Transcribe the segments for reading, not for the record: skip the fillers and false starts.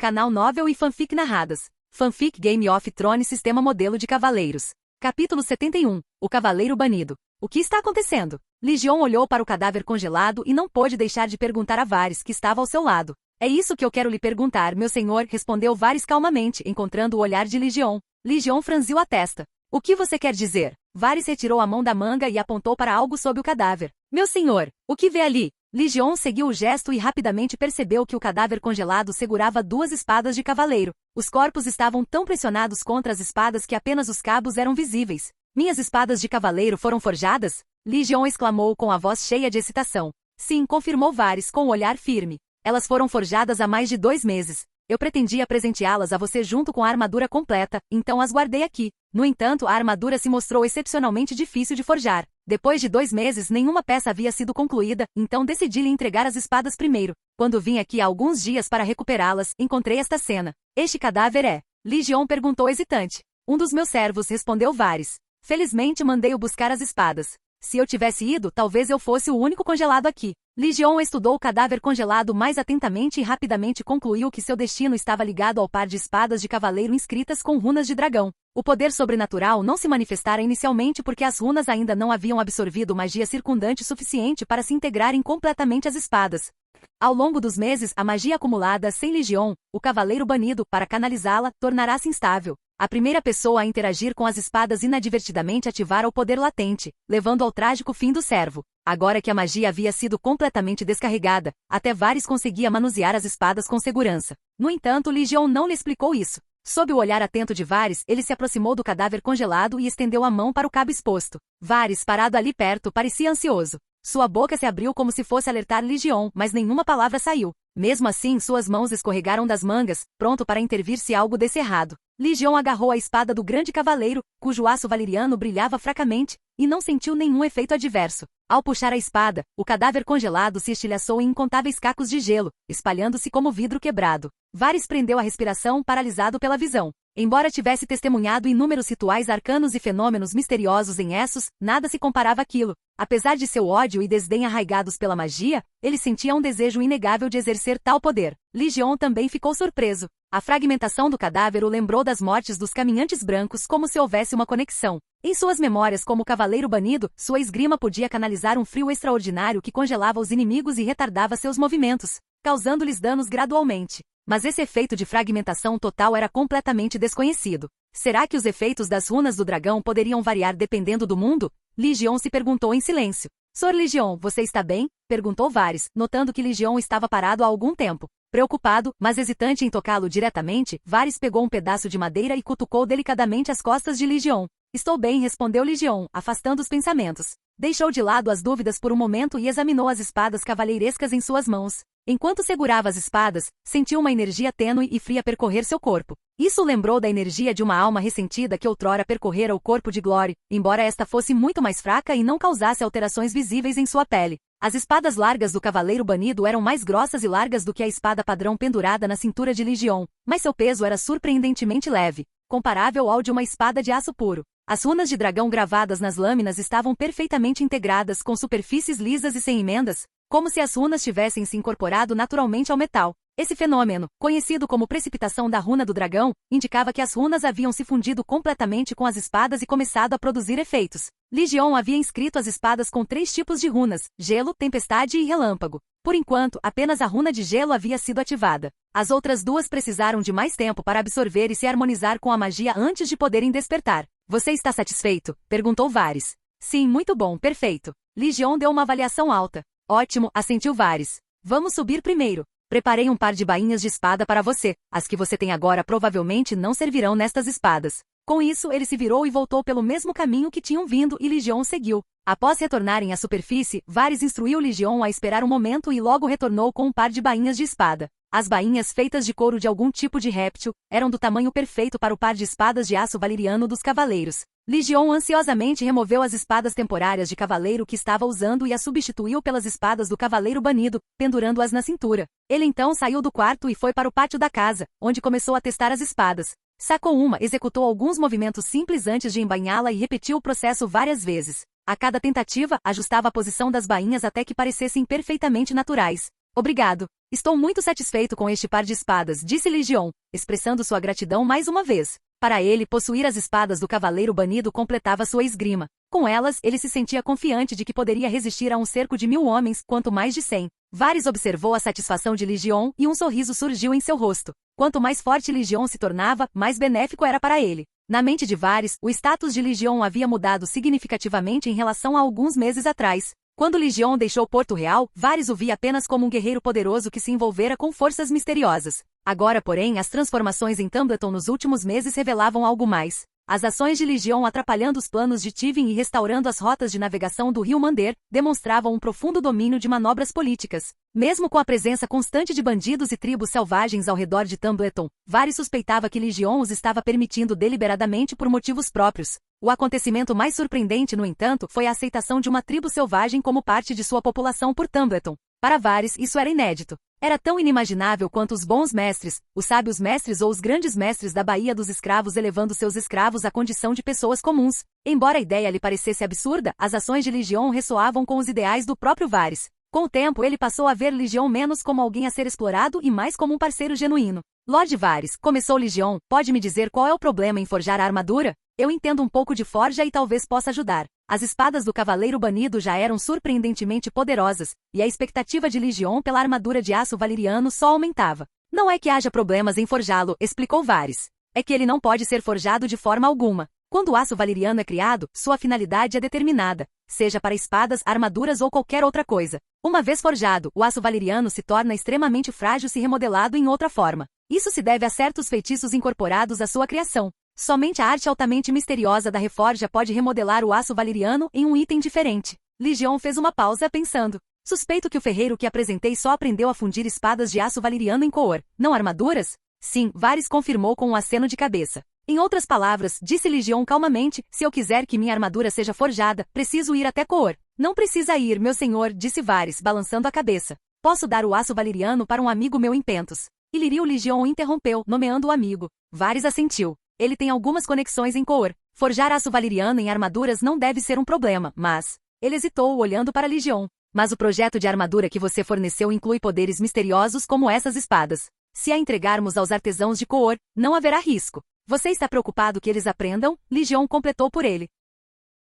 Canal Novel e Fanfic Narradas. Fanfic Game of Thrones Sistema Modelo de Cavaleiros. Capítulo 71. O Cavaleiro Banido. O que está acontecendo? Lysion olhou para o cadáver congelado e não pôde deixar de perguntar a Varys, que estava ao seu lado. É isso que eu quero lhe perguntar, meu senhor, respondeu Varys calmamente, encontrando o olhar de Lysion. Lysion franziu a testa. O que você quer dizer? Varys retirou a mão da manga e apontou para algo sob o cadáver. Meu senhor, o que vê ali? Lysion seguiu o gesto e rapidamente percebeu que o cadáver congelado segurava duas espadas de cavaleiro. Os corpos estavam tão pressionados contra as espadas que apenas os cabos eram visíveis. Minhas espadas de cavaleiro foram forjadas? Lysion exclamou com a voz cheia de excitação. Sim, confirmou Varys com o olhar firme. Elas foram forjadas há mais de 2 meses. Eu pretendia presenteá-las a você junto com a armadura completa, então as guardei aqui. No entanto, a armadura se mostrou excepcionalmente difícil de forjar. Depois de 2 meses, nenhuma peça havia sido concluída, então decidi lhe entregar as espadas primeiro. Quando vim aqui há alguns dias para recuperá-las, encontrei esta cena. Este cadáver é? Lysion perguntou hesitante. Um dos meus servos, respondeu Varys. Felizmente mandei-o buscar as espadas. Se eu tivesse ido, talvez eu fosse o único congelado aqui. Lysion estudou o cadáver congelado mais atentamente e rapidamente concluiu que seu destino estava ligado ao par de espadas de cavaleiro inscritas com runas de dragão. O poder sobrenatural não se manifestara inicialmente porque as runas ainda não haviam absorvido magia circundante suficiente para se integrarem completamente às espadas. Ao longo dos meses, a magia acumulada sem Lysion, o cavaleiro banido, para canalizá-la, tornará-se instável. A primeira pessoa a interagir com as espadas inadvertidamente ativara o poder latente, levando ao trágico fim do servo. Agora que a magia havia sido completamente descarregada, até Varys conseguia manusear as espadas com segurança. No entanto, Lysion não lhe explicou isso. Sob o olhar atento de Varys, ele se aproximou do cadáver congelado e estendeu a mão para o cabo exposto. Varys, parado ali perto, parecia ansioso. Sua boca se abriu como se fosse alertar Lysion, mas nenhuma palavra saiu. Mesmo assim, suas mãos escorregaram das mangas, pronto para intervir se algo desse errado. Lysion agarrou a espada do grande cavaleiro, cujo aço valeriano brilhava fracamente, e não sentiu nenhum efeito adverso. Ao puxar a espada, o cadáver congelado se estilhaçou em incontáveis cacos de gelo, espalhando-se como vidro quebrado. Varys prendeu a respiração, paralisado pela visão. Embora tivesse testemunhado inúmeros rituais arcanos e fenômenos misteriosos em Essos, nada se comparava àquilo. Apesar de seu ódio e desdém arraigados pela magia, ele sentia um desejo inegável de exercer tal poder. Lysion também ficou surpreso. A fragmentação do cadáver o lembrou das mortes dos caminhantes brancos como se houvesse uma conexão. Em suas memórias como cavaleiro banido, sua esgrima podia canalizar um frio extraordinário que congelava os inimigos e retardava seus movimentos, causando-lhes danos gradualmente. Mas esse efeito de fragmentação total era completamente desconhecido. Será que os efeitos das runas do dragão poderiam variar dependendo do mundo? Lysion se perguntou em silêncio. Sr. Lysion, você está bem? Perguntou Varys, notando que Lysion estava parado há algum tempo. Preocupado, mas hesitante em tocá-lo diretamente, Varys pegou um pedaço de madeira e cutucou delicadamente as costas de Lysion. Estou bem, respondeu Lysion, afastando os pensamentos. Deixou de lado as dúvidas por um momento e examinou as espadas cavalheirescas em suas mãos. Enquanto segurava as espadas, sentiu uma energia tênue e fria percorrer seu corpo. Isso lembrou da energia de uma alma ressentida que outrora percorrera o corpo de Glory, embora esta fosse muito mais fraca e não causasse alterações visíveis em sua pele. As espadas largas do cavaleiro banido eram mais grossas e largas do que a espada padrão pendurada na cintura de Lysion, mas seu peso era surpreendentemente leve, comparável ao de uma espada de aço puro. As runas de dragão gravadas nas lâminas estavam perfeitamente integradas com superfícies lisas e sem emendas, como se as runas tivessem se incorporado naturalmente ao metal. Esse fenômeno, conhecido como precipitação da runa do dragão, indicava que as runas haviam se fundido completamente com as espadas e começado a produzir efeitos. Lysion havia inscrito as espadas com 3 tipos de runas: gelo, tempestade e relâmpago. Por enquanto, apenas a runa de gelo havia sido ativada. As outras 2 precisaram de mais tempo para absorver e se harmonizar com a magia antes de poderem despertar. Você está satisfeito? Perguntou Varys. Sim, muito bom, perfeito. Lysion deu uma avaliação alta. Ótimo, assentiu Varys. Vamos subir primeiro. Preparei um par de bainhas de espada para você. As que você tem agora provavelmente não servirão nestas espadas. Com isso, ele se virou e voltou pelo mesmo caminho que tinham vindo e Lysion seguiu. Após retornarem à superfície, Varys instruiu Lysion a esperar um momento e logo retornou com um par de bainhas de espada. As bainhas feitas de couro de algum tipo de réptil eram do tamanho perfeito para o par de espadas de aço valeriano dos cavaleiros. Lysion ansiosamente removeu as espadas temporárias de cavaleiro que estava usando e as substituiu pelas espadas do cavaleiro banido, pendurando-as na cintura. Ele então saiu do quarto e foi para o pátio da casa, onde começou a testar as espadas. Sacou uma, executou alguns movimentos simples antes de embainhá-la e repetiu o processo várias vezes. A cada tentativa, ajustava a posição das bainhas até que parecessem perfeitamente naturais. Obrigado. Estou muito satisfeito com este par de espadas, disse Legion, expressando sua gratidão mais uma vez. Para ele, possuir as espadas do cavaleiro banido completava sua esgrima. Com elas, ele se sentia confiante de que poderia resistir a um cerco de 1000 homens, quanto mais de 100. Varys observou a satisfação de Legion e um sorriso surgiu em seu rosto. Quanto mais forte Legion se tornava, mais benéfico era para ele. Na mente de Varys, o status de Legion havia mudado significativamente em relação a alguns meses atrás. Quando Legion deixou Porto Real, Varys o via apenas como um guerreiro poderoso que se envolvera com forças misteriosas. Agora, porém, as transformações em Tumbleton nos últimos meses revelavam algo mais. As ações de Legion atrapalhando os planos de Tywin e restaurando as rotas de navegação do rio Mander demonstravam um profundo domínio de manobras políticas. Mesmo com a presença constante de bandidos e tribos selvagens ao redor de Tumbleton, Varys suspeitava que Legion os estava permitindo deliberadamente por motivos próprios. O acontecimento mais surpreendente, no entanto, foi a aceitação de uma tribo selvagem como parte de sua população por Tumbleton. Para Varys, isso era inédito. Era tão inimaginável quanto os bons mestres, os sábios mestres ou os grandes mestres da Baía dos Escravos elevando seus escravos à condição de pessoas comuns. Embora a ideia lhe parecesse absurda, as ações de Legion ressoavam com os ideais do próprio Varys. Com o tempo, ele passou a ver Legion menos como alguém a ser explorado e mais como um parceiro genuíno. Lord Varys, começou Legion, pode me dizer qual é o problema em forjar a armadura? Eu entendo um pouco de forja e talvez possa ajudar. As espadas do Cavaleiro Banido já eram surpreendentemente poderosas, e a expectativa de Legion pela armadura de aço valeriano só aumentava. Não é que haja problemas em forjá-lo, explicou Varys. É que ele não pode ser forjado de forma alguma. Quando o aço valeriano é criado, sua finalidade é determinada, seja para espadas, armaduras ou qualquer outra coisa. Uma vez forjado, o aço valeriano se torna extremamente frágil se remodelado em outra forma. Isso se deve a certos feitiços incorporados à sua criação. Somente a arte altamente misteriosa da reforja pode remodelar o aço valeriano em um item diferente. Legion fez uma pausa pensando. Suspeito que o ferreiro que apresentei só aprendeu a fundir espadas de aço valeriano em Coor, não armaduras? Sim, Varys confirmou com um aceno de cabeça. Em outras palavras, disse Legion calmamente, se eu quiser que minha armadura seja forjada, preciso ir até Coor. Não precisa ir, meu senhor, disse Varys, balançando a cabeça. Posso dar o aço valeriano para um amigo meu em Pentos. Illyrio Legion o interrompeu, nomeando o amigo. Varys assentiu. Ele tem algumas conexões em Coor. Forjar aço valeriano em armaduras não deve ser um problema, mas... Ele hesitou, olhando para Legion. Mas o projeto de armadura que você forneceu inclui poderes misteriosos como essas espadas. Se a entregarmos aos artesãos de Coor, não haverá risco. Você está preocupado que eles aprendam? Legion completou por ele.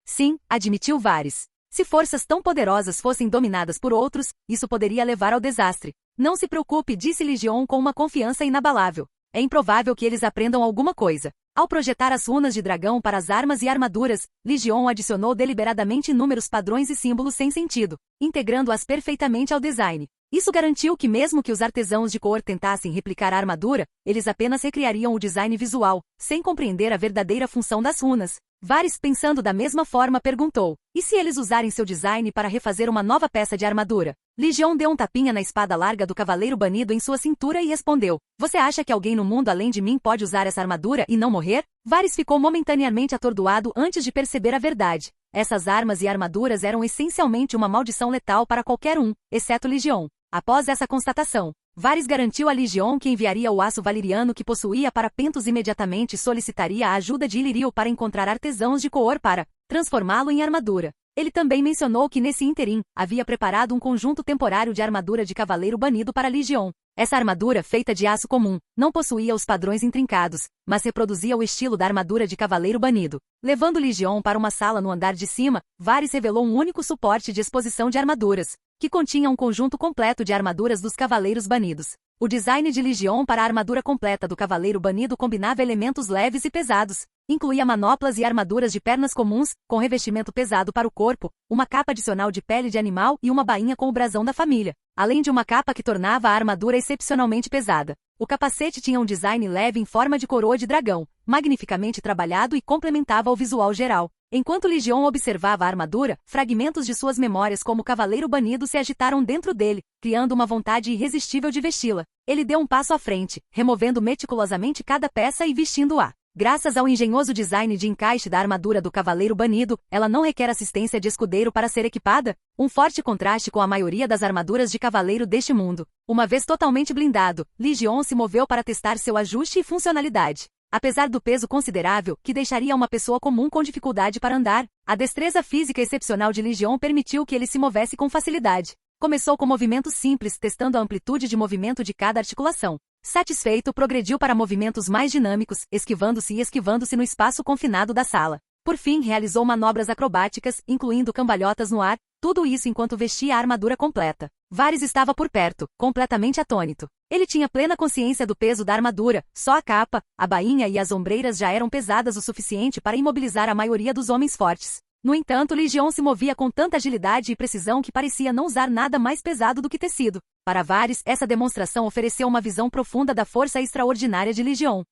Sim, admitiu Varys. Se forças tão poderosas fossem dominadas por outros, isso poderia levar ao desastre. Não se preocupe, disse Legion com uma confiança inabalável. É improvável que eles aprendam alguma coisa. Ao projetar as runas de dragão para as armas e armaduras, Legion adicionou deliberadamente inúmeros padrões e símbolos sem sentido, integrando-as perfeitamente ao design. Isso garantiu que mesmo que os artesãos de Coor tentassem replicar a armadura, eles apenas recriariam o design visual, sem compreender a verdadeira função das runas. Varys, pensando da mesma forma, perguntou, e se eles usarem seu design para refazer uma nova peça de armadura? Legion deu um tapinha na espada larga do Cavaleiro Banido em sua cintura e respondeu, você acha que alguém no mundo além de mim pode usar essa armadura e não morrer? Varys ficou momentaneamente atordoado antes de perceber a verdade. Essas armas e armaduras eram essencialmente uma maldição letal para qualquer um, exceto Legion. Após essa constatação, Varys garantiu a Legion que enviaria o aço valeriano que possuía para Pentos imediatamente e solicitaria a ajuda de Illyrio para encontrar artesãos de Coor para transformá-lo em armadura. Ele também mencionou que nesse ínterim, havia preparado um conjunto temporário de armadura de Cavaleiro Banido para Legion. Essa armadura, feita de aço comum, não possuía os padrões intrincados, mas reproduzia o estilo da armadura de Cavaleiro Banido. Levando Legion para uma sala no andar de cima, Varys revelou um único suporte de exposição de armaduras, que continha um conjunto completo de armaduras dos Cavaleiros Banidos. O design de Legion para a armadura completa do Cavaleiro Banido combinava elementos leves e pesados. Incluía manoplas e armaduras de pernas comuns, com revestimento pesado para o corpo, uma capa adicional de pele de animal e uma bainha com o brasão da família, além de uma capa que tornava a armadura excepcionalmente pesada. O capacete tinha um design leve em forma de coroa de dragão, magnificamente trabalhado e complementava o visual geral. Enquanto Legion observava a armadura, fragmentos de suas memórias como Cavaleiro Banido se agitaram dentro dele, criando uma vontade irresistível de vesti-la. Ele deu um passo à frente, removendo meticulosamente cada peça e vestindo-a. Graças ao engenhoso design de encaixe da armadura do Cavaleiro Banido, ela não requer assistência de escudeiro para ser equipada, um forte contraste com a maioria das armaduras de cavaleiro deste mundo. Uma vez totalmente blindado, Legion se moveu para testar seu ajuste e funcionalidade. Apesar do peso considerável, que deixaria uma pessoa comum com dificuldade para andar, a destreza física excepcional de Legion permitiu que ele se movesse com facilidade. Começou com movimentos simples, testando a amplitude de movimento de cada articulação. Satisfeito, progrediu para movimentos mais dinâmicos, esquivando-se e esquivando-se no espaço confinado da sala. Por fim, realizou manobras acrobáticas, incluindo cambalhotas no ar, tudo isso enquanto vestia a armadura completa. Varys estava por perto, completamente atônito. Ele tinha plena consciência do peso da armadura, só a capa, a bainha e as ombreiras já eram pesadas o suficiente para imobilizar a maioria dos homens fortes. No entanto, Lysion se movia com tanta agilidade e precisão que parecia não usar nada mais pesado do que tecido. Para Varys, essa demonstração ofereceu uma visão profunda da força extraordinária de Lysion.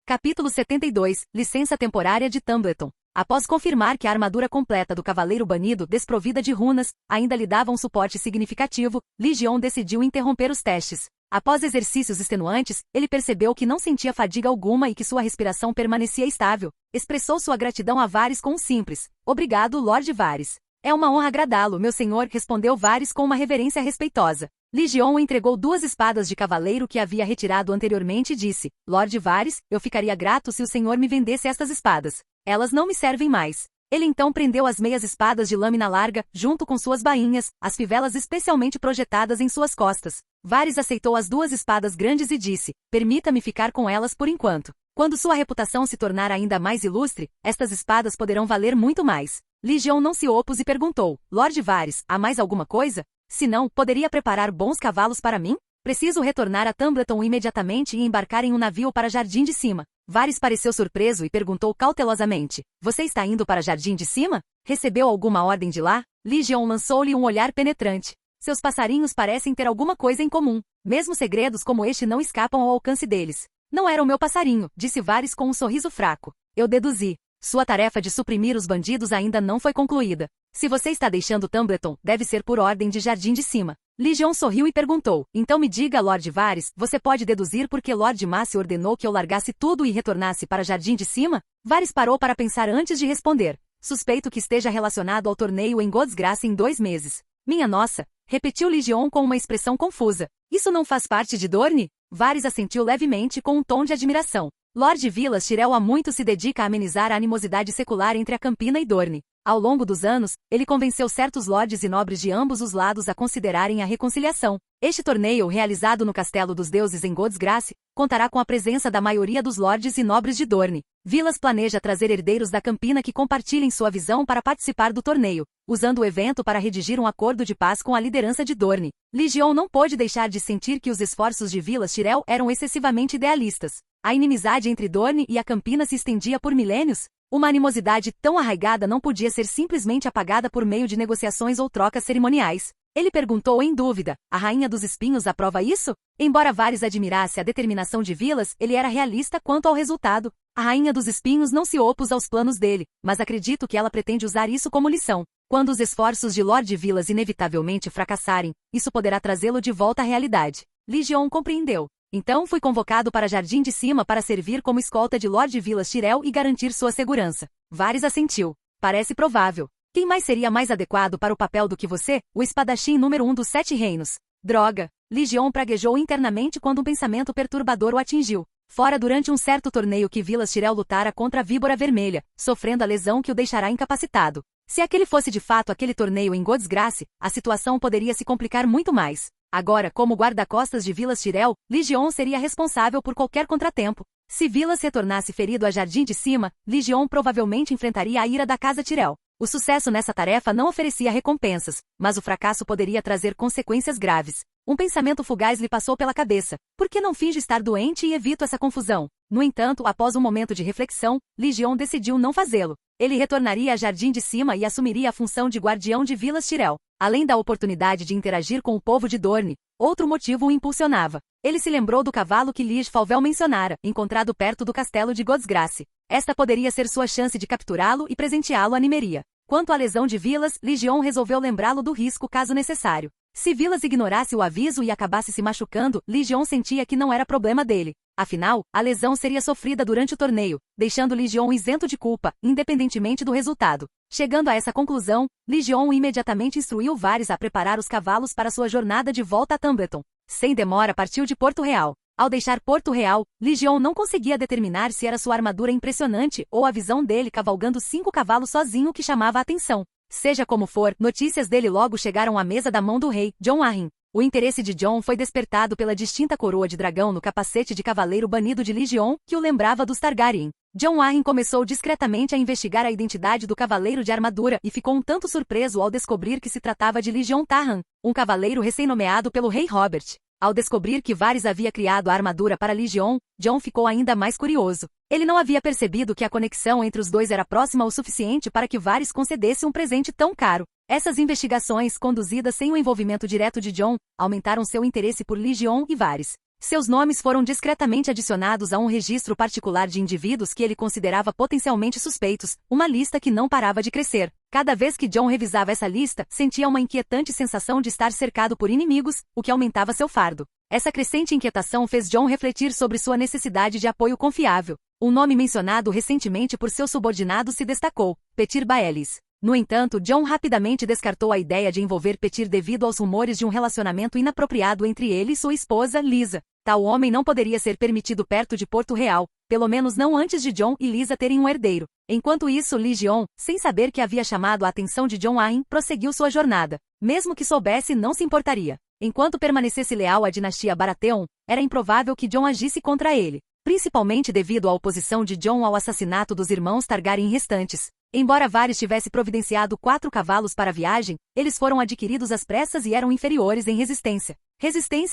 Capítulo 72 – Licença temporária de Tumbleton. Após confirmar que a armadura completa do Cavaleiro Banido, desprovida de runas, ainda lhe dava um suporte significativo, Lysion decidiu interromper os testes. Após exercícios extenuantes, ele percebeu que não sentia fadiga alguma e que sua respiração permanecia estável. Expressou sua gratidão a Varys com um simples: "Obrigado, Lord Varys." "É uma honra agradá-lo, meu senhor", respondeu Varys com uma reverência respeitosa. Lysion entregou 2 espadas de cavaleiro que havia retirado anteriormente e disse: "Lord Varys, eu ficaria grato se o senhor me vendesse estas espadas. Elas não me servem mais." Ele então prendeu as meias espadas de lâmina larga, junto com suas bainhas, as fivelas especialmente projetadas em suas costas. Varys aceitou as 2 espadas grandes e disse: "Permita-me ficar com elas por enquanto. Quando sua reputação se tornar ainda mais ilustre, estas espadas poderão valer muito mais." Lysion não se opôs e perguntou: "Lord Varys, há mais alguma coisa? Se não, poderia preparar bons cavalos para mim? Preciso retornar a Tumbleton imediatamente e embarcar em um navio para Jardim de Cima." Varys pareceu surpreso e perguntou cautelosamente: "Você está indo para Jardim de Cima? Recebeu alguma ordem de lá?" Lysion lançou-lhe um olhar penetrante. "Seus passarinhos parecem ter alguma coisa em comum. Mesmo segredos como este não escapam ao alcance deles." "Não era o meu passarinho", disse Varys com um sorriso fraco. "Eu deduzi. Sua tarefa de suprimir os bandidos ainda não foi concluída. Se você está deixando Tumbleton, deve ser por ordem de Jardim de Cima." Lysion sorriu e perguntou: "Então me diga, Lord Varys, você pode deduzir por que Lord Mace ordenou que eu largasse tudo e retornasse para Jardim de Cima?" Varys parou para pensar antes de responder. "Suspeito que esteja relacionado ao torneio em Godsgrace em 2 meses." "Minha nossa", repetiu Lysion com uma expressão confusa. "Isso não faz parte de Dorne?" Varys assentiu levemente com um tom de admiração. Lord Vilas Tyrell há muito se dedica a amenizar a animosidade secular entre a Campina e Dorne. Ao longo dos anos, ele convenceu certos lordes e nobres de ambos os lados a considerarem a reconciliação. Este torneio, realizado no Castelo dos Deuses em Godsgrace, contará com a presença da maioria dos lordes e nobres de Dorne. Vilas planeja trazer herdeiros da Campina que compartilhem sua visão para participar do torneio, usando o evento para redigir um acordo de paz com a liderança de Dorne. Lysion não pôde deixar de sentir que os esforços de Vilas Tyrell eram excessivamente idealistas. A inimizade entre Dorne e a Campina se estendia por milênios. Uma animosidade tão arraigada não podia ser simplesmente apagada por meio de negociações ou trocas cerimoniais. Ele perguntou em dúvida: "A Rainha dos Espinhos aprova isso?" Embora Varys admirasse a determinação de Vilas, ele era realista quanto ao resultado. A Rainha dos Espinhos não se opôs aos planos dele, mas acredito que ela pretende usar isso como lição. Quando os esforços de Lord Vilas inevitavelmente fracassarem, isso poderá trazê-lo de volta à realidade. Lysion compreendeu. "Então fui convocado para Jardim de Cima para servir como escolta de Lord Vilas Tyrell e garantir sua segurança." Varys assentiu. "Parece provável. Quem mais seria mais adequado para o papel do que você, o espadachim número 1 dos 7 reinos?" "Droga!" Lysion praguejou internamente quando um pensamento perturbador o atingiu. Fora durante um certo torneio que Vilas Tyrell lutara contra a Víbora Vermelha, sofrendo a lesão que o deixará incapacitado. Se aquele fosse de fato aquele torneio em Godsgrace, a situação poderia se complicar muito mais. Agora, como guarda-costas de Vilas Tyrell, Lysion seria responsável por qualquer contratempo. Se Vilas retornasse ferido a Jardim de Cima, Lysion provavelmente enfrentaria a ira da Casa Tyrell. O sucesso nessa tarefa não oferecia recompensas, mas o fracasso poderia trazer consequências graves. Um pensamento fugaz lhe passou pela cabeça: por que não finjo estar doente e evito essa confusão? No entanto, após um momento de reflexão, Lysion decidiu não fazê-lo. Ele retornaria a Jardim de Cima e assumiria a função de guardião de Vilas Tyrell. Além da oportunidade de interagir com o povo de Dorne, outro motivo o impulsionava. Ele se lembrou do cavalo que Liege Falvel mencionara, encontrado perto do castelo de Godsgrace. Esta poderia ser sua chance de capturá-lo e presenteá-lo à Nimeria. Quanto à lesão de Vilas, Lysion resolveu lembrá-lo do risco caso necessário. Se Vilas ignorasse o aviso e acabasse se machucando, Lysion sentia que não era problema dele. Afinal, a lesão seria sofrida durante o torneio, deixando Lysion isento de culpa, independentemente do resultado. Chegando a essa conclusão, Lysion imediatamente instruiu Varys a preparar os cavalos para sua jornada de volta a Tumbleton. Sem demora partiu de Porto Real. Ao deixar Porto Real, Lysion não conseguia determinar se era sua armadura impressionante ou a visão dele cavalgando 5 cavalos sozinho que chamava a atenção. Seja como for, notícias dele logo chegaram à mesa da mão do rei, Jon Arryn. O interesse de Jon foi despertado pela distinta coroa de dragão no capacete de cavaleiro banido de Lysion, que o lembrava dos Targaryen. Jon Arryn começou discretamente a investigar a identidade do cavaleiro de armadura e ficou um tanto surpreso ao descobrir que se tratava de Lysion Tarran, um cavaleiro recém-nomeado pelo rei Robert. Ao descobrir que Varys havia criado a armadura para Lysion, Jon ficou ainda mais curioso. Ele não havia percebido que a conexão entre os dois era próxima o suficiente para que Varys concedesse um presente tão caro. Essas investigações, conduzidas sem o envolvimento direto de Jon, aumentaram seu interesse por Lysion e Varys. Seus nomes foram discretamente adicionados a um registro particular de indivíduos que ele considerava potencialmente suspeitos, uma lista que não parava de crescer. Cada vez que Jon revisava essa lista, sentia uma inquietante sensação de estar cercado por inimigos, o que aumentava seu fardo. Essa crescente inquietação fez Jon refletir sobre sua necessidade de apoio confiável. Um nome mencionado recentemente por seu subordinado se destacou, Petyr Baelys. No entanto, Jon rapidamente descartou a ideia de envolver Petyr devido aos rumores de um relacionamento inapropriado entre ele e sua esposa, Lysa. Tal homem não poderia ser permitido perto de Porto Real, pelo menos não antes de Jon e Lysa terem um herdeiro. Enquanto isso, Lysion, sem saber que havia chamado a atenção de Jon Arryn, prosseguiu sua jornada. Mesmo que soubesse, não se importaria. Enquanto permanecesse leal à dinastia Baratheon, era improvável que Jon agisse contra ele, principalmente devido à oposição de Jon ao assassinato dos irmãos Targaryen restantes. Embora Varys tivesse providenciado 4 cavalos para a viagem, eles foram adquiridos às pressas e eram inferiores em resistência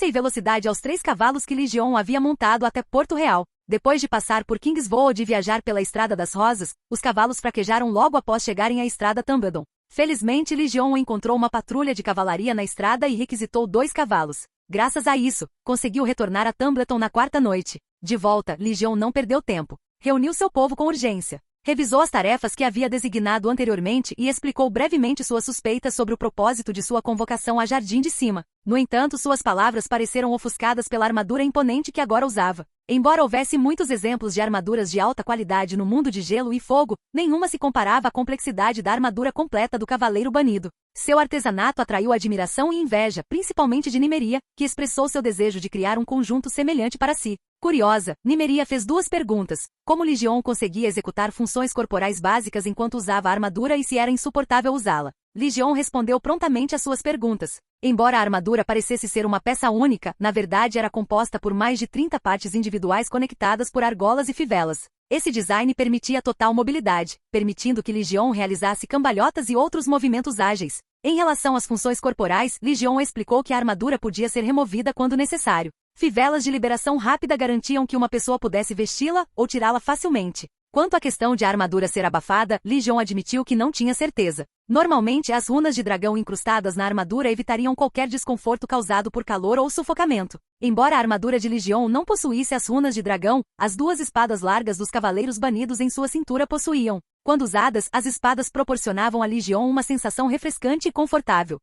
e velocidade aos 3 cavalos que Lysion havia montado até Porto Real. Depois de passar por Kingsvold e viajar pela Estrada das Rosas, os cavalos fraquejaram logo após chegarem à Estrada Tumbledon. Felizmente, Lysion encontrou uma patrulha de cavalaria na estrada e requisitou 2 cavalos. Graças a isso, conseguiu retornar a Tumbleton na 4ª noite. De volta, Lysion não perdeu tempo. Reuniu seu povo com urgência. Revisou as tarefas que havia designado anteriormente e explicou brevemente suas suspeitas sobre o propósito de sua convocação a Jardim de Cima. No entanto, suas palavras pareceram ofuscadas pela armadura imponente que agora usava. Embora houvesse muitos exemplos de armaduras de alta qualidade no mundo de gelo e fogo, nenhuma se comparava à complexidade da armadura completa do Cavaleiro Banido. Seu artesanato atraiu admiração e inveja, principalmente de Nymeria, que expressou seu desejo de criar um conjunto semelhante para si. Curiosa, Nymeria fez 2 perguntas: como Lysion conseguia executar funções corporais básicas enquanto usava a armadura e se era insuportável usá-la. Lysion respondeu prontamente às suas perguntas. Embora a armadura parecesse ser uma peça única, na verdade era composta por mais de 30 partes individuais conectadas por argolas e fivelas. Esse design permitia total mobilidade, permitindo que Lysion realizasse cambalhotas e outros movimentos ágeis. Em relação às funções corporais, Lysion explicou que a armadura podia ser removida quando necessário. Fivelas de liberação rápida garantiam que uma pessoa pudesse vesti-la ou tirá-la facilmente. Quanto à questão de a armadura ser abafada, Lysion admitiu que não tinha certeza. Normalmente, as runas de dragão incrustadas na armadura evitariam qualquer desconforto causado por calor ou sufocamento. Embora a armadura de Lysion não possuísse as runas de dragão, as 2 espadas largas dos cavaleiros banidos em sua cintura possuíam. Quando usadas, as espadas proporcionavam a Lysion uma sensação refrescante e confortável,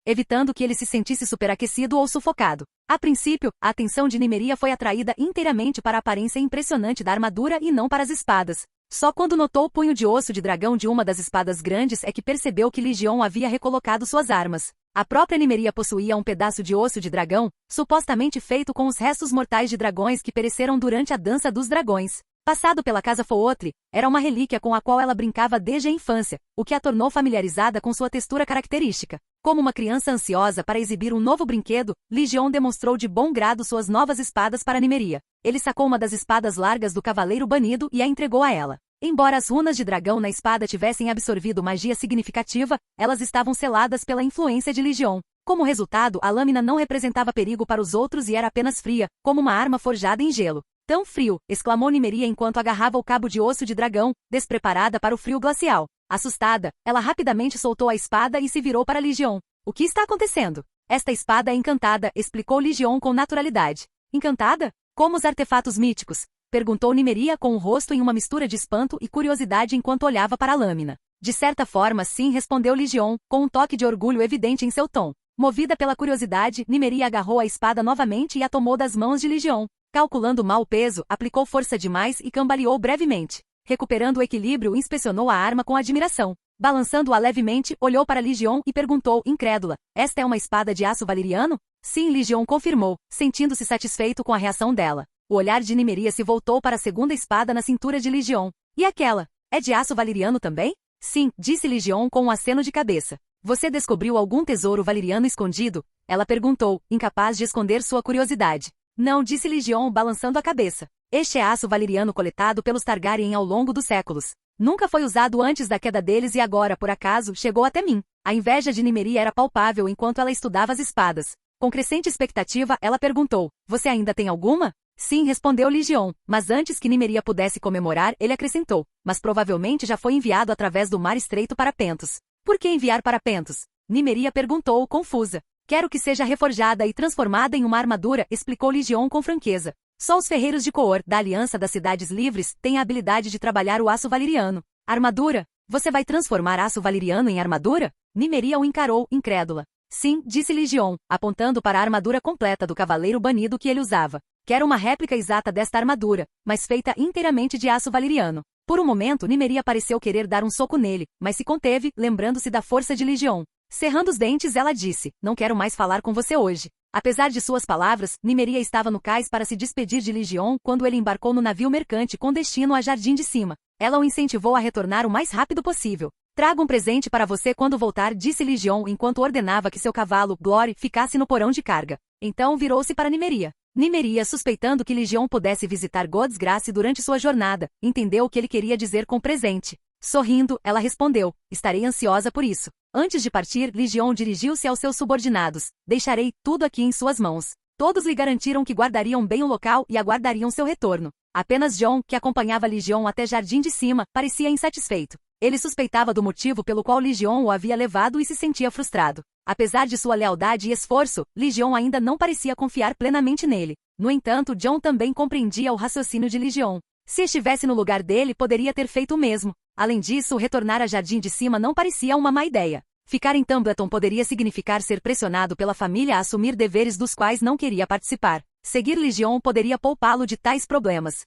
evitando que ele se sentisse superaquecido ou sufocado. A princípio, a atenção de Nymeria foi atraída inteiramente para a aparência impressionante da armadura e não para as espadas. Só quando notou o punho de osso de dragão de uma das espadas grandes é que percebeu que Lysion havia recolocado suas armas. A própria Nymeria possuía um pedaço de osso de dragão, supostamente feito com os restos mortais de dragões que pereceram durante a Dança dos Dragões. Passado pela Casa Footry, era uma relíquia com a qual ela brincava desde a infância, o que a tornou familiarizada com sua textura característica. Como uma criança ansiosa para exibir um novo brinquedo, Lysion demonstrou de bom grado suas novas espadas para Nymeria. Ele sacou uma das espadas largas do Cavaleiro Banido e a entregou a ela. Embora as runas de dragão na espada tivessem absorvido magia significativa, elas estavam seladas pela influência de Lysion. Como resultado, a lâmina não representava perigo para os outros e era apenas fria, como uma arma forjada em gelo. Tão frio, exclamou Nymeria enquanto agarrava o cabo de osso de dragão, despreparada para o frio glacial. Assustada, ela rapidamente soltou a espada e se virou para Lysion. O que está acontecendo? Esta espada é encantada, explicou Lysion com naturalidade. Encantada? Como os artefatos míticos? Perguntou Nymeria com o rosto em uma mistura de espanto e curiosidade enquanto olhava para a lâmina. De certa forma, sim, respondeu Lysion, com um toque de orgulho evidente em seu tom. Movida pela curiosidade, Nymeria agarrou a espada novamente e a tomou das mãos de Lysion. Calculando mal o peso, aplicou força demais e cambaleou brevemente. Recuperando o equilíbrio, inspecionou a arma com admiração. Balançando-a levemente, olhou para Lysion e perguntou, incrédula: esta é uma espada de aço valeriano? Sim, Lysion confirmou, sentindo-se satisfeito com a reação dela. O olhar de Nymeria se voltou para a segunda espada na cintura de Lysion. E aquela? É de aço valeriano também? Sim, disse Ligion com um aceno de cabeça. Você descobriu algum tesouro valeriano escondido? Ela perguntou, incapaz de esconder sua curiosidade. Não, disse Ligion balançando a cabeça. Este é aço valeriano coletado pelos Targaryen ao longo dos séculos. Nunca foi usado antes da queda deles e agora, por acaso, chegou até mim. A inveja de Nymeria era palpável enquanto ela estudava as espadas. Com crescente expectativa, ela perguntou, você ainda tem alguma? Sim, respondeu Ligion, mas antes que Nymeria pudesse comemorar, ele acrescentou, mas provavelmente já foi enviado através do Mar Estreito para Pentos. Por que enviar para Pentos? Nymeria perguntou, confusa. Quero que seja reforjada e transformada em uma armadura, explicou Ligion com franqueza. Só os ferreiros de Coor, da Aliança das Cidades Livres, têm a habilidade de trabalhar o aço valeriano. Armadura? Você vai transformar aço valeriano em armadura? Nymeria o encarou, incrédula. Sim, disse Ligion, apontando para a armadura completa do cavaleiro banido que ele usava. Quero uma réplica exata desta armadura, mas feita inteiramente de aço valeriano. Por um momento, Nymeria pareceu querer dar um soco nele, mas se conteve, lembrando-se da força de Ligion. Cerrando os dentes, ela disse, não quero mais falar com você hoje. Apesar de suas palavras, Nymeria estava no cais para se despedir de Ligion quando ele embarcou no navio mercante com destino a Jardim de Cima. Ela o incentivou a retornar o mais rápido possível. Traga um presente para você quando voltar, disse Ligion enquanto ordenava que seu cavalo, Glory, ficasse no porão de carga. Então virou-se para Nymeria. Nymeria, suspeitando que Ligion pudesse visitar Godsgrace durante sua jornada, entendeu o que ele queria dizer com presente. Sorrindo, ela respondeu, estarei ansiosa por isso. Antes de partir, Ligion dirigiu-se aos seus subordinados. Deixarei tudo aqui em suas mãos. Todos lhe garantiram que guardariam bem o local e aguardariam seu retorno. Apenas Jon, que acompanhava Ligion até Jardim de Cima, parecia insatisfeito. Ele suspeitava do motivo pelo qual Ligion o havia levado e se sentia frustrado. Apesar de sua lealdade e esforço, Ligion ainda não parecia confiar plenamente nele. No entanto, Jon também compreendia o raciocínio de Ligion. Se estivesse no lugar dele, poderia ter feito o mesmo. Além disso, retornar a Jardim de Cima não parecia uma má ideia. Ficar em Tumbleton poderia significar ser pressionado pela família a assumir deveres dos quais não queria participar. Seguir Ligion poderia poupá-lo de tais problemas.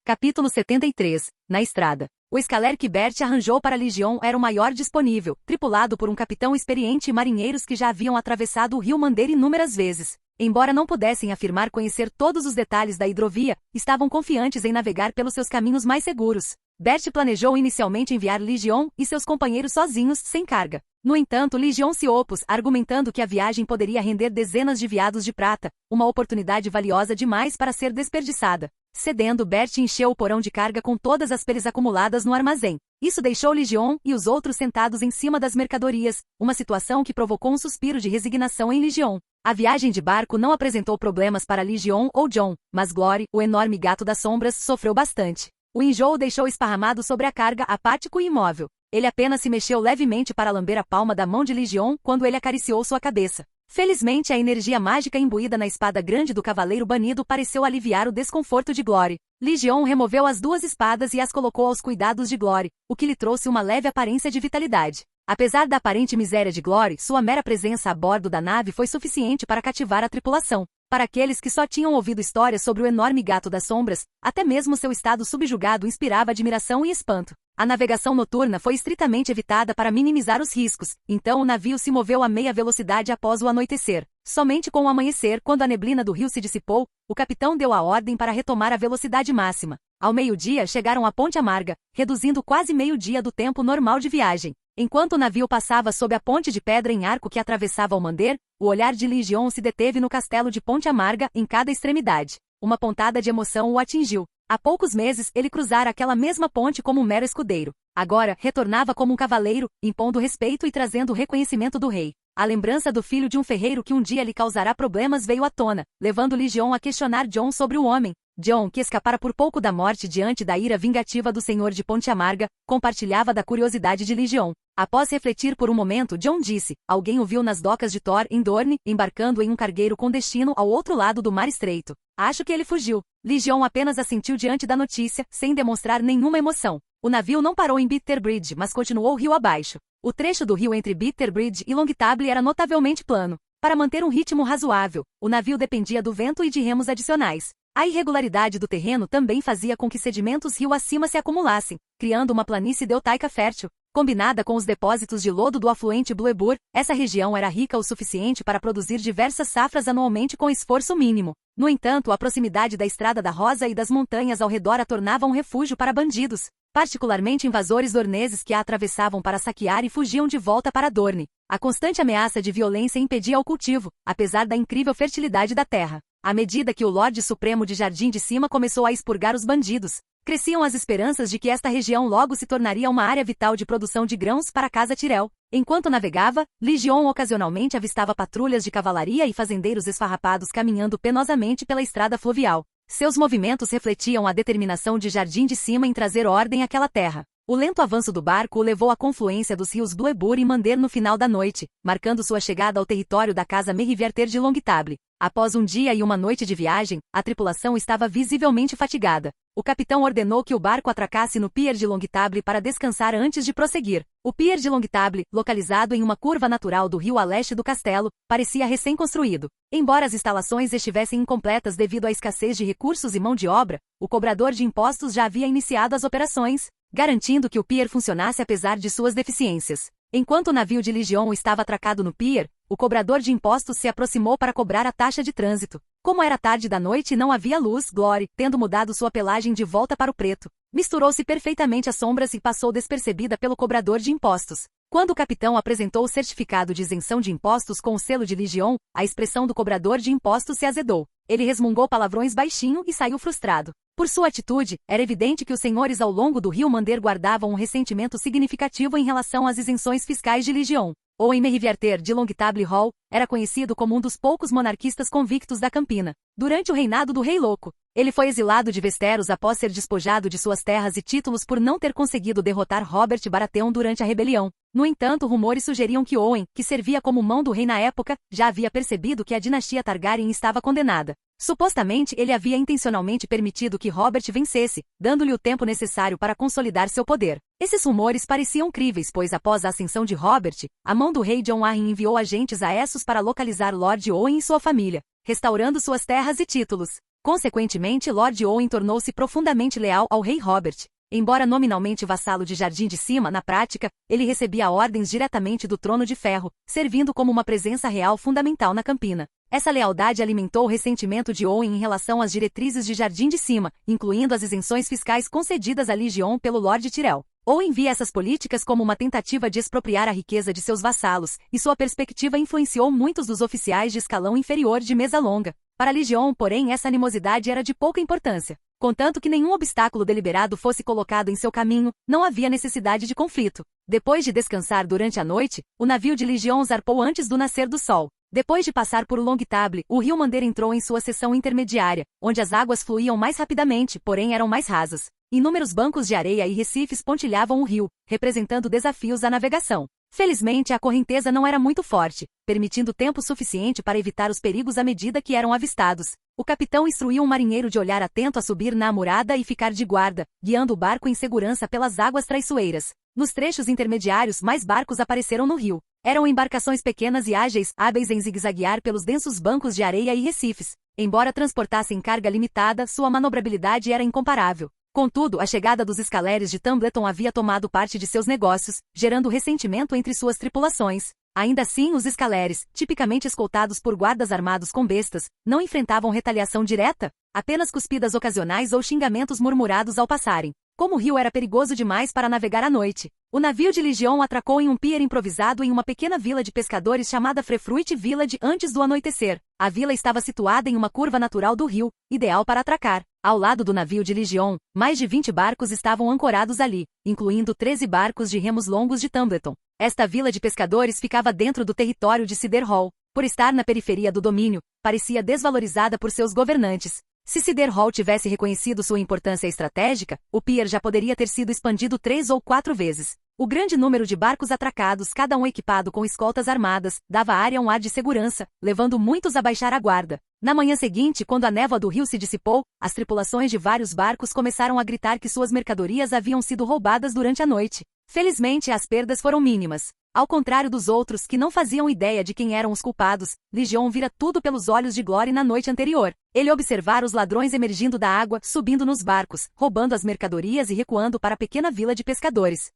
Capítulo 73. Na estrada. O escaler que Bert arranjou para Ligion era o maior disponível, tripulado por um capitão experiente e marinheiros que já haviam atravessado o rio Mander inúmeras vezes. Embora não pudessem afirmar conhecer todos os detalhes da hidrovia, estavam confiantes em navegar pelos seus caminhos mais seguros. Bert planejou inicialmente enviar Ligion e seus companheiros sozinhos, sem carga. No entanto, Ligion se opôs, argumentando que a viagem poderia render dezenas de veados de prata, uma oportunidade valiosa demais para ser desperdiçada. Cedendo, Bert encheu o porão de carga com todas as peles acumuladas no armazém. Isso deixou Ligion e os outros sentados em cima das mercadorias, uma situação que provocou um suspiro de resignação em Ligion. A viagem de barco não apresentou problemas para Ligion ou Jon, mas Glory, o enorme gato das sombras, sofreu bastante. O enjoo o deixou esparramado sobre a carga, apático e imóvel. Ele apenas se mexeu levemente para lamber a palma da mão de Ligion quando ele acariciou sua cabeça. Felizmente, a energia mágica imbuída na espada grande do cavaleiro banido pareceu aliviar o desconforto de Glory. Ligion removeu as duas espadas e as colocou aos cuidados de Glory, o que lhe trouxe uma leve aparência de vitalidade. Apesar da aparente miséria de Glory, sua mera presença a bordo da nave foi suficiente para cativar a tripulação. Para aqueles que só tinham ouvido histórias sobre o enorme gato das sombras, até mesmo seu estado subjugado inspirava admiração e espanto. A navegação noturna foi estritamente evitada para minimizar os riscos, então o navio se moveu a meia velocidade após o anoitecer. Somente com o amanhecer, quando a neblina do rio se dissipou, o capitão deu a ordem para retomar a velocidade máxima. Ao meio-dia chegaram à Ponte Amarga, reduzindo quase meio-dia do tempo normal de viagem. Enquanto o navio passava sob a ponte de pedra em arco que atravessava o Mander, o olhar de Ligion se deteve no castelo de Ponte Amarga, em cada extremidade. Uma pontada de emoção o atingiu. Há poucos meses, ele cruzara aquela mesma ponte como um mero escudeiro. Agora, retornava como um cavaleiro, impondo respeito e trazendo o reconhecimento do rei. A lembrança do filho de um ferreiro que um dia lhe causará problemas veio à tona, levando Ligion a questionar Jon sobre o homem. Jon, que escapara por pouco da morte diante da ira vingativa do senhor de Ponte Amarga, compartilhava da curiosidade de Ligion. Após refletir por um momento, Jon disse, alguém o viu nas docas de Thor, em Dorne, embarcando em um cargueiro com destino ao outro lado do Mar Estreito. Acho que ele fugiu. Ligion apenas assentiu diante da notícia, sem demonstrar nenhuma emoção. O navio não parou em Bitterbridge, mas continuou rio abaixo. O trecho do rio entre Bitterbridge e Longtable era notavelmente plano. Para manter um ritmo razoável, o navio dependia do vento e de remos adicionais. A irregularidade do terreno também fazia com que sedimentos rio acima se acumulassem, criando uma planície deltaica fértil. Combinada com os depósitos de lodo do afluente Bluebur, essa região era rica o suficiente para produzir diversas safras anualmente com esforço mínimo. No entanto, a proximidade da Estrada da Rosa e das montanhas ao redor a tornava um refúgio para bandidos. particularmente invasores dorneses que a atravessavam para saquear e fugiam de volta para Dorne. A constante ameaça de violência impedia o cultivo, apesar da incrível fertilidade da terra. À medida que o Lorde Supremo de Jardim de Cima começou a expurgar os bandidos, cresciam as esperanças de que esta região logo se tornaria uma área vital de produção de grãos para a Casa Tyrell. Enquanto navegava, Lysion ocasionalmente avistava patrulhas de cavalaria e fazendeiros esfarrapados caminhando penosamente pela estrada fluvial. Seus movimentos refletiam a determinação de Jardim de Cima em trazer ordem àquela terra. O lento avanço do barco o levou à confluência dos rios Bluebur e Mander no final da noite, marcando sua chegada ao território da casa Merrywerter de Longtable. Após um dia e uma noite de viagem, a tripulação estava visivelmente fatigada. O capitão ordenou que o barco atracasse no pier de Longtable para descansar antes de prosseguir. O pier de Longtable, localizado em uma curva natural do rio a leste do castelo, parecia recém-construído. Embora as instalações estivessem incompletas devido à escassez de recursos e mão de obra, o cobrador de impostos já havia iniciado as operações, garantindo que o pier funcionasse apesar de suas deficiências. Enquanto o navio de Lysion estava atracado no pier, o cobrador de impostos se aproximou para cobrar a taxa de trânsito. Como era tarde da noite e não havia luz, Glory, tendo mudado sua pelagem de volta para o preto, misturou-se perfeitamente às sombras e passou despercebida pelo cobrador de impostos. Quando o capitão apresentou o certificado de isenção de impostos com o selo de Lysion, a expressão do cobrador de impostos se azedou. Ele resmungou palavrões baixinho e saiu frustrado. Por sua atitude, era evidente que os senhores ao longo do rio Mander guardavam um ressentimento significativo em relação às isenções fiscais de Lysion. Owen Merrywerter de Longtable Hall era conhecido como um dos poucos monarquistas convictos da Campina. Durante o reinado do Rei Louco, ele foi exilado de Westeros após ser despojado de suas terras e títulos por não ter conseguido derrotar Robert Baratheon durante a rebelião. No entanto, rumores sugeriam que Owen, que servia como mão do rei na época, já havia percebido que a dinastia Targaryen estava condenada. Supostamente, ele havia intencionalmente permitido que Robert vencesse, dando-lhe o tempo necessário para consolidar seu poder. Esses rumores pareciam críveis, pois após a ascensão de Robert, a mão do rei Jon Arryn enviou agentes a Essos para localizar Lord Owen e sua família, restaurando suas terras e títulos. Consequentemente, Lord Owen tornou-se profundamente leal ao rei Robert. Embora nominalmente vassalo de Jardim de Cima, na prática, ele recebia ordens diretamente do Trono de Ferro, servindo como uma presença real fundamental na Campina. Essa lealdade alimentou o ressentimento de Owen em relação às diretrizes de Jardim de Cima, incluindo as isenções fiscais concedidas a Lysion pelo Lord Tyrell. Owen via essas políticas como uma tentativa de expropriar a riqueza de seus vassalos, e sua perspectiva influenciou muitos dos oficiais de escalão inferior de mesa longa. Para Lysion, porém, essa animosidade era de pouca importância. Contanto que nenhum obstáculo deliberado fosse colocado em seu caminho, não havia necessidade de conflito. Depois de descansar durante a noite, o navio de Lysion zarpou antes do nascer do sol. Depois de passar por Longtable, o rio Mander entrou em sua seção intermediária, onde as águas fluíam mais rapidamente, porém eram mais rasas. Inúmeros bancos de areia e recifes pontilhavam o rio, representando desafios à navegação. Felizmente, a correnteza não era muito forte, permitindo tempo suficiente para evitar os perigos à medida que eram avistados. O capitão instruiu um marinheiro de olhar atento a subir na amurada e ficar de guarda, guiando o barco em segurança pelas águas traiçoeiras. Nos trechos intermediários, mais barcos apareceram no rio. Eram embarcações pequenas e ágeis, hábeis em zigue-zaguear pelos densos bancos de areia e recifes. Embora transportassem carga limitada, sua manobrabilidade era incomparável. Contudo, a chegada dos escaleres de Tumbleton havia tomado parte de seus negócios, gerando ressentimento entre suas tripulações. Ainda assim, os escaleres, tipicamente escoltados por guardas armados com bestas, não enfrentavam retaliação direta, apenas cuspidas ocasionais ou xingamentos murmurados ao passarem. Como o rio era perigoso demais para navegar à noite, o navio de Lysion atracou em um pier improvisado em uma pequena vila de pescadores chamada Frefruit Village antes do anoitecer. A vila estava situada em uma curva natural do rio, ideal para atracar. Ao lado do navio de Lysion, mais de 20 barcos estavam ancorados ali, incluindo 13 barcos de remos longos de Tumbleton. Esta vila de pescadores ficava dentro do território de Ciderhall. Por estar na periferia do domínio, parecia desvalorizada por seus governantes. Se Ciderhall tivesse reconhecido sua importância estratégica, o pier já poderia ter sido expandido 3 ou 4 vezes. O grande número de barcos atracados, cada um equipado com escoltas armadas, dava à área um ar de segurança, levando muitos a baixar a guarda. Na manhã seguinte, quando a névoa do rio se dissipou, as tripulações de vários barcos começaram a gritar que suas mercadorias haviam sido roubadas durante a noite. Felizmente, as perdas foram mínimas. Ao contrário dos outros que não faziam ideia de quem eram os culpados, Lysion vira tudo pelos olhos de Glory na noite anterior. Ele observara os ladrões emergindo da água, subindo nos barcos, roubando as mercadorias e recuando para a pequena vila de pescadores.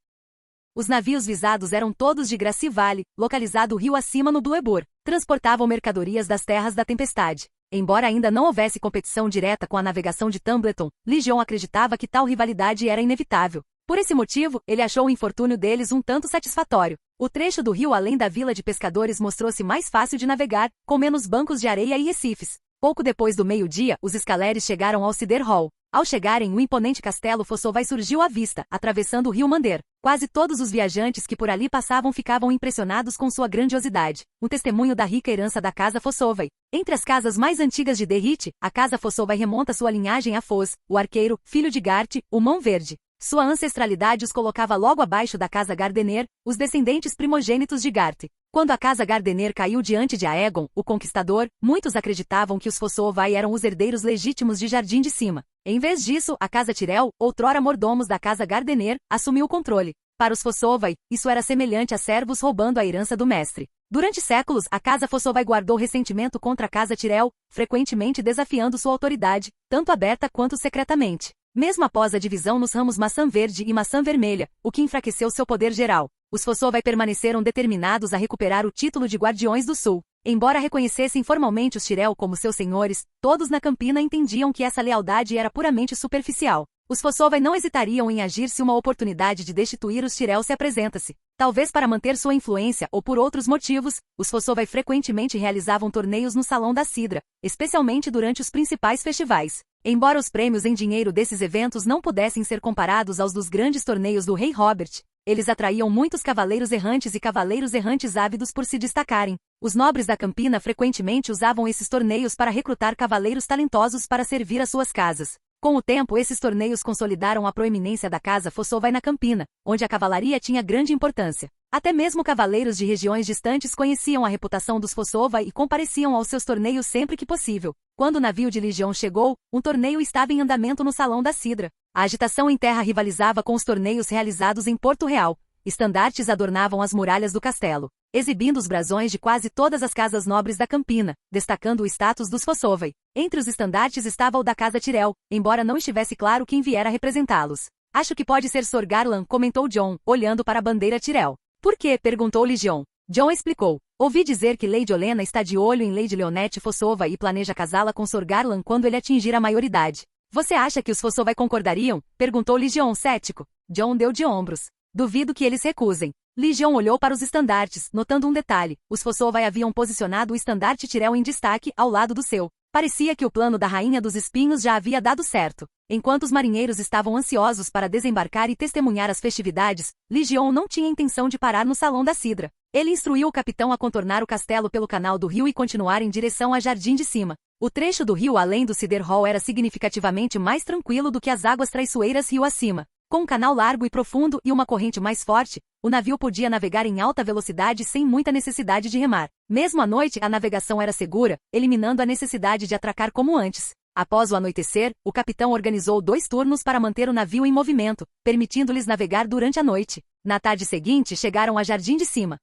Os navios visados eram todos de Gracie Valley, localizado rio acima no Bluebur. Transportavam mercadorias das terras da tempestade. Embora ainda não houvesse competição direta com a navegação de Tumbleton, Lysion acreditava que tal rivalidade era inevitável. Por esse motivo, ele achou o infortúnio deles um tanto satisfatório. O trecho do rio além da vila de pescadores mostrou-se mais fácil de navegar, com menos bancos de areia e recifes. Pouco depois do meio-dia, os escaleres chegaram ao Cider Hall. Ao chegarem, o imponente castelo Fossovai surgiu à vista, atravessando o rio Mander. Quase todos os viajantes que por ali passavam ficavam impressionados com sua grandiosidade, um testemunho da rica herança da casa Fossovai. Entre as casas mais antigas de Derrit, a casa Fossovai remonta sua linhagem a Foz, o arqueiro, filho de Gart, o Mão Verde. Sua ancestralidade os colocava logo abaixo da casa Gardener, os descendentes primogênitos de Gart. Quando a casa Gardener caiu diante de Aegon, o Conquistador, muitos acreditavam que os Fossovai eram os herdeiros legítimos de Jardim de Cima. Em vez disso, a casa Tyrell, outrora mordomos da casa Gardener, assumiu o controle. Para os Fossovai, isso era semelhante a servos roubando a herança do mestre. Durante séculos, a casa Fossovai guardou ressentimento contra a casa Tyrell, frequentemente desafiando sua autoridade, tanto aberta quanto secretamente. Mesmo após a divisão nos ramos maçã verde e maçã vermelha, o que enfraqueceu seu poder geral, os Fossovai permaneceram determinados a recuperar o título de Guardiões do Sul. Embora reconhecessem formalmente os Tyrell como seus senhores, todos na Campina entendiam que essa lealdade era puramente superficial. Os Fossovai não hesitariam em agir se uma oportunidade de destituir os Tyrell se apresenta-se. Talvez para manter sua influência ou por outros motivos, os Fossovai frequentemente realizavam torneios no Salão da Cidra, especialmente durante os principais festivais. Embora os prêmios em dinheiro desses eventos não pudessem ser comparados aos dos grandes torneios do rei Robert, eles atraíam muitos cavaleiros errantes e cavaleiros errantes ávidos por se destacarem. Os nobres da Campina frequentemente usavam esses torneios para recrutar cavaleiros talentosos para servir às suas casas. Com o tempo, esses torneios consolidaram a proeminência da casa Fossovai na Campina, onde a cavalaria tinha grande importância. Até mesmo cavaleiros de regiões distantes conheciam a reputação dos Fossovai e compareciam aos seus torneios sempre que possível. Quando o navio de Legião chegou, um torneio estava em andamento no Salão da Cidra. A agitação em terra rivalizava com os torneios realizados em Porto Real. Estandartes adornavam as muralhas do castelo, exibindo os brasões de quase todas as casas nobres da Campina, destacando o status dos Fossovai. Entre os estandartes estava o da casa Tyrell, embora não estivesse claro quem viera representá-los. Acho que pode ser Sor Garland, comentou Jon, olhando para a bandeira Tyrell. Por quê? Perguntou Legion. Jon explicou. Ouvi dizer que Lady Olenna está de olho em Lady Leonette Fossovai e planeja casá-la com Sor Garland quando ele atingir a maioridade. Você acha que os Fossovai concordariam? Perguntou Legion cético. Jon deu de ombros. Duvido que eles recusem. Legion olhou para os estandartes, notando um detalhe. Os Fossovai haviam posicionado o estandarte Tyrell em destaque, ao lado do seu. Parecia que o plano da Rainha dos Espinhos já havia dado certo. Enquanto os marinheiros estavam ansiosos para desembarcar e testemunhar as festividades, Legion não tinha intenção de parar no Salão da Cidra. Ele instruiu o capitão a contornar o castelo pelo canal do rio e continuar em direção a Jardim de Cima. O trecho do rio além do Cider Hall era significativamente mais tranquilo do que as águas traiçoeiras rio acima. Com um canal largo e profundo e uma corrente mais forte, o navio podia navegar em alta velocidade sem muita necessidade de remar. Mesmo à noite, a navegação era segura, eliminando a necessidade de atracar como antes. Após o anoitecer, o capitão organizou 2 turnos para manter o navio em movimento, permitindo-lhes navegar durante a noite. Na tarde seguinte, chegaram a Jardim de Cima.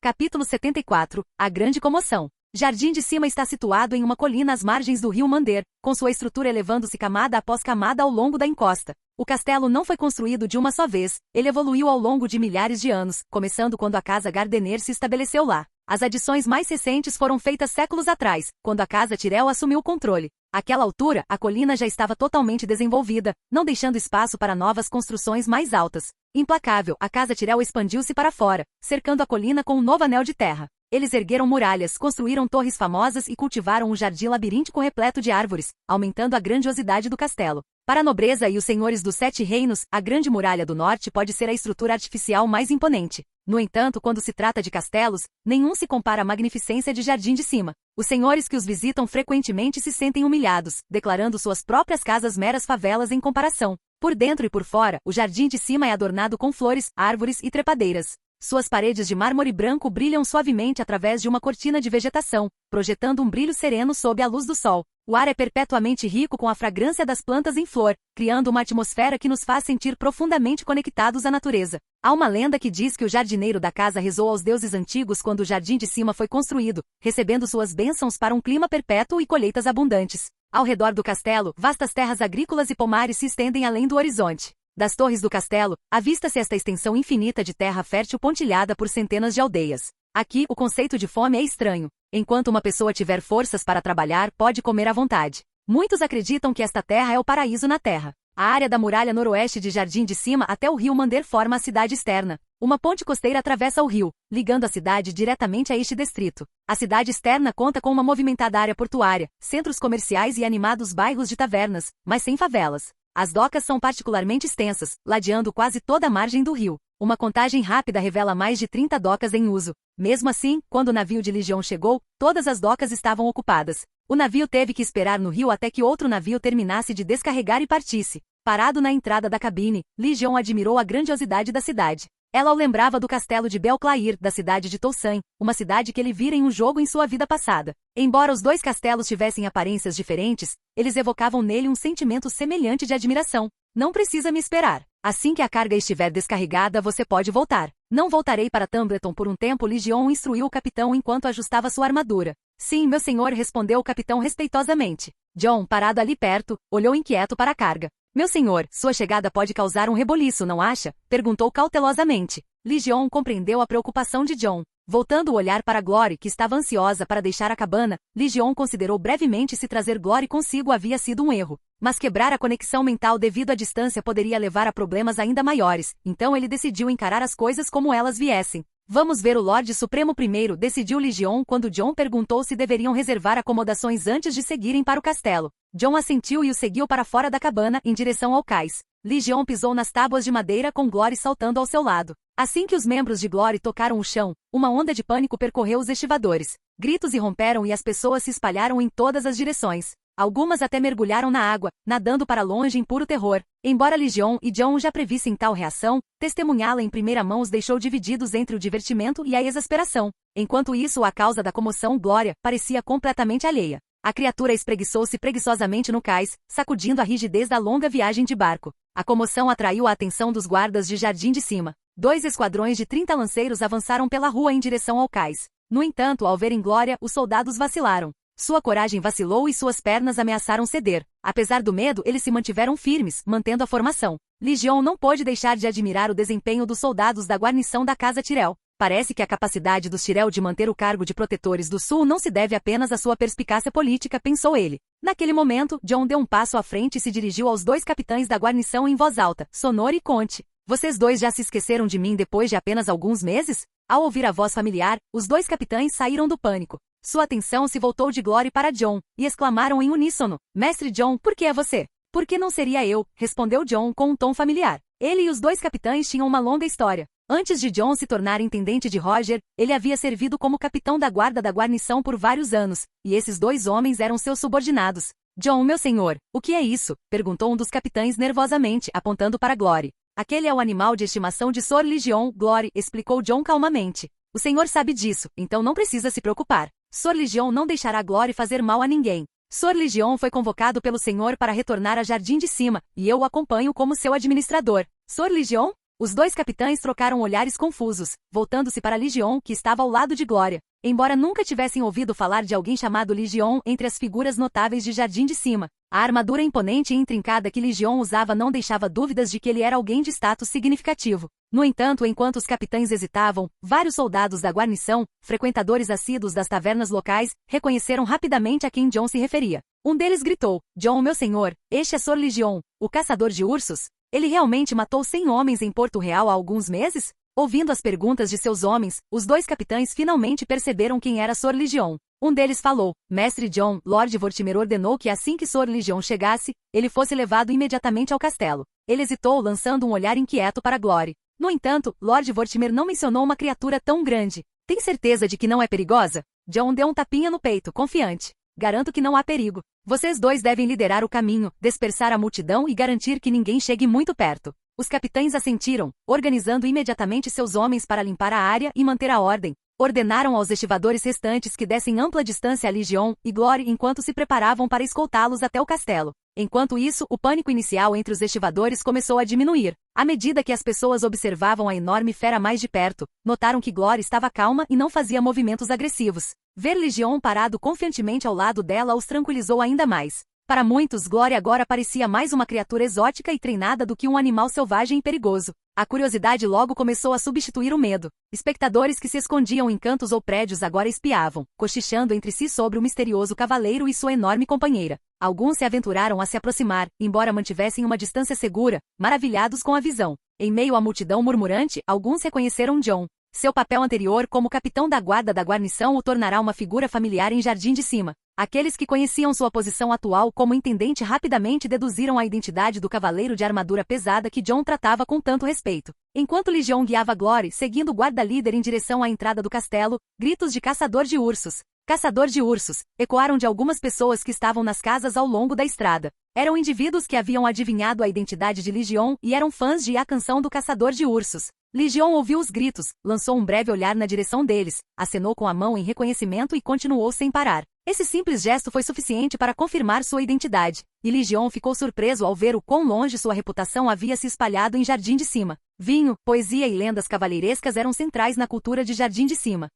Capítulo 74 – A Grande Comoção. Jardim de Cima está situado em uma colina às margens do rio Mander, com sua estrutura elevando-se camada após camada ao longo da encosta. O castelo não foi construído de uma só vez, ele evoluiu ao longo de milhares de anos, começando quando a casa Gardener se estabeleceu lá. As adições mais recentes foram feitas séculos atrás, quando a casa Tyrell assumiu o controle. Àquela altura, a colina já estava totalmente desenvolvida, não deixando espaço para novas construções mais altas. Implacável, a casa Tyrell expandiu-se para fora, cercando a colina com um novo anel de terra. Eles ergueram muralhas, construíram torres famosas e cultivaram um jardim labiríntico repleto de árvores, aumentando a grandiosidade do castelo. Para a nobreza e os senhores dos 7 reinos, a Grande Muralha do Norte pode ser a estrutura artificial mais imponente. No entanto, quando se trata de castelos, nenhum se compara à magnificência de Jardim de Cima. Os senhores que os visitam frequentemente se sentem humilhados, declarando suas próprias casas meras favelas em comparação. Por dentro e por fora, o Jardim de Cima é adornado com flores, árvores e trepadeiras. Suas paredes de mármore branco brilham suavemente através de uma cortina de vegetação, projetando um brilho sereno sob a luz do sol. O ar é perpetuamente rico com a fragrância das plantas em flor, criando uma atmosfera que nos faz sentir profundamente conectados à natureza. Há uma lenda que diz que o jardineiro da casa rezou aos deuses antigos quando o Jardim de Cima foi construído, recebendo suas bênçãos para um clima perpétuo e colheitas abundantes. Ao redor do castelo, vastas terras agrícolas e pomares se estendem além do horizonte. Das torres do castelo, avista-se esta extensão infinita de terra fértil pontilhada por centenas de aldeias. Aqui, o conceito de fome é estranho. Enquanto uma pessoa tiver forças para trabalhar, pode comer à vontade. Muitos acreditam que esta terra é o paraíso na terra. A área da muralha noroeste de Jardim de Cima até o rio Mander forma a cidade externa. Uma ponte costeira atravessa o rio, ligando a cidade diretamente a este distrito. A cidade externa conta com uma movimentada área portuária, centros comerciais e animados bairros de tavernas, mas sem favelas. As docas são particularmente extensas, ladeando quase toda a margem do rio. Uma contagem rápida revela mais de 30 docas em uso. Mesmo assim, quando o navio de Legion chegou, todas as docas estavam ocupadas. O navio teve que esperar no rio até que outro navio terminasse de descarregar e partisse. Parado na entrada da cabine, Legion admirou a grandiosidade da cidade. Ela o lembrava do castelo de Belclair, da cidade de Toussaint, uma cidade que ele vira em um jogo em sua vida passada. Embora os dois castelos tivessem aparências diferentes, eles evocavam nele um sentimento semelhante de admiração. Não precisa me esperar. Assim que a carga estiver descarregada, você pode voltar. Não voltarei para Tumbleton por um tempo, Legion instruiu o capitão enquanto ajustava sua armadura. Sim, meu senhor, respondeu o capitão respeitosamente. John, parado ali perto, olhou inquieto para a carga. Meu senhor, sua chegada pode causar um reboliço, não acha? Perguntou cautelosamente. Legion compreendeu a preocupação de John. Voltando o olhar para Glory, que estava ansiosa para deixar a cabana, Legion considerou brevemente se trazer Glory consigo havia sido um erro. Mas quebrar a conexão mental devido à distância poderia levar a problemas ainda maiores, então ele decidiu encarar as coisas como elas viessem. Vamos ver o Lorde Supremo primeiro, decidiu Legion quando John perguntou se deveriam reservar acomodações antes de seguirem para o castelo. John assentiu e o seguiu para fora da cabana, em direção ao cais. Legion pisou nas tábuas de madeira com Glory saltando ao seu lado. Assim que os membros de Glory tocaram o chão, uma onda de pânico percorreu os estivadores. Gritos irromperam e as pessoas se espalharam em todas as direções. Algumas até mergulharam na água, nadando para longe em puro terror. Embora Legion e John já previssem tal reação, testemunhá-la em primeira mão os deixou divididos entre o divertimento e a exasperação. Enquanto isso, a causa da comoção, Glória, parecia completamente alheia. A criatura espreguiçou-se preguiçosamente no cais, sacudindo a rigidez da longa viagem de barco. A comoção atraiu a atenção dos guardas de Jardim de Cima. 2 esquadrões de 30 lanceiros avançaram pela rua em direção ao cais. No entanto, ao verem Glória, os soldados vacilaram. Sua coragem vacilou e suas pernas ameaçaram ceder. Apesar do medo, eles se mantiveram firmes, mantendo a formação. Legion não pôde deixar de admirar o desempenho dos soldados da guarnição da Casa Tyrell. Parece que a capacidade dos Tyrell de manter o cargo de protetores do sul não se deve apenas à sua perspicácia política, pensou ele. Naquele momento, John deu um passo à frente e se dirigiu aos 2 capitães da guarnição em voz alta, Sonor e Conte. Vocês 2 já se esqueceram de mim depois de apenas alguns meses? Ao ouvir a voz familiar, os 2 capitães saíram do pânico. Sua atenção se voltou de Glory para John, e exclamaram em uníssono, Mestre John, por que é você? Por que não seria eu? Respondeu John com um tom familiar. Ele e os 2 capitães tinham uma longa história. Antes de John se tornar intendente de Roger, ele havia servido como capitão da guarda da guarnição por vários anos, e esses 2 homens eram seus subordinados. John, meu senhor, o que é isso? Perguntou um dos capitães nervosamente, apontando para Glory. Aquele é o animal de estimação de Sor Legion, Glory, explicou John calmamente. O senhor sabe disso, então não precisa se preocupar. Sor Legion não deixará Glory fazer mal a ninguém. Sor Legion foi convocado pelo senhor para retornar a Jardim de Cima, e eu o acompanho como seu administrador. Sor Legion? Os 2 capitães trocaram olhares confusos, voltando-se para Legion, que estava ao lado de Glória. Embora nunca tivessem ouvido falar de alguém chamado Legion entre as figuras notáveis de Jardim de Cima, a armadura imponente e intrincada que Legion usava não deixava dúvidas de que ele era alguém de status significativo. No entanto, enquanto os capitães hesitavam, vários soldados da guarnição, frequentadores assíduos das tavernas locais, reconheceram rapidamente a quem John se referia. Um deles gritou, John, meu senhor, este é Sor Legion, o caçador de ursos? Ele realmente matou 100 homens em Porto Real há alguns meses? Ouvindo as perguntas de seus homens, os 2 capitães finalmente perceberam quem era Sor Legion. Um deles falou, Mestre John, Lord Vortimer ordenou que assim que Sor Legion chegasse, ele fosse levado imediatamente ao castelo. Ele hesitou, lançando um olhar inquieto para Glory. No entanto, Lord Vortimer não mencionou uma criatura tão grande. Tem certeza de que não é perigosa? John deu um tapinha no peito, confiante. Garanto que não há perigo. Vocês 2 devem liderar o caminho, dispersar a multidão e garantir que ninguém chegue muito perto. Os capitães assentiram, organizando imediatamente seus homens para limpar a área e manter a ordem. Ordenaram aos estivadores restantes que dessem ampla distância a Legion e Glory enquanto se preparavam para escoltá-los até o castelo. Enquanto isso, o pânico inicial entre os estivadores começou a diminuir. À medida que as pessoas observavam a enorme fera mais de perto, notaram que Glory estava calma e não fazia movimentos agressivos. Ver Legion parado confiantemente ao lado dela os tranquilizou ainda mais. Para muitos, Glory agora parecia mais uma criatura exótica e treinada do que um animal selvagem e perigoso. A curiosidade logo começou a substituir o medo. Espectadores que se escondiam em cantos ou prédios agora espiavam, cochichando entre si sobre o misterioso cavaleiro e sua enorme companheira. Alguns se aventuraram a se aproximar, embora mantivessem uma distância segura, maravilhados com a visão. Em meio à multidão murmurante, alguns reconheceram Jon. Seu papel anterior como capitão da guarda da guarnição o tornará uma figura familiar em Jardim de Cima. Aqueles que conheciam sua posição atual como intendente rapidamente deduziram a identidade do cavaleiro de armadura pesada que Jon tratava com tanto respeito. Enquanto Lysion guiava Glory, seguindo o guarda-líder em direção à entrada do castelo, gritos de caçador de ursos. Caçador de ursos, ecoaram de algumas pessoas que estavam nas casas ao longo da estrada. Eram indivíduos que haviam adivinhado a identidade de Lysion e eram fãs de A Canção do Caçador de Ursos. Lysion ouviu os gritos, lançou um breve olhar na direção deles, acenou com a mão em reconhecimento e continuou sem parar. Esse simples gesto foi suficiente para confirmar sua identidade, e Lysion ficou surpreso ao ver o quão longe sua reputação havia se espalhado em Jardim de Cima. Vinho, poesia e lendas cavalheirescas eram centrais na cultura de Jardim de Cima.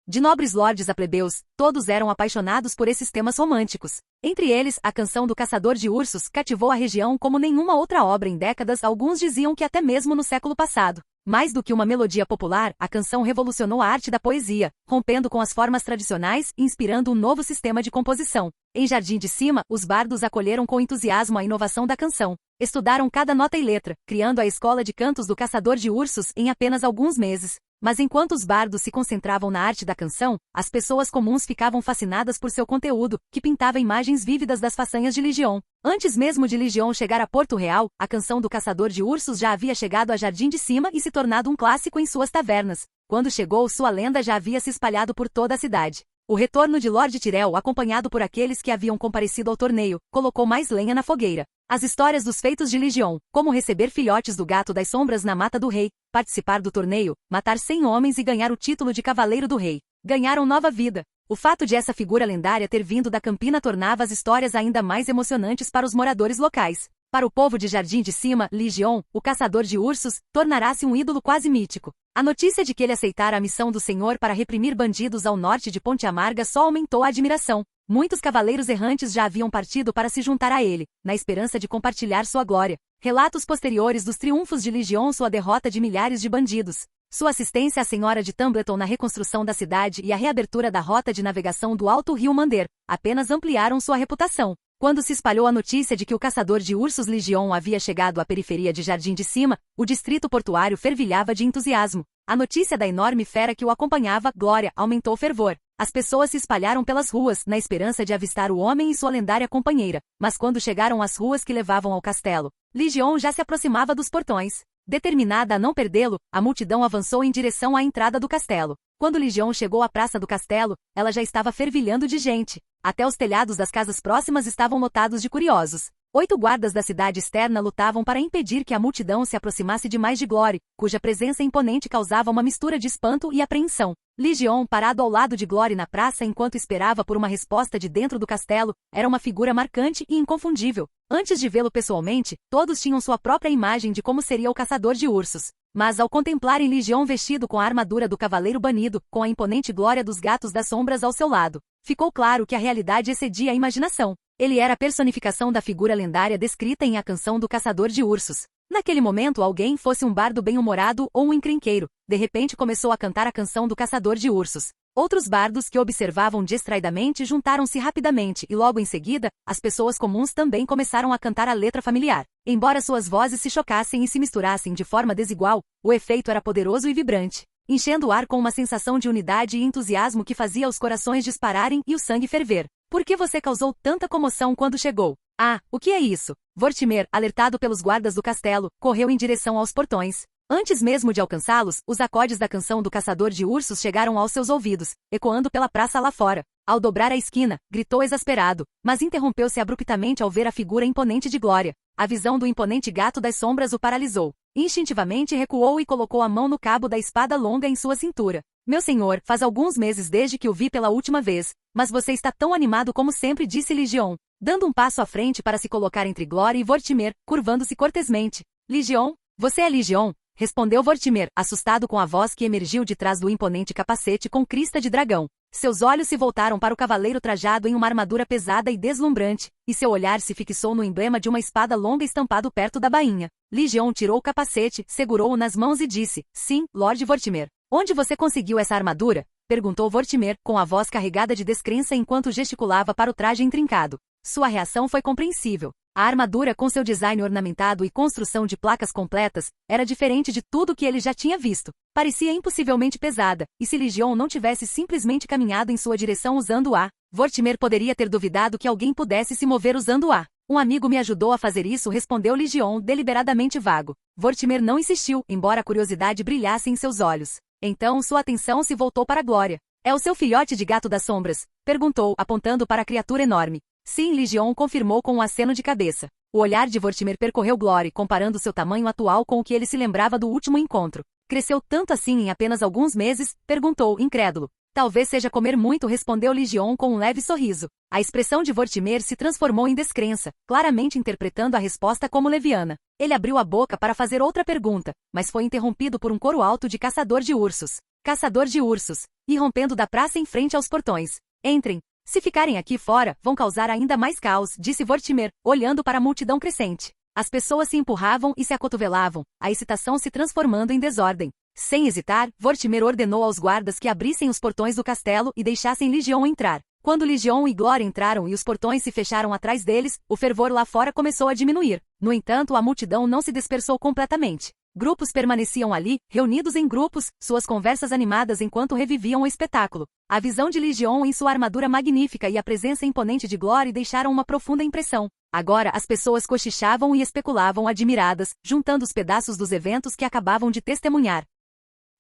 De nobres lordes a plebeus, todos eram apaixonados por esses temas românticos. Entre eles, A Canção do Caçador de Ursos cativou a região como nenhuma outra obra em décadas. Alguns diziam que até mesmo no século passado. Mais do que uma melodia popular, a canção revolucionou a arte da poesia, rompendo com as formas tradicionais e inspirando um novo sistema de composição. Em Jardim de Cima, os bardos acolheram com entusiasmo a inovação da canção. Estudaram cada nota e letra, criando a escola de cantos do Caçador de Ursos em apenas alguns meses. Mas enquanto os bardos se concentravam na arte da canção, as pessoas comuns ficavam fascinadas por seu conteúdo, que pintava imagens vívidas das façanhas de Lysion. Antes mesmo de Lysion chegar a Porto Real, a Canção do Caçador de Ursos já havia chegado a Jardim de Cima e se tornado um clássico em suas tavernas. Quando chegou, sua lenda já havia se espalhado por toda a cidade. O retorno de Lord Tyrell, acompanhado por aqueles que haviam comparecido ao torneio, colocou mais lenha na fogueira. As histórias dos feitos de Lysion, como receber filhotes do Gato das Sombras na Mata do Rei, participar do torneio, matar 100 homens e ganhar o título de Cavaleiro do Rei, ganharam nova vida. O fato de essa figura lendária ter vindo da Campina tornava as histórias ainda mais emocionantes para os moradores locais. Para o povo de Jardim de Cima, Lysion, o caçador de ursos, tornará-se um ídolo quase mítico. A notícia de que ele aceitara a missão do Senhor para reprimir bandidos ao norte de Ponte Amarga só aumentou a admiração. Muitos cavaleiros errantes já haviam partido para se juntar a ele, na esperança de compartilhar sua glória. Relatos posteriores dos triunfos de Lysion, sua derrota de milhares de bandidos, sua assistência à Senhora de Tumbleton na reconstrução da cidade e a reabertura da rota de navegação do Alto Rio Mander, apenas ampliaram sua reputação. Quando se espalhou a notícia de que o caçador de ursos Lysion havia chegado à periferia de Jardim de Cima, o distrito portuário fervilhava de entusiasmo. A notícia da enorme fera que o acompanhava, Glória, aumentou o fervor. As pessoas se espalharam pelas ruas, na esperança de avistar o homem e sua lendária companheira. Mas quando chegaram às ruas que levavam ao castelo, Lysion já se aproximava dos portões. Determinada a não perdê-lo, a multidão avançou em direção à entrada do castelo. Quando Lysion chegou à praça do castelo, ela já estava fervilhando de gente. Até os telhados das casas próximas estavam lotados de curiosos. 8 guardas da cidade externa lutavam para impedir que a multidão se aproximasse demais de Glory, cuja presença imponente causava uma mistura de espanto e apreensão. Lysion, parado ao lado de Glory na praça enquanto esperava por uma resposta de dentro do castelo, era uma figura marcante e inconfundível. Antes de vê-lo pessoalmente, todos tinham sua própria imagem de como seria o caçador de ursos. Mas ao contemplarem Lysion vestido com a armadura do Cavaleiro Banido, com a imponente glória dos Gatos das Sombras ao seu lado, ficou claro que a realidade excedia a imaginação. Ele era a personificação da figura lendária descrita em A Canção do Caçador de Ursos. Naquele momento alguém, fosse um bardo bem-humorado ou um encrenqueiro, de repente começou a cantar a canção do Caçador de Ursos. Outros bardos que observavam distraidamente juntaram-se rapidamente e logo em seguida, as pessoas comuns também começaram a cantar a letra familiar. Embora suas vozes se chocassem e se misturassem de forma desigual, o efeito era poderoso e vibrante, enchendo o ar com uma sensação de unidade e entusiasmo que fazia os corações dispararem e o sangue ferver. Por que você causou tanta comoção quando chegou? Ah, o que é isso? Vortimer, alertado pelos guardas do castelo, correu em direção aos portões. Antes mesmo de alcançá-los, os acordes da canção do Caçador de Ursos chegaram aos seus ouvidos, ecoando pela praça lá fora. Ao dobrar a esquina, gritou exasperado, mas interrompeu-se abruptamente ao ver a figura imponente de Glória. A visão do imponente Gato das Sombras o paralisou. Instintivamente recuou e colocou a mão no cabo da espada longa em sua cintura. Meu senhor, faz alguns meses desde que o vi pela última vez, mas você está tão animado como sempre, disse Lysion, dando um passo à frente para se colocar entre Glória e Vortimer, curvando-se cortesmente. Lysion? Você é Lysion? respondeu Vortimer, assustado com a voz que emergiu de trás do imponente capacete com crista de dragão. Seus olhos se voltaram para o cavaleiro trajado em uma armadura pesada e deslumbrante, e seu olhar se fixou no emblema de uma espada longa estampado perto da bainha. Lygeon tirou o capacete, segurou-o nas mãos e disse, sim, Lord Vortimer. Onde você conseguiu essa armadura? Perguntou Vortimer, com a voz carregada de descrença enquanto gesticulava para o traje intrincado. Sua reação foi compreensível. A armadura, com seu design ornamentado e construção de placas completas, era diferente de tudo que ele já tinha visto. Parecia impossivelmente pesada, e se Lygeon não tivesse simplesmente caminhado em sua direção usando-a, Vortimer poderia ter duvidado que alguém pudesse se mover usando-a. Um amigo me ajudou a fazer isso, respondeu Lygeon, deliberadamente vago. Vortimer não insistiu, embora a curiosidade brilhasse em seus olhos. Então sua atenção se voltou para Glória. É o seu filhote de gato das sombras? Perguntou, apontando para a criatura enorme. Sim, Lygeon confirmou com um aceno de cabeça. O olhar de Vortimer percorreu Glory, comparando seu tamanho atual com o que ele se lembrava do último encontro. Cresceu tanto assim em apenas alguns meses? Perguntou, incrédulo. Talvez seja comer muito, respondeu Lygeon com um leve sorriso. A expressão de Vortimer se transformou em descrença, claramente interpretando a resposta como leviana. Ele abriu a boca para fazer outra pergunta, mas foi interrompido por um coro alto de caçador de ursos. Caçador de ursos, irrompendo da praça em frente aos portões. Entrem. Se ficarem aqui fora, vão causar ainda mais caos, disse Vortimer, olhando para a multidão crescente. As pessoas se empurravam e se acotovelavam, a excitação se transformando em desordem. Sem hesitar, Vortimer ordenou aos guardas que abrissem os portões do castelo e deixassem Lygeon entrar. Quando Lygeon e Glória entraram e os portões se fecharam atrás deles, o fervor lá fora começou a diminuir. No entanto, a multidão não se dispersou completamente. Grupos permaneciam ali, reunidos em grupos, suas conversas animadas enquanto reviviam o espetáculo. A visão de Lygeon em sua armadura magnífica e a presença imponente de Glory deixaram uma profunda impressão. Agora as pessoas cochichavam e especulavam admiradas, juntando os pedaços dos eventos que acabavam de testemunhar.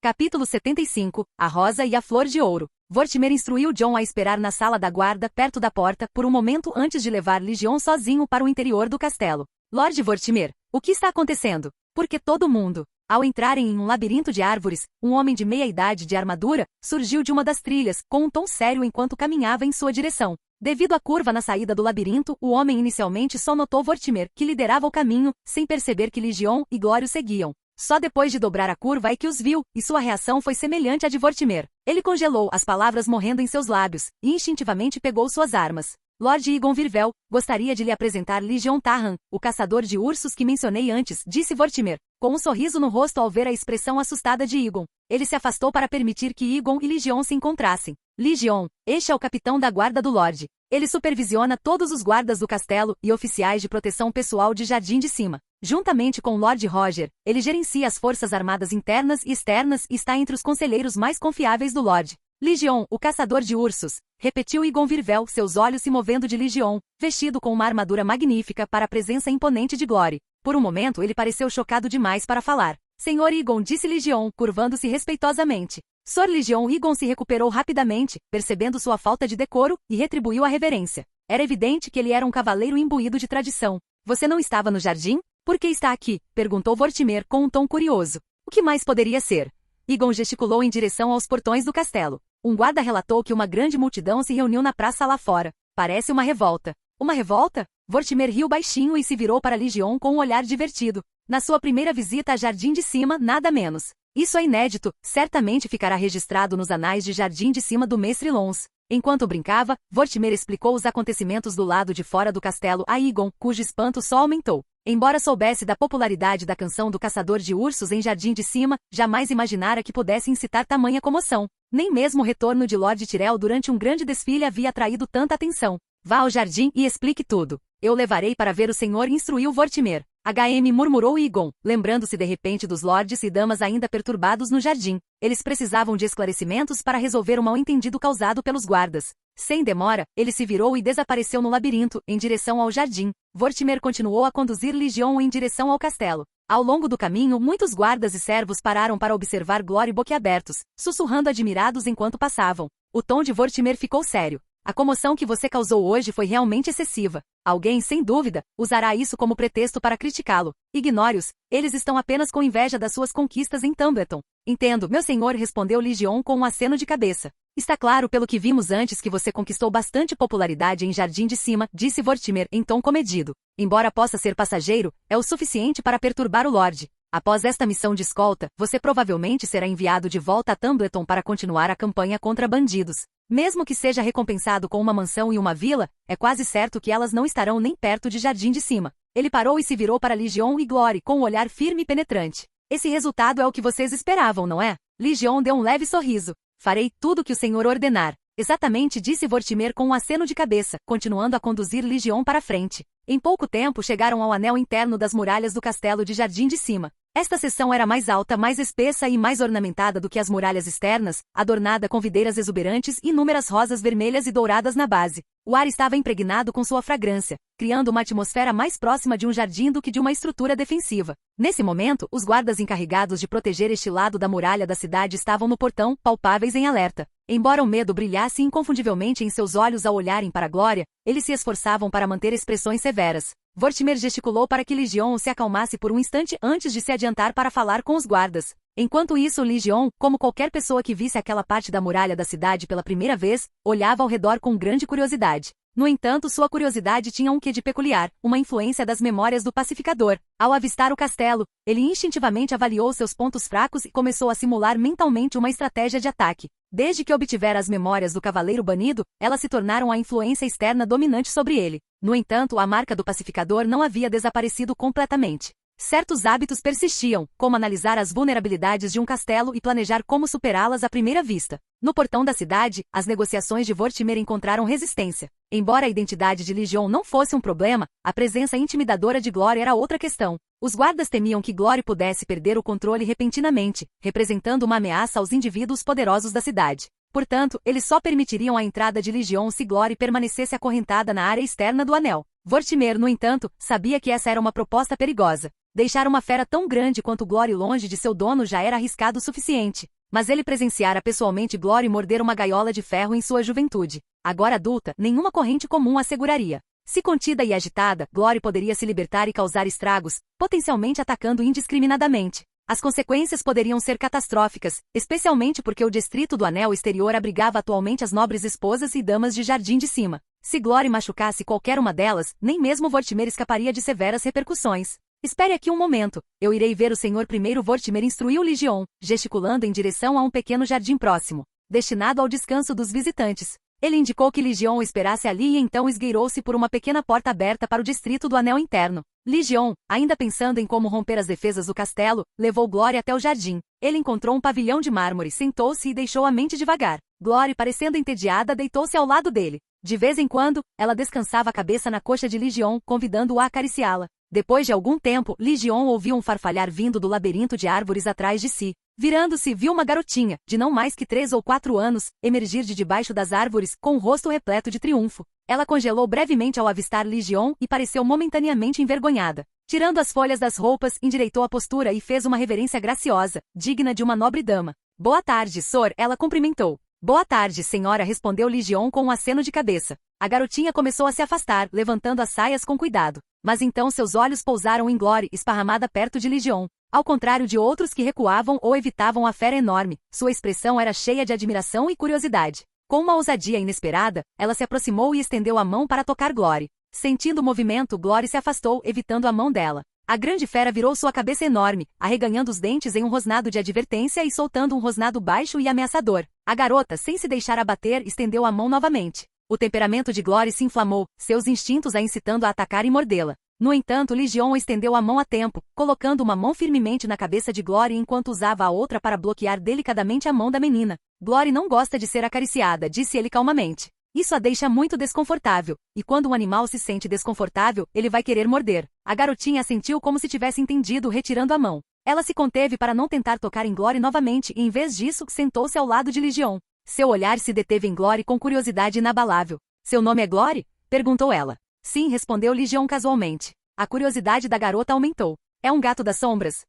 Capítulo 75, A Rosa e a Flor de Ouro. Vortimer instruiu Jon a esperar na sala da guarda, perto da porta, por um momento antes de levar Lygeon sozinho para o interior do castelo. Lord Vortimer, o que está acontecendo? Porque todo mundo, ao entrarem em um labirinto de árvores, um homem de meia-idade de armadura, surgiu de uma das trilhas, com um tom sério enquanto caminhava em sua direção. Devido à curva na saída do labirinto, o homem inicialmente só notou Vortimer, que liderava o caminho, sem perceber que Lygeon e Glória o seguiam. Só depois de dobrar a curva é que os viu, e sua reação foi semelhante à de Vortimer. Ele congelou, as palavras morrendo em seus lábios, e instintivamente pegou suas armas. Lord Egon Virvel, gostaria de lhe apresentar Lygeon Tarran, o caçador de ursos que mencionei antes, disse Vortimer, com um sorriso no rosto ao ver a expressão assustada de Egon. Ele se afastou para permitir que Egon e Lygeon se encontrassem. Lygeon, este é o capitão da guarda do Lorde. Ele supervisiona todos os guardas do castelo e oficiais de proteção pessoal de Jardim de Cima. Juntamente com Lord Roger, ele gerencia as forças armadas internas e externas e está entre os conselheiros mais confiáveis do Lorde. Lygeon, o caçador de ursos, repetiu Egon Virvel, seus olhos se movendo de Lygeon, vestido com uma armadura magnífica para a presença imponente de Glory. Por um momento ele pareceu chocado demais para falar. Senhor Egon, disse Lygeon, curvando-se respeitosamente. Sr. Lygeon. Egon se recuperou rapidamente, percebendo sua falta de decoro, e retribuiu a reverência. Era evidente que ele era um cavaleiro imbuído de tradição. Você não estava no jardim? Por que está aqui? Perguntou Vortimer com um tom curioso. O que mais poderia ser? Egon gesticulou em direção aos portões do castelo. Um guarda relatou que uma grande multidão se reuniu na praça lá fora. Parece uma revolta. Uma revolta? Vortimer riu baixinho e se virou para Lygeon com um olhar divertido. Na sua primeira visita a Jardim de Cima, nada menos. Isso é inédito, certamente ficará registrado nos anais de Jardim de Cima do Mestre Lons. Enquanto brincava, Vortimer explicou os acontecimentos do lado de fora do castelo a Egon, cujo espanto só aumentou. Embora soubesse da popularidade da canção do caçador de ursos em Jardim de Cima, jamais imaginara que pudesse incitar tamanha comoção. Nem mesmo o retorno de Lord Tyrell durante um grande desfile havia atraído tanta atenção. Vá ao jardim e explique tudo. Eu levarei para ver o senhor, instruiu Vortimer. HM, murmurou Egon, lembrando-se de repente dos lordes e damas ainda perturbados no jardim. Eles precisavam de esclarecimentos para resolver o mal-entendido causado pelos guardas. Sem demora, ele se virou e desapareceu no labirinto, em direção ao jardim. Vortimer continuou a conduzir Lygeon em direção ao castelo. Ao longo do caminho, muitos guardas e servos pararam para observar Glory boquiabertos, sussurrando admirados enquanto passavam. O tom de Vortimer ficou sério. A comoção que você causou hoje foi realmente excessiva. Alguém, sem dúvida, usará isso como pretexto para criticá-lo. Ignore-os, eles estão apenas com inveja das suas conquistas em Tumbleton. Entendo, meu senhor, respondeu Lygeon com um aceno de cabeça. Está claro pelo que vimos antes que você conquistou bastante popularidade em Jardim de Cima, disse Vortimer em tom comedido. Embora possa ser passageiro, é o suficiente para perturbar o Lorde. Após esta missão de escolta, você provavelmente será enviado de volta a Tumbleton para continuar a campanha contra bandidos. Mesmo que seja recompensado com uma mansão e uma vila, é quase certo que elas não estarão nem perto de Jardim de Cima. Ele parou e se virou para Legion e Glory com um olhar firme e penetrante. Esse resultado é o que vocês esperavam, não é? Legion deu um leve sorriso. Farei tudo o que o senhor ordenar. Exatamente, disse Vortimer com um aceno de cabeça, continuando a conduzir Legion para frente. Em pouco tempo chegaram ao anel interno das muralhas do castelo de Jardim de Cima. Esta seção era mais alta, mais espessa e mais ornamentada do que as muralhas externas, adornada com videiras exuberantes e inúmeras rosas vermelhas e douradas na base. O ar estava impregnado com sua fragrância, criando uma atmosfera mais próxima de um jardim do que de uma estrutura defensiva. Nesse momento, os guardas encarregados de proteger este lado da muralha da cidade estavam no portão, palpáveis em alerta. Embora o medo brilhasse inconfundivelmente em seus olhos ao olharem para a glória, eles se esforçavam para manter expressões severas. Vortimer gesticulou para que Legion se acalmasse por um instante antes de se adiantar para falar com os guardas. Enquanto isso, Legion, como qualquer pessoa que visse aquela parte da muralha da cidade pela primeira vez, olhava ao redor com grande curiosidade. No entanto, sua curiosidade tinha um quê de peculiar, uma influência das memórias do pacificador. Ao avistar o castelo, ele instintivamente avaliou seus pontos fracos e começou a simular mentalmente uma estratégia de ataque. Desde que obtivera as memórias do Cavaleiro Banido, elas se tornaram a influência externa dominante sobre ele. No entanto, a marca do pacificador não havia desaparecido completamente. Certos hábitos persistiam, como analisar as vulnerabilidades de um castelo e planejar como superá-las à primeira vista. No portão da cidade, as negociações de Vortimer encontraram resistência. Embora a identidade de Legion não fosse um problema, a presença intimidadora de Glory era outra questão. Os guardas temiam que Glory pudesse perder o controle repentinamente, representando uma ameaça aos indivíduos poderosos da cidade. Portanto, eles só permitiriam a entrada de Legion se Glory permanecesse acorrentada na área externa do anel. Vortimer, no entanto, sabia que essa era uma proposta perigosa. Deixar uma fera tão grande quanto Glory longe de seu dono já era arriscado o suficiente. Mas ele presenciara pessoalmente Glory morder uma gaiola de ferro em sua juventude. Agora adulta, nenhuma corrente comum a seguraria. Se contida e agitada, Glory poderia se libertar e causar estragos, potencialmente atacando indiscriminadamente. As consequências poderiam ser catastróficas, especialmente porque o distrito do Anel Exterior abrigava atualmente as nobres esposas e damas de Jardim de Cima. Se Glory machucasse qualquer uma delas, nem mesmo Vortimer escaparia de severas repercussões. Espere aqui um momento, eu irei ver o senhor primeiro. Vortimer instruiu Legion, gesticulando em direção a um pequeno jardim próximo, destinado ao descanso dos visitantes. Ele indicou que Legion esperasse ali e então esgueirou-se por uma pequena porta aberta para o distrito do anel interno. Legion, ainda pensando em como romper as defesas do castelo, levou Glory até o jardim. Ele encontrou um pavilhão de mármore, sentou-se e deixou a mente devagar. Glory, parecendo entediada, deitou-se ao lado dele. De vez em quando, ela descansava a cabeça na coxa de Legion, convidando-o a acariciá-la. Depois de algum tempo, Legion ouviu um farfalhar vindo do labirinto de árvores atrás de si. Virando-se, viu uma garotinha, de não mais que 3 ou 4 anos, emergir de debaixo das árvores, com o rosto repleto de triunfo. Ela congelou brevemente ao avistar Legion e pareceu momentaneamente envergonhada. Tirando as folhas das roupas, endireitou a postura e fez uma reverência graciosa, digna de uma nobre dama. Boa tarde, Sor, ela cumprimentou. Boa tarde, senhora, respondeu Legion com um aceno de cabeça. A garotinha começou a se afastar, levantando as saias com cuidado. Mas então seus olhos pousaram em Glory, esparramada perto de Legion. Ao contrário de outros que recuavam ou evitavam a fera enorme, sua expressão era cheia de admiração e curiosidade. Com uma ousadia inesperada, ela se aproximou e estendeu a mão para tocar Glory. Sentindo o movimento, Glory se afastou, evitando a mão dela. A grande fera virou sua cabeça enorme, arreganhando os dentes em um rosnado de advertência e soltando um rosnado baixo e ameaçador. A garota, sem se deixar abater, estendeu a mão novamente. O temperamento de Glory se inflamou, seus instintos a incitando a atacar e mordê-la. No entanto, Legion estendeu a mão a tempo, colocando uma mão firmemente na cabeça de Glory enquanto usava a outra para bloquear delicadamente a mão da menina. Glory não gosta de ser acariciada, disse ele calmamente. Isso a deixa muito desconfortável, e quando um animal se sente desconfortável, ele vai querer morder. A garotinha assentiu como se tivesse entendido, retirando a mão. Ela se conteve para não tentar tocar em Glory novamente e, em vez disso, sentou-se ao lado de Legion. Seu olhar se deteve em Glory com curiosidade inabalável. Seu nome é Glory? Perguntou ela. Sim, respondeu Legion casualmente. A curiosidade da garota aumentou. É um gato das sombras?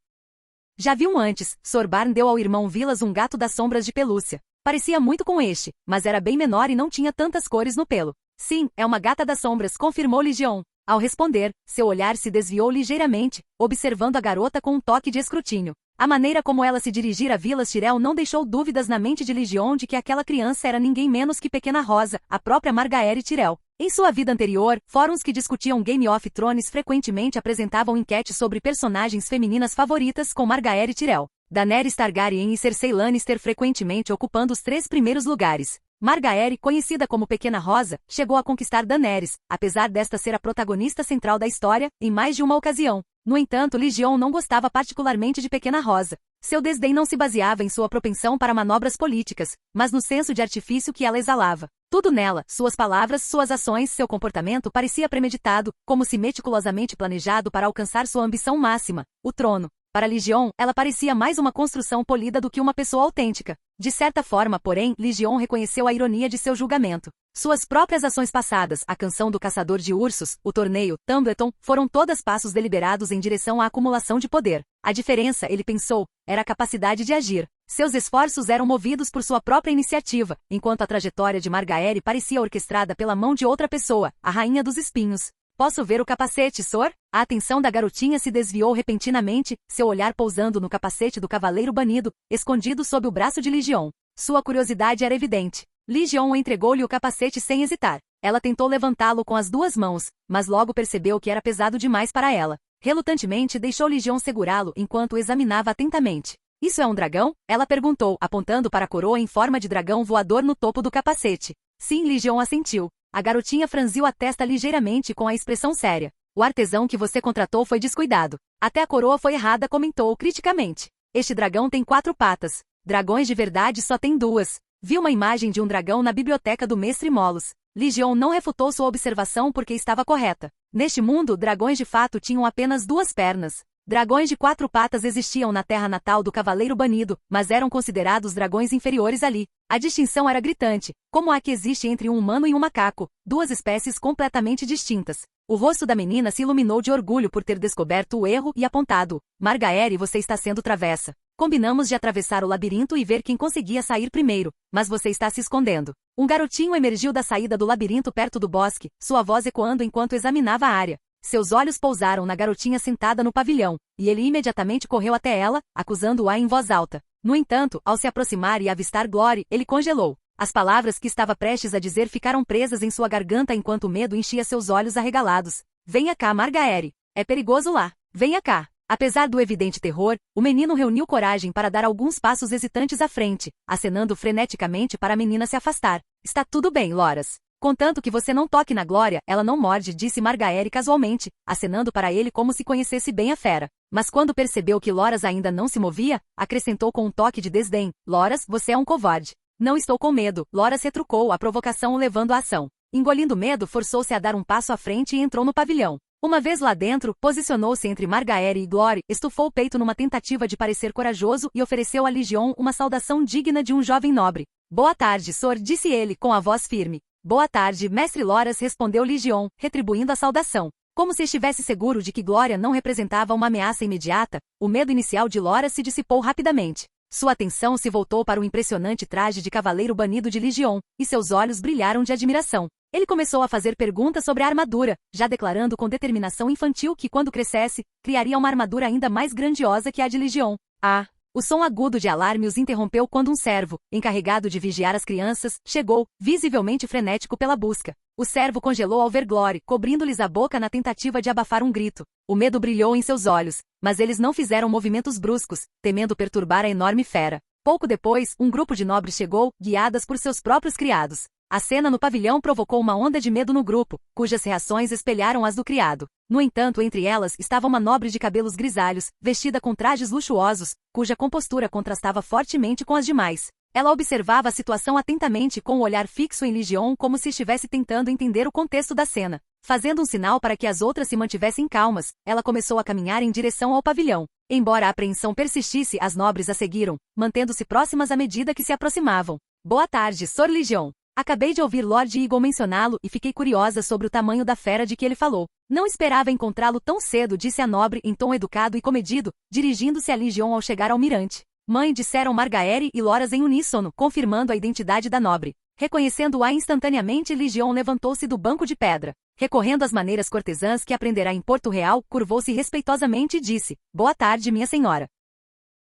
Já vi um antes. Sor Barn deu ao irmão Vilas um gato das sombras de pelúcia. Parecia muito com este, mas era bem menor e não tinha tantas cores no pelo. Sim, é uma gata das sombras, confirmou Legion. Ao responder, seu olhar se desviou ligeiramente, observando a garota com um toque de escrutínio. A maneira como ela se dirigira a Vilas Tyrell não deixou dúvidas na mente de Legion de que aquela criança era ninguém menos que Pequena Rosa, a própria Margaery Tyrell. Em sua vida anterior, fóruns que discutiam Game of Thrones frequentemente apresentavam enquetes sobre personagens femininas favoritas com Margaery Tyrell, Daenerys Targaryen e Cersei Lannister frequentemente ocupando os 3 primeiros lugares. Margaery, conhecida como Pequena Rosa, chegou a conquistar Daenerys, apesar desta ser a protagonista central da história, em mais de uma ocasião. No entanto, Legion não gostava particularmente de Pequena Rosa. Seu desdém não se baseava em sua propensão para manobras políticas, mas no senso de artifício que ela exalava. Tudo nela, suas palavras, suas ações, seu comportamento parecia premeditado, como se meticulosamente planejado para alcançar sua ambição máxima, o trono. Para Legion, ela parecia mais uma construção polida do que uma pessoa autêntica. De certa forma, porém, Legion reconheceu a ironia de seu julgamento. Suas próprias ações passadas, a canção do caçador de ursos, o torneio, Tumbleton, foram todas passos deliberados em direção à acumulação de poder. A diferença, ele pensou, era a capacidade de agir. Seus esforços eram movidos por sua própria iniciativa, enquanto a trajetória de Margaery parecia orquestrada pela mão de outra pessoa, a Rainha dos Espinhos. Posso ver o capacete, Sor? A atenção da garotinha se desviou repentinamente, seu olhar pousando no capacete do cavaleiro banido, escondido sob o braço de Legion. Sua curiosidade era evidente. Legion entregou-lhe o capacete sem hesitar. Ela tentou levantá-lo com as 2 mãos, mas logo percebeu que era pesado demais para ela. Relutantemente deixou Legion segurá-lo enquanto o examinava atentamente. Isso é um dragão? Ela perguntou, apontando para a coroa em forma de dragão voador no topo do capacete. Sim, Legion assentiu. A garotinha franziu a testa ligeiramente com a expressão séria. O artesão que você contratou foi descuidado. Até a coroa foi errada, comentou criticamente. Este dragão tem 4 patas. Dragões de verdade só têm 2. Vi uma imagem de um dragão na biblioteca do Mestre Molos. Legion não refutou sua observação porque estava correta. Neste mundo, dragões de fato tinham apenas 2 pernas. Dragões de 4 patas existiam na terra natal do Cavaleiro Banido, mas eram considerados dragões inferiores ali. A distinção era gritante, como a que existe entre um humano e um macaco, 2 espécies completamente distintas. O rosto da menina se iluminou de orgulho por ter descoberto o erro e apontado. Margaery, você está sendo travessa. Combinamos de atravessar o labirinto e ver quem conseguia sair primeiro, mas você está se escondendo. Um garotinho emergiu da saída do labirinto perto do bosque, sua voz ecoando enquanto examinava a área. Seus olhos pousaram na garotinha sentada no pavilhão, e ele imediatamente correu até ela, acusando-a em voz alta. No entanto, ao se aproximar e avistar Glory, ele congelou. As palavras que estava prestes a dizer ficaram presas em sua garganta enquanto o medo enchia seus olhos arregalados. Venha cá, Margaery. É perigoso lá. Venha cá. Apesar do evidente terror, o menino reuniu coragem para dar alguns passos hesitantes à frente, acenando freneticamente para a menina se afastar. Está tudo bem, Loras. Contanto que você não toque na Glória, ela não morde, disse Margaery casualmente, acenando para ele como se conhecesse bem a fera. Mas quando percebeu que Loras ainda não se movia, acrescentou com um toque de desdém. Loras, você é um covarde. Não estou com medo, Loras retrucou, a provocação o levando à ação. Engolindo medo, forçou-se a dar um passo à frente e entrou no pavilhão. Uma vez lá dentro, posicionou-se entre Margaery e Glory, estufou o peito numa tentativa de parecer corajoso e ofereceu a Legion uma saudação digna de um jovem nobre. Boa tarde, Sor, disse ele, com a voz firme. Boa tarde, Mestre Loras, respondeu Legion, retribuindo a saudação. Como se estivesse seguro de que Glória não representava uma ameaça imediata, o medo inicial de Loras se dissipou rapidamente. Sua atenção se voltou para o impressionante traje de cavaleiro banido de Legion, e seus olhos brilharam de admiração. Ele começou a fazer perguntas sobre a armadura, já declarando com determinação infantil que quando crescesse, criaria uma armadura ainda mais grandiosa que a de Legion. O som agudo de alarme os interrompeu quando um servo, encarregado de vigiar as crianças, chegou, visivelmente frenético pela busca. O servo congelou ao ver Glory, cobrindo-lhes a boca na tentativa de abafar um grito. O medo brilhou em seus olhos, mas eles não fizeram movimentos bruscos, temendo perturbar a enorme fera. Pouco depois, um grupo de nobres chegou, guiadas por seus próprios criados. A cena no pavilhão provocou uma onda de medo no grupo, cujas reações espelharam as do criado. No entanto, entre elas estava uma nobre de cabelos grisalhos, vestida com trajes luxuosos, cuja compostura contrastava fortemente com as demais. Ela observava a situação atentamente com o olhar fixo em Legion como se estivesse tentando entender o contexto da cena. Fazendo um sinal para que as outras se mantivessem calmas, ela começou a caminhar em direção ao pavilhão. Embora a apreensão persistisse, as nobres a seguiram, mantendo-se próximas à medida que se aproximavam. Boa tarde, Sor Legion. Acabei de ouvir Lord Eagle mencioná-lo e fiquei curiosa sobre o tamanho da fera de que ele falou. Não esperava encontrá-lo tão cedo, disse a nobre em tom educado e comedido, dirigindo-se a Legion ao chegar ao mirante. Mãe, disseram Margaery e Loras em uníssono, confirmando a identidade da nobre. Reconhecendo-a instantaneamente, Legion levantou-se do banco de pedra. Recorrendo às maneiras cortesãs que aprenderá em Porto Real, curvou-se respeitosamente e disse: Boa tarde, minha senhora.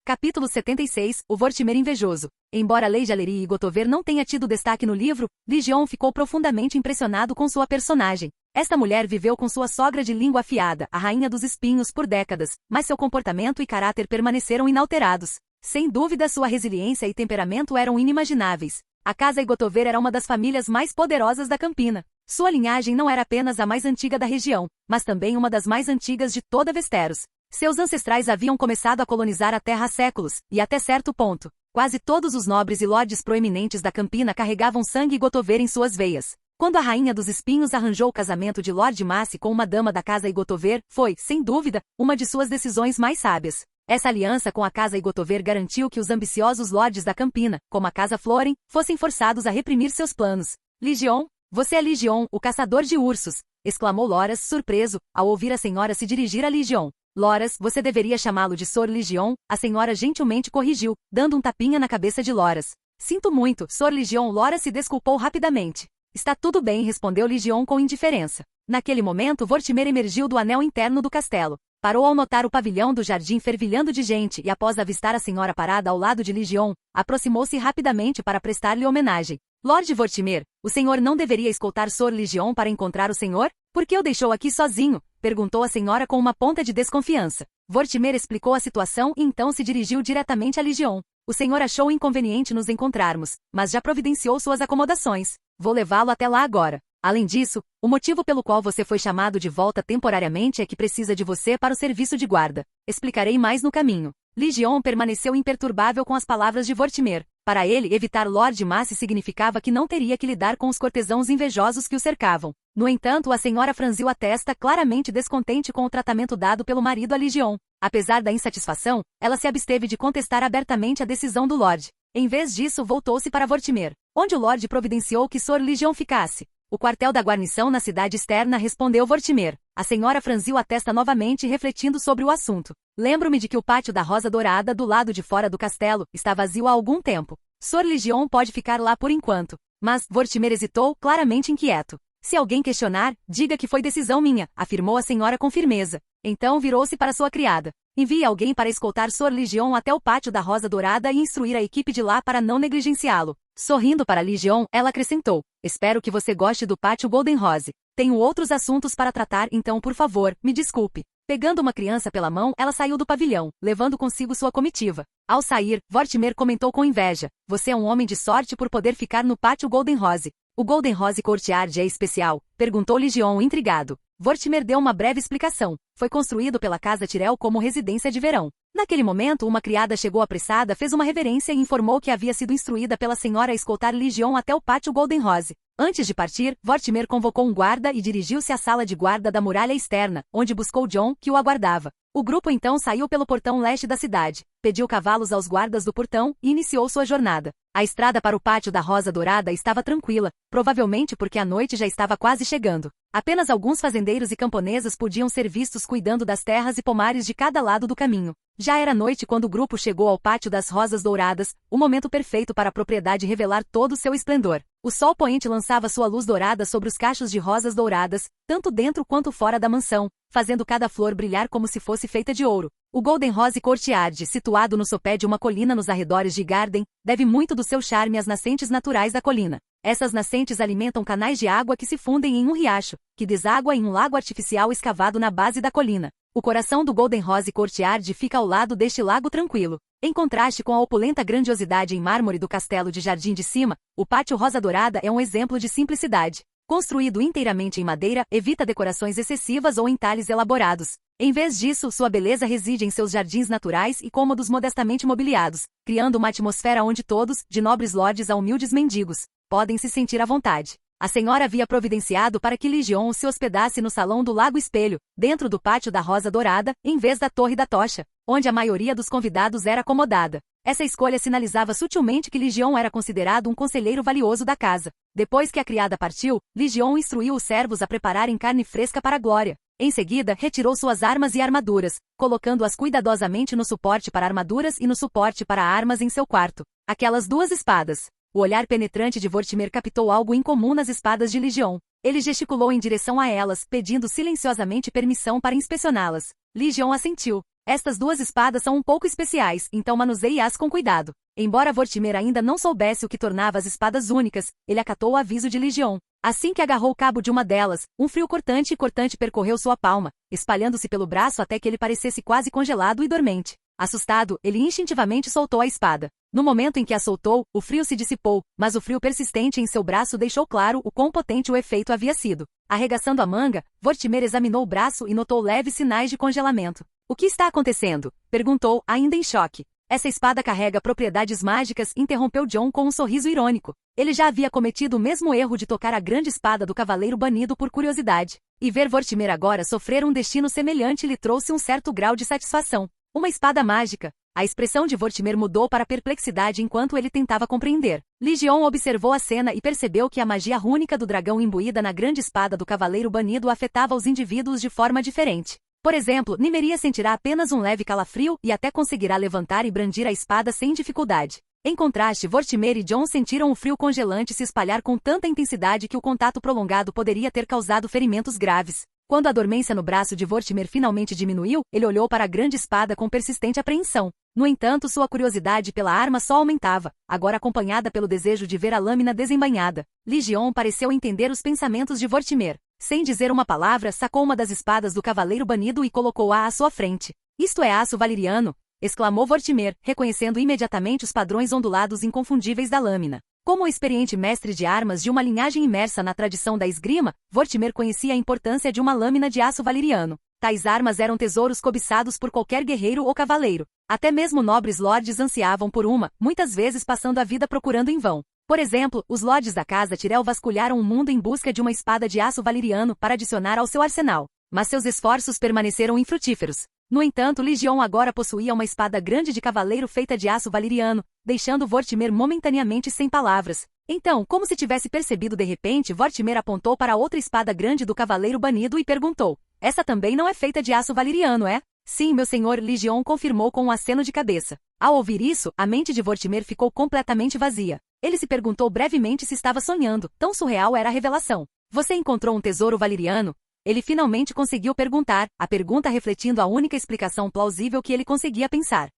Capítulo 76, o Vortimer invejoso. Embora Lady Alery Gotover não tenha tido destaque no livro, Ligion ficou profundamente impressionado com sua personagem. Esta mulher viveu com sua sogra de língua afiada, a Rainha dos Espinhos, por décadas, mas seu comportamento e caráter permaneceram inalterados. Sem dúvida, sua resiliência e temperamento eram inimagináveis. A casa Gotover era uma das famílias mais poderosas da Campina. Sua linhagem não era apenas a mais antiga da região, mas também uma das mais antigas de toda Westeros. Seus ancestrais haviam começado a colonizar a terra há séculos, e até certo ponto, quase todos os nobres e lordes proeminentes da Campina carregavam sangue Gotover em suas veias. Quando a Rainha dos Espinhos arranjou o casamento de Lord Massey com uma dama da casa Gotover, foi, sem dúvida, uma de suas decisões mais sábias. Essa aliança com a casa Gotover garantiu que os ambiciosos lordes da Campina, como a casa Floren, fossem forçados a reprimir seus planos. Ligion, você é Ligion, o caçador de ursos, exclamou Loras, surpreso, ao ouvir a senhora se dirigir a Ligion. Loras, você deveria chamá-lo de Sor Ligion, a senhora gentilmente corrigiu, dando um tapinha na cabeça de Loras. Sinto muito, Sor Ligion. Loras se desculpou rapidamente. Está tudo bem, respondeu Ligion com indiferença. Naquele momento Vortimer emergiu do anel interno do castelo. Parou ao notar o pavilhão do jardim fervilhando de gente e após avistar a senhora parada ao lado de Ligion, aproximou-se rapidamente para prestar-lhe homenagem. Lord Vortimer, o senhor não deveria escoltar Sor Ligion para encontrar o senhor? Por que o deixou aqui sozinho? Perguntou a senhora com uma ponta de desconfiança. Vortimer explicou a situação e então se dirigiu diretamente a Ligion. O senhor achou inconveniente nos encontrarmos, mas já providenciou suas acomodações. Vou levá-lo até lá agora. Além disso, o motivo pelo qual você foi chamado de volta temporariamente é que precisa de você para o serviço de guarda. Explicarei mais no caminho. Ligion permaneceu imperturbável com as palavras de Vortimer. Para ele, evitar Lord Massey significava que não teria que lidar com os cortesãos invejosos que o cercavam. No entanto, a senhora franziu a testa, claramente descontente com o tratamento dado pelo marido a Ligion. Apesar da insatisfação, ela se absteve de contestar abertamente a decisão do Lorde. Em vez disso, voltou-se para Vortimer, onde o Lorde providenciou que Sor Ligion ficasse. O quartel da guarnição na cidade externa, respondeu Vortimer. A senhora franziu a testa novamente, refletindo sobre o assunto. Lembro-me de que o pátio da Rosa Dourada, do lado de fora do castelo, está vazio há algum tempo. Sor Ligion pode ficar lá por enquanto. Mas Vortimer hesitou, claramente inquieto. Se alguém questionar, diga que foi decisão minha, afirmou a senhora com firmeza. Então virou-se para sua criada. Envie alguém para escoltar Sor Ligion até o pátio da Rosa Dourada e instruir a equipe de lá para não negligenciá-lo. Sorrindo para Ligion, ela acrescentou: Espero que você goste do pátio Golden Rose. Tenho outros assuntos para tratar, então por favor, me desculpe. Pegando uma criança pela mão, ela saiu do pavilhão, levando consigo sua comitiva. Ao sair, Vortimer comentou com inveja: Você é um homem de sorte por poder ficar no pátio Golden Rose. O Golden Rose Courtyard é especial? Perguntou Ligion intrigado. Vortimer deu uma breve explicação. Foi construído pela Casa Tyrell como residência de verão. Naquele momento, uma criada chegou apressada, fez uma reverência e informou que havia sido instruída pela senhora a escoltar Ligion até o pátio Golden Rose. Antes de partir, Vortimer convocou um guarda e dirigiu-se à sala de guarda da muralha externa, onde buscou Jon, que o aguardava. O grupo então saiu pelo portão leste da cidade, pediu cavalos aos guardas do portão e iniciou sua jornada. A estrada para o pátio da Rosa Dourada estava tranquila, provavelmente porque a noite já estava quase chegando. Apenas alguns fazendeiros e camponeses podiam ser vistos cuidando das terras e pomares de cada lado do caminho. Já era noite quando o grupo chegou ao pátio das Rosas Douradas, o momento perfeito para a propriedade revelar todo o seu esplendor. O sol poente lançava sua luz dourada sobre os cachos de rosas douradas, tanto dentro quanto fora da mansão, fazendo cada flor brilhar como se fosse feita de ouro. O Golden Rose Courtyard, situado no sopé de uma colina nos arredores de Garden, deve muito do seu charme às nascentes naturais da colina. Essas nascentes alimentam canais de água que se fundem em um riacho, que deságua em um lago artificial escavado na base da colina. O coração do Golden Rose Courtyard fica ao lado deste lago tranquilo. Em contraste com a opulenta grandiosidade em mármore do castelo de Jardim de Cima, o pátio Rosa Dourada é um exemplo de simplicidade. Construído inteiramente em madeira, evita decorações excessivas ou entalhes elaborados. Em vez disso, sua beleza reside em seus jardins naturais e cômodos modestamente mobiliados, criando uma atmosfera onde todos, de nobres lordes a humildes mendigos, podem se sentir à vontade. A senhora havia providenciado para que Ligion se hospedasse no salão do Lago Espelho, dentro do pátio da Rosa Dourada, em vez da Torre da Tocha, onde a maioria dos convidados era acomodada. Essa escolha sinalizava sutilmente que Ligion era considerado um conselheiro valioso da casa. Depois que a criada partiu, Ligion instruiu os servos a prepararem carne fresca para a Glória. Em seguida, retirou suas armas e armaduras, colocando-as cuidadosamente no suporte para armaduras e no suporte para armas em seu quarto. Aquelas duas espadas, O olhar penetrante de Vortimer captou algo incomum nas espadas de Legion. Ele gesticulou em direção a elas, pedindo silenciosamente permissão para inspecioná-las. Legion assentiu. Estas duas espadas são um pouco especiais, então manuseie-as com cuidado. Embora Vortimer ainda não soubesse o que tornava as espadas únicas, ele acatou o aviso de Legion. Assim que agarrou o cabo de uma delas, um frio cortante percorreu sua palma, espalhando-se pelo braço até que ele parecesse quase congelado e dormente. Assustado, ele instintivamente soltou a espada. No momento em que a soltou, o frio se dissipou, mas o frio persistente em seu braço deixou claro o quão potente o efeito havia sido. Arregaçando a manga, Vortimer examinou o braço e notou leves sinais de congelamento. O que está acontecendo? Perguntou, ainda em choque. Essa espada carrega propriedades mágicas, interrompeu John com um sorriso irônico. Ele já havia cometido o mesmo erro de tocar a grande espada do cavaleiro banido por curiosidade. E ver Vortimer agora sofrer um destino semelhante lhe trouxe um certo grau de satisfação. Uma espada mágica. A expressão de Vortimer mudou para perplexidade enquanto ele tentava compreender. Legion observou a cena e percebeu que a magia rúnica do dragão imbuída na grande espada do cavaleiro banido afetava os indivíduos de forma diferente. Por exemplo, Nymeria sentirá apenas um leve calafrio e até conseguirá levantar e brandir a espada sem dificuldade. Em contraste, Vortimer e John sentiram o frio congelante se espalhar com tanta intensidade que o contato prolongado poderia ter causado ferimentos graves. Quando a dormência no braço de Vortimer finalmente diminuiu, ele olhou para a grande espada com persistente apreensão. No entanto, sua curiosidade pela arma só aumentava, agora acompanhada pelo desejo de ver a lâmina desembainhada. Legion pareceu entender os pensamentos de Vortimer. Sem dizer uma palavra, sacou uma das espadas do cavaleiro banido e colocou-a à sua frente. Isto é aço valeriano! Exclamou Vortimer, reconhecendo imediatamente os padrões ondulados inconfundíveis da lâmina. Como experiente mestre de armas de uma linhagem imersa na tradição da esgrima, Vortimer conhecia a importância de uma lâmina de aço valeriano. Tais armas eram tesouros cobiçados por qualquer guerreiro ou cavaleiro. Até mesmo nobres lordes ansiavam por uma, muitas vezes passando a vida procurando em vão. Por exemplo, os lordes da casa Tyrell vasculharam o mundo em busca de uma espada de aço valeriano para adicionar ao seu arsenal. Mas seus esforços permaneceram infrutíferos. No entanto, Legion agora possuía uma espada grande de cavaleiro feita de aço valeriano, deixando Vortimer momentaneamente sem palavras. Então, como se tivesse percebido de repente, Vortimer apontou para outra espada grande do cavaleiro banido e perguntou: "Essa também não é feita de aço valeriano, é?" "Sim, meu senhor", Legion confirmou com um aceno de cabeça. Ao ouvir isso, a mente de Vortimer ficou completamente vazia. Ele se perguntou brevemente se estava sonhando, tão surreal era a revelação. "Você encontrou um tesouro valeriano?" Ele finalmente conseguiu perguntar, a pergunta refletindo a única explicação plausível que ele conseguia pensar.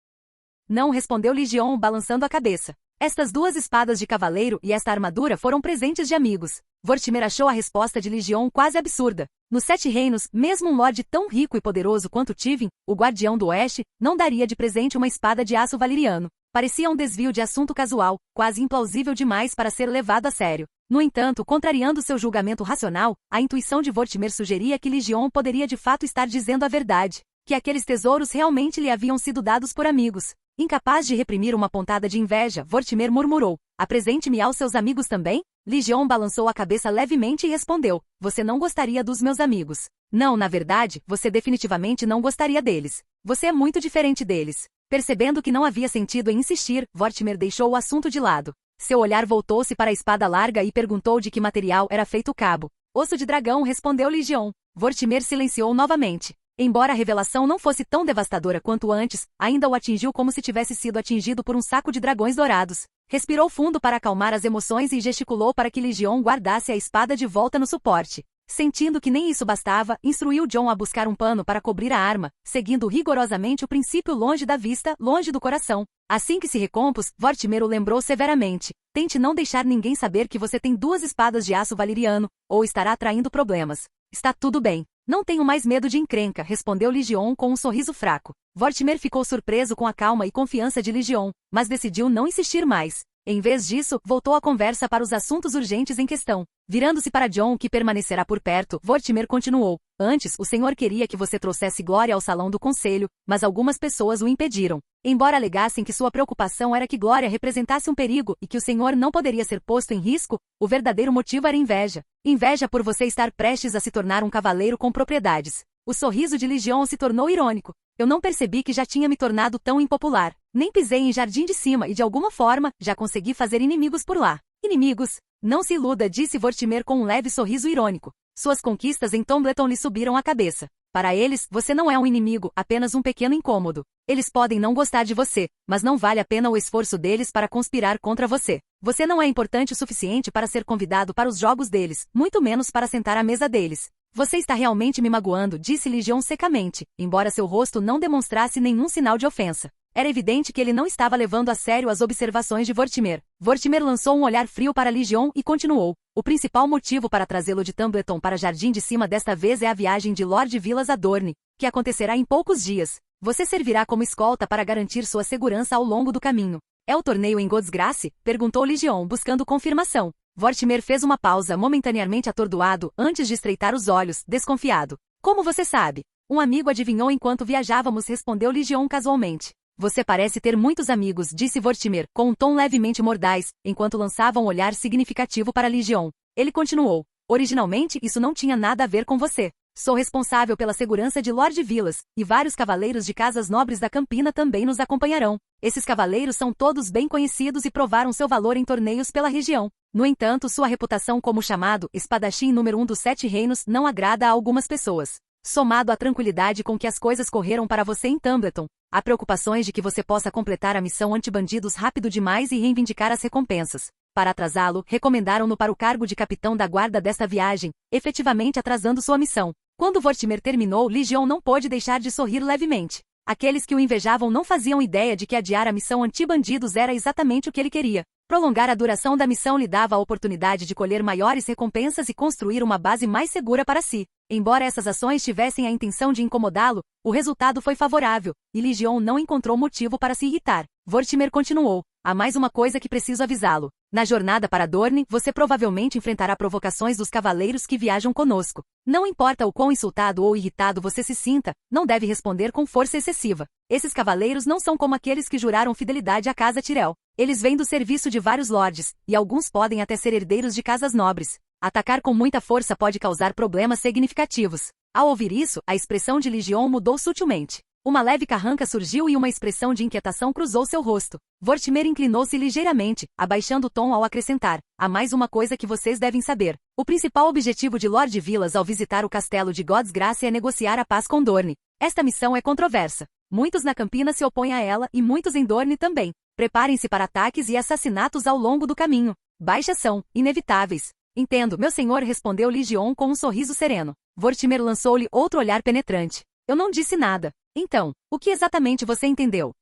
"Não", respondeu Legion, balançando a cabeça. "Estas duas espadas de cavaleiro e esta armadura foram presentes de amigos." Vortimer achou a resposta de Legion quase absurda. Nos Sete Reinos, mesmo um lorde tão rico e poderoso quanto Tivin, o Guardião do Oeste, não daria de presente uma espada de aço valeriano. Parecia um desvio de assunto casual, quase implausível demais para ser levado a sério. No entanto, contrariando seu julgamento racional, a intuição de Vortimer sugeria que Legion poderia de fato estar dizendo a verdade, que aqueles tesouros realmente lhe haviam sido dados por amigos. Incapaz de reprimir uma pontada de inveja, Vortimer murmurou: "Apresente-me aos seus amigos também?" Legion balançou a cabeça levemente e respondeu: "Você não gostaria dos meus amigos." "Não, na verdade, você definitivamente não gostaria deles. Você é muito diferente deles." Percebendo que não havia sentido em insistir, Vortimer deixou o assunto de lado. Seu olhar voltou-se para a espada larga e perguntou de que material era feito o cabo. "Osso de dragão", respondeu Legion. Vortimer silenciou novamente. Embora a revelação não fosse tão devastadora quanto antes, ainda o atingiu como se tivesse sido atingido por um saco de dragões dourados. Respirou fundo para acalmar as emoções e gesticulou para que Legion guardasse a espada de volta no suporte. Sentindo que nem isso bastava, instruiu John a buscar um pano para cobrir a arma, seguindo rigorosamente o princípio longe da vista, longe do coração. Assim que se recompôs, Vortimer o lembrou severamente: "Tente não deixar ninguém saber que você tem duas espadas de aço valeriano, ou estará atraindo problemas." "Está tudo bem. Não tenho mais medo de encrenca", respondeu Legion com um sorriso fraco. Vortimer ficou surpreso com a calma e confiança de Legion, mas decidiu não insistir mais. Em vez disso, voltou a conversa para os assuntos urgentes em questão. Virando-se para John, que permanecerá por perto, Vortimer continuou: "Antes, o senhor queria que você trouxesse Glória ao salão do conselho, mas algumas pessoas o impediram. Embora alegassem que sua preocupação era que Glória representasse um perigo e que o senhor não poderia ser posto em risco, o verdadeiro motivo era inveja. Inveja por você estar prestes a se tornar um cavaleiro com propriedades." O sorriso de Legion se tornou irônico. "Eu não percebi que já tinha me tornado tão impopular. Nem pisei em Jardim de Cima e de alguma forma, já consegui fazer inimigos por lá." "Inimigos? Não se iluda", disse Vortimer com um leve sorriso irônico. Suas conquistas em Tombleton lhe subiram a cabeça. Para eles, você não é um inimigo, apenas um pequeno incômodo. Eles podem não gostar de você, mas não vale a pena o esforço deles para conspirar contra você. Você não é importante o suficiente para ser convidado para os jogos deles, muito menos para sentar à mesa deles. Você está realmente me magoando, disse Legion secamente, embora seu rosto não demonstrasse nenhum sinal de ofensa. Era evidente que ele não estava levando a sério as observações de Vortimer. Vortimer lançou um olhar frio para Legion e continuou. O principal motivo para trazê-lo de Tumbleton para Jardim de Cima desta vez é a viagem de Lord Vilas a Dorne, que acontecerá em poucos dias. Você servirá como escolta para garantir sua segurança ao longo do caminho. É o torneio em Godsgrace? Perguntou Legion, buscando confirmação. Vortimer fez uma pausa, momentaneamente atordoado, antes de estreitar os olhos, desconfiado. Como você sabe? Um amigo adivinhou enquanto viajávamos, respondeu Legion casualmente. Você parece ter muitos amigos, disse Vortimer, com um tom levemente mordaz, enquanto lançava um olhar significativo para Legion. Ele continuou. Originalmente, isso não tinha nada a ver com você. Sou responsável pela segurança de Lord Vilas, e vários cavaleiros de casas nobres da Campina também nos acompanharão. Esses cavaleiros são todos bem conhecidos e provaram seu valor em torneios pela região. No entanto, sua reputação como chamado espadachim número 1 dos 7 reinos não agrada a algumas pessoas. Somado à tranquilidade com que as coisas correram para você em Tumbleton, há preocupações de que você possa completar a missão anti-bandidos rápido demais e reivindicar as recompensas. Para atrasá-lo, recomendaram-no para o cargo de capitão da guarda desta viagem, efetivamente atrasando sua missão. Quando Vortimer terminou, Legion não pôde deixar de sorrir levemente. Aqueles que o invejavam não faziam ideia de que adiar a missão anti-bandidos era exatamente o que ele queria. Prolongar a duração da missão lhe dava a oportunidade de colher maiores recompensas e construir uma base mais segura para si. Embora essas ações tivessem a intenção de incomodá-lo, o resultado foi favorável, e Legion não encontrou motivo para se irritar. Vortimer continuou. Há mais uma coisa que preciso avisá-lo. Na jornada para Dorne, você provavelmente enfrentará provocações dos cavaleiros que viajam conosco. Não importa o quão insultado ou irritado você se sinta, não deve responder com força excessiva. Esses cavaleiros não são como aqueles que juraram fidelidade à casa Tyrell. Eles vêm do serviço de vários lordes, e alguns podem até ser herdeiros de casas nobres. Atacar com muita força pode causar problemas significativos. Ao ouvir isso, a expressão de Legion mudou sutilmente. Uma leve carranca surgiu e uma expressão de inquietação cruzou seu rosto. Vortimer inclinou-se ligeiramente, abaixando o tom ao acrescentar. Há mais uma coisa que vocês devem saber. O principal objetivo de Lord Vilas ao visitar o castelo de Godsgrace é negociar a paz com Dorne. Esta missão é controversa. Muitos na Campina se opõem a ela e muitos em Dorne também. Preparem-se para ataques e assassinatos ao longo do caminho. Baixas são inevitáveis. Entendo, meu senhor, respondeu Legion com um sorriso sereno. Vortimer lançou-lhe outro olhar penetrante. Eu não disse nada. Então, o que exatamente você entendeu?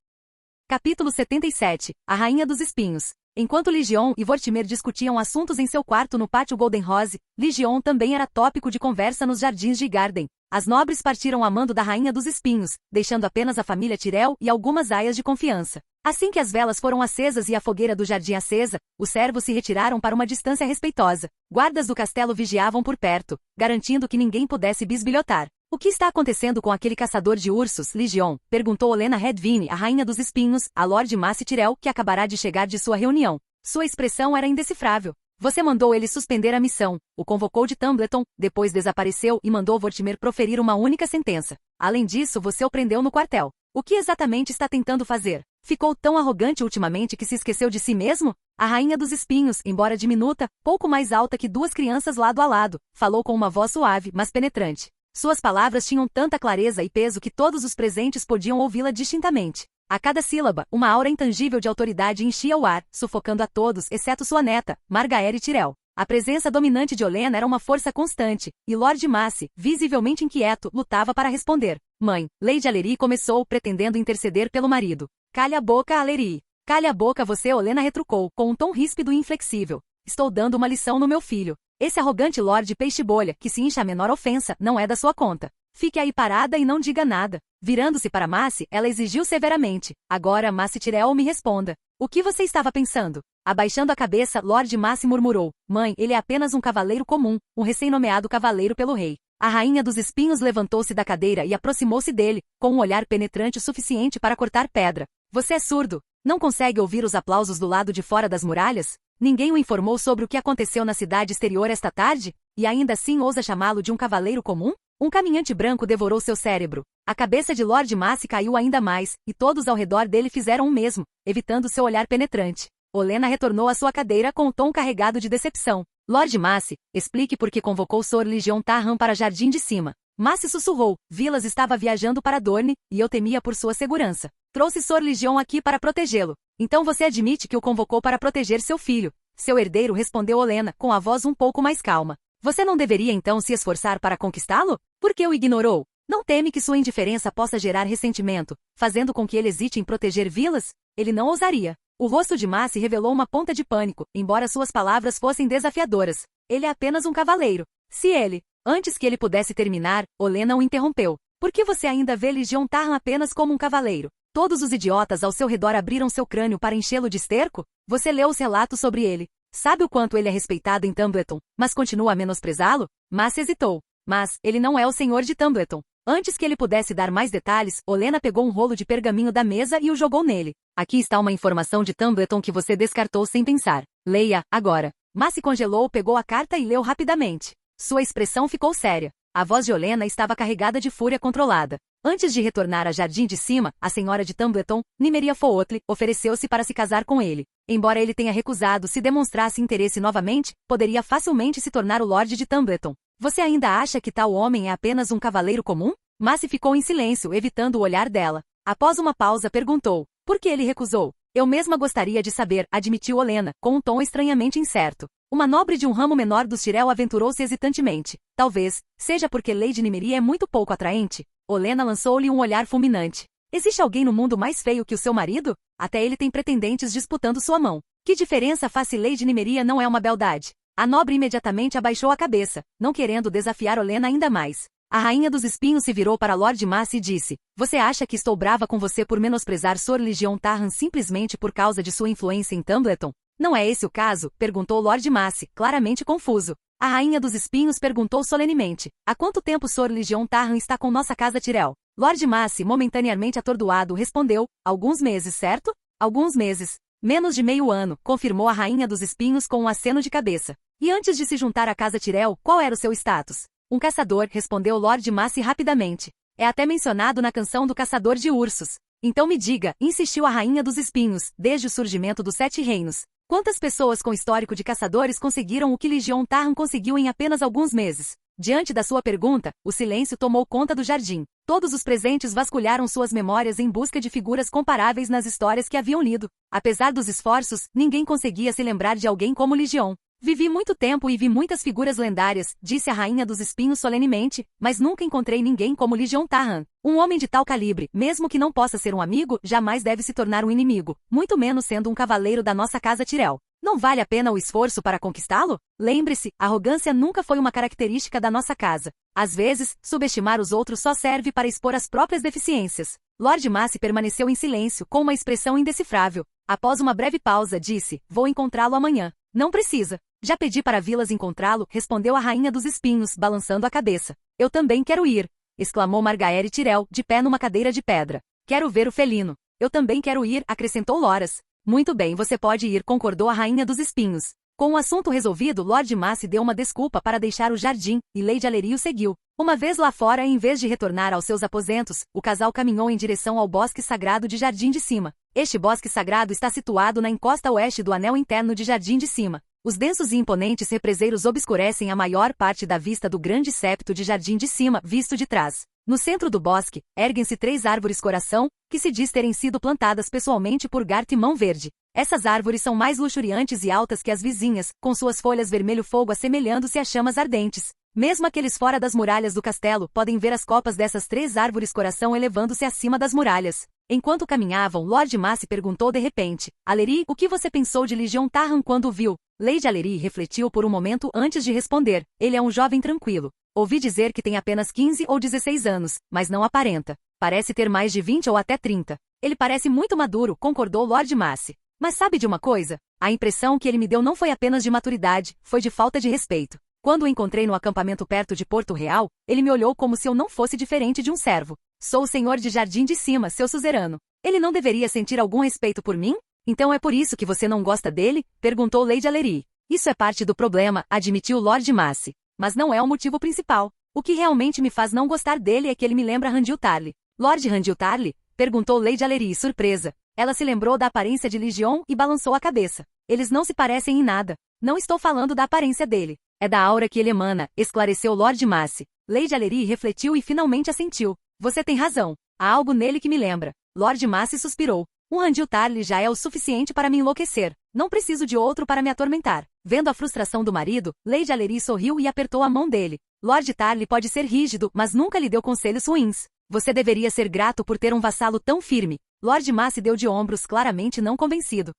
Capítulo 77. A Rainha dos Espinhos. Enquanto Legion e Vortimer discutiam assuntos em seu quarto no pátio Golden Rose, Legion também era tópico de conversa nos jardins de Garden. As nobres partiram a mando da Rainha dos Espinhos, deixando apenas a família Tyrell e algumas aias de confiança. Assim que as velas foram acesas e a fogueira do jardim acesa, os servos se retiraram para uma distância respeitosa. Guardas do castelo vigiavam por perto, garantindo que ninguém pudesse bisbilhotar. O que está acontecendo com aquele caçador de ursos, Legion? Perguntou Olenna Redvine, a Rainha dos Espinhos, a Lord Mace Tyrell, que acabará de chegar de sua reunião. Sua expressão era indecifrável. Você mandou ele suspender a missão, o convocou de Tumbleton, depois desapareceu e mandou Vortimer proferir uma única sentença. Além disso, você o prendeu no quartel. O que exatamente está tentando fazer? Ficou tão arrogante ultimamente que se esqueceu de si mesmo? A Rainha dos Espinhos, embora diminuta, pouco mais alta que duas crianças lado a lado, falou com uma voz suave, mas penetrante. Suas palavras tinham tanta clareza e peso que todos os presentes podiam ouvi-la distintamente. A cada sílaba, uma aura intangível de autoridade enchia o ar, sufocando a todos, exceto sua neta, Margaery Tyrell. A presença dominante de Olenna era uma força constante, e Lord Mace, visivelmente inquieto, lutava para responder. Mãe, Lady Aleri começou, pretendendo interceder pelo marido. Calha a boca, Aleri. Calha a boca você, Olenna retrucou, com um tom ríspido e inflexível. Estou dando uma lição no meu filho. Esse arrogante Lord Peixe-Bolha, que se incha a menor ofensa, não é da sua conta. Fique aí parada e não diga nada. Virando-se para Mace, ela exigiu severamente. Agora, Mace Tyrell, me responda. O que você estava pensando? Abaixando a cabeça, Lord Mace murmurou. Mãe, ele é apenas um cavaleiro comum, um recém-nomeado cavaleiro pelo rei. A Rainha dos Espinhos levantou-se da cadeira e aproximou-se dele, com um olhar penetrante o suficiente para cortar pedra. Você é surdo? Não consegue ouvir os aplausos do lado de fora das muralhas? Ninguém o informou sobre o que aconteceu na cidade exterior esta tarde? E ainda assim ousa chamá-lo de um cavaleiro comum? Um caminhante branco devorou seu cérebro. A cabeça de Lord Mace caiu ainda mais, e todos ao redor dele fizeram o mesmo, evitando seu olhar penetrante. Olenna retornou à sua cadeira com um tom carregado de decepção. Lord Mace, explique por que convocou Sor Legion Tarran para Jardim de Cima. Massey sussurrou. Vilas estava viajando para Dorne, e eu temia por sua segurança. Trouxe Sor Lygion aqui para protegê-lo. Então você admite que o convocou para proteger seu filho. Seu herdeiro, respondeu Olenna, com a voz um pouco mais calma. Você não deveria então se esforçar para conquistá-lo? Por que o ignorou? Não teme que sua indiferença possa gerar ressentimento, fazendo com que ele hesite em proteger Vilas? Ele não ousaria. O rosto de Massey revelou uma ponta de pânico, embora suas palavras fossem desafiadoras. Ele é apenas um cavaleiro. Se ele... Antes que ele pudesse terminar, Olenna o interrompeu. Por que você ainda vê Lygion Tarran apenas como um cavaleiro? Todos os idiotas ao seu redor abriram seu crânio para enchê-lo de esterco? Você leu os relatos sobre ele. Sabe o quanto ele é respeitado em Tumbleton, mas continua a menosprezá-lo? Massey hesitou. Mas, ele não é o senhor de Tumbleton. Antes que ele pudesse dar mais detalhes, Olenna pegou um rolo de pergaminho da mesa e o jogou nele. Aqui está uma informação de Tumbleton que você descartou sem pensar. Leia, agora. Massey congelou, pegou a carta e leu rapidamente. Sua expressão ficou séria. A voz de Olenna estava carregada de fúria controlada. Antes de retornar a Jardim de Cima, a senhora de Tumbleton, Nymeria Footly, ofereceu-se para se casar com ele. Embora ele tenha recusado, se demonstrasse interesse novamente, poderia facilmente se tornar o Lorde de Tumbleton. Você ainda acha que tal homem é apenas um cavaleiro comum? Massey ficou em silêncio, evitando o olhar dela. Após uma pausa, perguntou. Por que ele recusou? Eu mesma gostaria de saber, admitiu Olenna, com um tom estranhamente incerto. Uma nobre de um ramo menor dos Tyrell aventurou-se hesitantemente. Talvez, seja porque Lady Nymeria é muito pouco atraente. Olenna lançou-lhe um olhar fulminante. Existe alguém no mundo mais feio que o seu marido? Até ele tem pretendentes disputando sua mão. Que diferença faz se Lady Nymeria não é uma beldade? A nobre imediatamente abaixou a cabeça, não querendo desafiar Olenna ainda mais. A rainha dos espinhos se virou para Lord Massey e disse, você acha que estou brava com você por menosprezar Sor Lygion Tarran simplesmente por causa de sua influência em Tumbleton? Não é esse o caso? Perguntou Lord Massey, claramente confuso. A rainha dos espinhos perguntou solenemente, há quanto tempo Sor Lygion Tarran está com nossa casa Tyrell? Lord Massey, momentaneamente atordoado, respondeu, alguns meses, certo? Alguns meses. Menos de meio ano, confirmou a rainha dos espinhos com um aceno de cabeça. E antes de se juntar à casa Tyrell, qual era o seu status? Um caçador, respondeu Lord Massey rapidamente. É até mencionado na canção do caçador de ursos. Então me diga, insistiu a rainha dos espinhos, desde o surgimento dos Sete Reinos. Quantas pessoas com histórico de caçadores conseguiram o que Lygion Tarran conseguiu em apenas alguns meses? Diante da sua pergunta, o silêncio tomou conta do jardim. Todos os presentes vasculharam suas memórias em busca de figuras comparáveis nas histórias que haviam lido. Apesar dos esforços, ninguém conseguia se lembrar de alguém como Lygion. Vivi muito tempo e vi muitas figuras lendárias, disse a rainha dos espinhos solenemente, mas nunca encontrei ninguém como Lygion Tarran. Um homem de tal calibre, mesmo que não possa ser um amigo, jamais deve se tornar um inimigo, muito menos sendo um cavaleiro da nossa casa Tyrell. Não vale a pena o esforço para conquistá-lo? Lembre-se, arrogância nunca foi uma característica da nossa casa. Às vezes, subestimar os outros só serve para expor as próprias deficiências. Lord Massey permaneceu em silêncio, com uma expressão indecifrável. Após uma breve pausa, disse, vou encontrá-lo amanhã. Não precisa. Já pedi para Vilas encontrá-lo, respondeu a rainha dos espinhos, balançando a cabeça. Eu também quero ir, exclamou Margaery Tyrell, de pé numa cadeira de pedra. Quero ver o felino. Eu também quero ir, acrescentou Loras. Muito bem, você pode ir, concordou a rainha dos espinhos. Com o assunto resolvido, Lord Massey deu uma desculpa para deixar o jardim, e Lady Aleri o seguiu. Uma vez lá fora, em vez de retornar aos seus aposentos, o casal caminhou em direção ao bosque sagrado de Jardim de Cima. Este bosque sagrado está situado na encosta oeste do anel interno de Jardim de Cima. Os densos e imponentes represeiros obscurecem a maior parte da vista do grande septo de Jardim de Cima, visto de trás. No centro do bosque, erguem-se 3 árvores coração, que se diz terem sido plantadas pessoalmente por Garth Mão Verde. Essas árvores são mais luxuriantes e altas que as vizinhas, com suas folhas vermelho fogo assemelhando-se a chamas ardentes. Mesmo aqueles fora das muralhas do castelo podem ver as copas dessas 3 árvores coração elevando-se acima das muralhas. Enquanto caminhavam, Lord Massey perguntou de repente, Aleri, o que você pensou de Lygion Tarran quando o viu? Lady Aleri refletiu por um momento antes de responder. Ele é um jovem tranquilo. Ouvi dizer que tem apenas 15 ou 16 anos, mas não aparenta. Parece ter mais de 20 ou até 30. Ele parece muito maduro, concordou Lord Massey. Mas sabe de uma coisa? A impressão que ele me deu não foi apenas de maturidade, foi de falta de respeito. Quando o encontrei no acampamento perto de Porto Real, ele me olhou como se eu não fosse diferente de um servo. Sou o senhor de Jardim de Cima, seu suzerano. Ele não deveria sentir algum respeito por mim? Então é por isso que você não gosta dele? Perguntou Lady Aleri. Isso é parte do problema, admitiu Lord Massey. Mas não é o motivo principal. O que realmente me faz não gostar dele é que ele me lembra Randyll Tarly. Lord Randyll Tarly? Perguntou Lady Aleri, surpresa. Ela se lembrou da aparência de Lygion e balançou a cabeça. Eles não se parecem em nada. Não estou falando da aparência dele. É da aura que ele emana, esclareceu Lord Massey. Lady Aleri refletiu e finalmente assentiu. Você tem razão. Há algo nele que me lembra. Lord Massey suspirou. Um Randil Tarly já é o suficiente para me enlouquecer. Não preciso de outro para me atormentar. Vendo a frustração do marido, Lady Aleri sorriu e apertou a mão dele. Lord Tarly pode ser rígido, mas nunca lhe deu conselhos ruins. Você deveria ser grato por ter um vassalo tão firme. Lord Massey deu de ombros, claramente não convencido.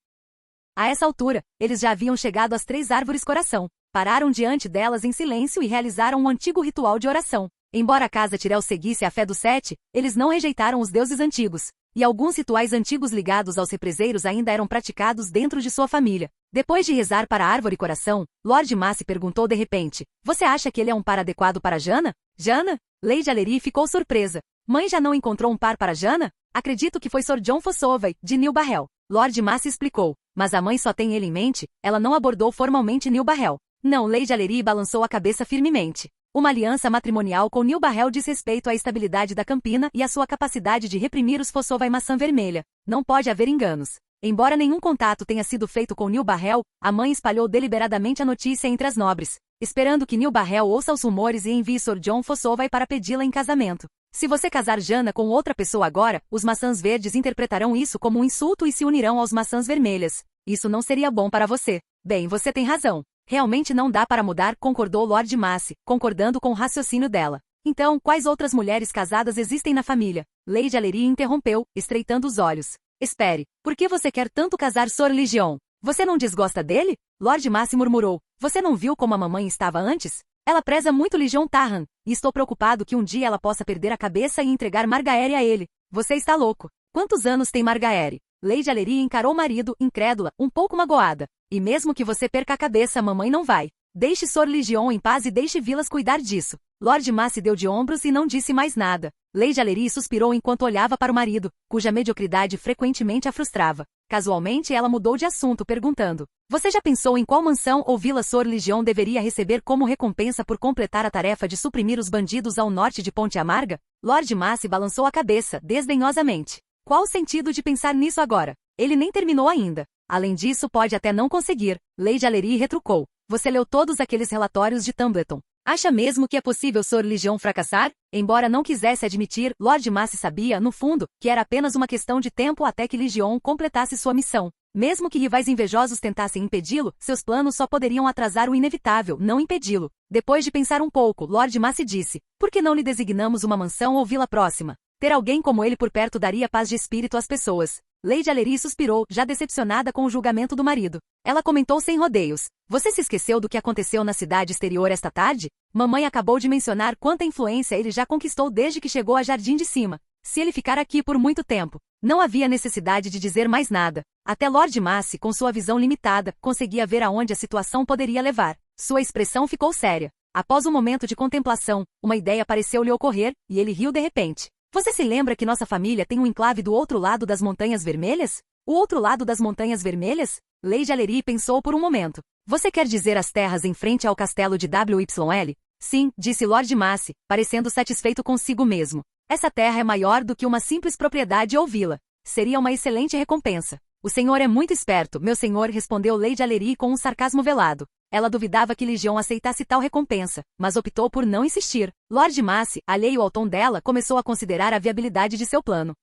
A essa altura, eles já haviam chegado às 3 árvores coração. Pararam diante delas em silêncio e realizaram um antigo ritual de oração. Embora a casa Tyrell seguisse a fé dos 7, eles não rejeitaram os deuses antigos. E alguns rituais antigos ligados aos represeiros ainda eram praticados dentro de sua família. Depois de rezar para a árvore coração, Lord Massey perguntou de repente, você acha que ele é um par adequado para Jana? Jana? Lady Aleri ficou surpresa. Mãe já não encontrou um par para Jana? Acredito que foi Sir John Fossovay, de New Barrel. Lord Massey explicou. Mas a mãe só tem ele em mente, ela não abordou formalmente New Barrel. Não, Lady Aleri balançou a cabeça firmemente. Uma aliança matrimonial com New Barrel diz respeito à estabilidade da Campina e à sua capacidade de reprimir os Fossovay Maçã Vermelha. Não pode haver enganos. Embora nenhum contato tenha sido feito com New Barrel, a mãe espalhou deliberadamente a notícia entre as nobres, esperando que New Barrel ouça os rumores e envie Sir John Fossovay para pedi-la em casamento. Se você casar Jana com outra pessoa agora, os maçãs verdes interpretarão isso como um insulto e se unirão aos maçãs vermelhas. Isso não seria bom para você. Bem, você tem razão. Realmente não dá para mudar, concordou Lord Massey, concordando com o raciocínio dela. Então, quais outras mulheres casadas existem na família? Lady Aleri interrompeu, estreitando os olhos. Espere, por que você quer tanto casar Sir Ligion? Você não desgosta dele? Lord Massey murmurou. Você não viu como a mamãe estava antes? Ela preza muito Ligion Tarhan, e estou preocupado que um dia ela possa perder a cabeça e entregar Margaery a ele. Você está louco. Quantos anos tem Margaery? Lady Aleri encarou o marido, incrédula, um pouco magoada. E mesmo que você perca a cabeça, a mamãe não vai. Deixe Sor Ligion em paz e deixe Vilas cuidar disso. Lord Massey deu de ombros e não disse mais nada. Lady Aleri suspirou enquanto olhava para o marido, cuja mediocridade frequentemente a frustrava. Casualmente ela mudou de assunto perguntando. Você já pensou em qual mansão ou vila Sor Ligion deveria receber como recompensa por completar a tarefa de suprimir os bandidos ao norte de Ponte Amarga? Lord Massey balançou a cabeça, desdenhosamente. Qual o sentido de pensar nisso agora? Ele nem terminou ainda. Além disso, pode até não conseguir. Lady Aleri retrucou. Você leu todos aqueles relatórios de Tumbleton. Acha mesmo que é possível Sor Ligion fracassar? Embora não quisesse admitir, Lord Massey sabia, no fundo, que era apenas uma questão de tempo até que Ligion completasse sua missão. Mesmo que rivais invejosos tentassem impedi-lo, seus planos só poderiam atrasar o inevitável, não impedi-lo. Depois de pensar um pouco, Lord Massey disse, por que não lhe designamos uma mansão ou vila próxima? Ter alguém como ele por perto daria paz de espírito às pessoas. Lady Aleri suspirou, já decepcionada com o julgamento do marido. Ela comentou sem rodeios. Você se esqueceu do que aconteceu na cidade exterior esta tarde? Mamãe acabou de mencionar quanta influência ele já conquistou desde que chegou a Jardim de Cima. Se ele ficar aqui por muito tempo, não havia necessidade de dizer mais nada. Até Lord Massey, com sua visão limitada, conseguia ver aonde a situação poderia levar. Sua expressão ficou séria. Após um momento de contemplação, uma ideia pareceu-lhe ocorrer, e ele riu de repente. Você se lembra que nossa família tem um enclave do outro lado das Montanhas Vermelhas? O outro lado das Montanhas Vermelhas? Lady Aleri pensou por um momento. Você quer dizer as terras em frente ao castelo de WYL? Sim, disse Lord Massey, parecendo satisfeito consigo mesmo. Essa terra é maior do que uma simples propriedade ou vila. Seria uma excelente recompensa. O senhor é muito esperto, meu senhor, respondeu Lady Aleri com um sarcasmo velado. Ela duvidava que Ligion aceitasse tal recompensa, mas optou por não insistir. Lord Massey, alheio ao tom dela, começou a considerar a viabilidade de seu plano.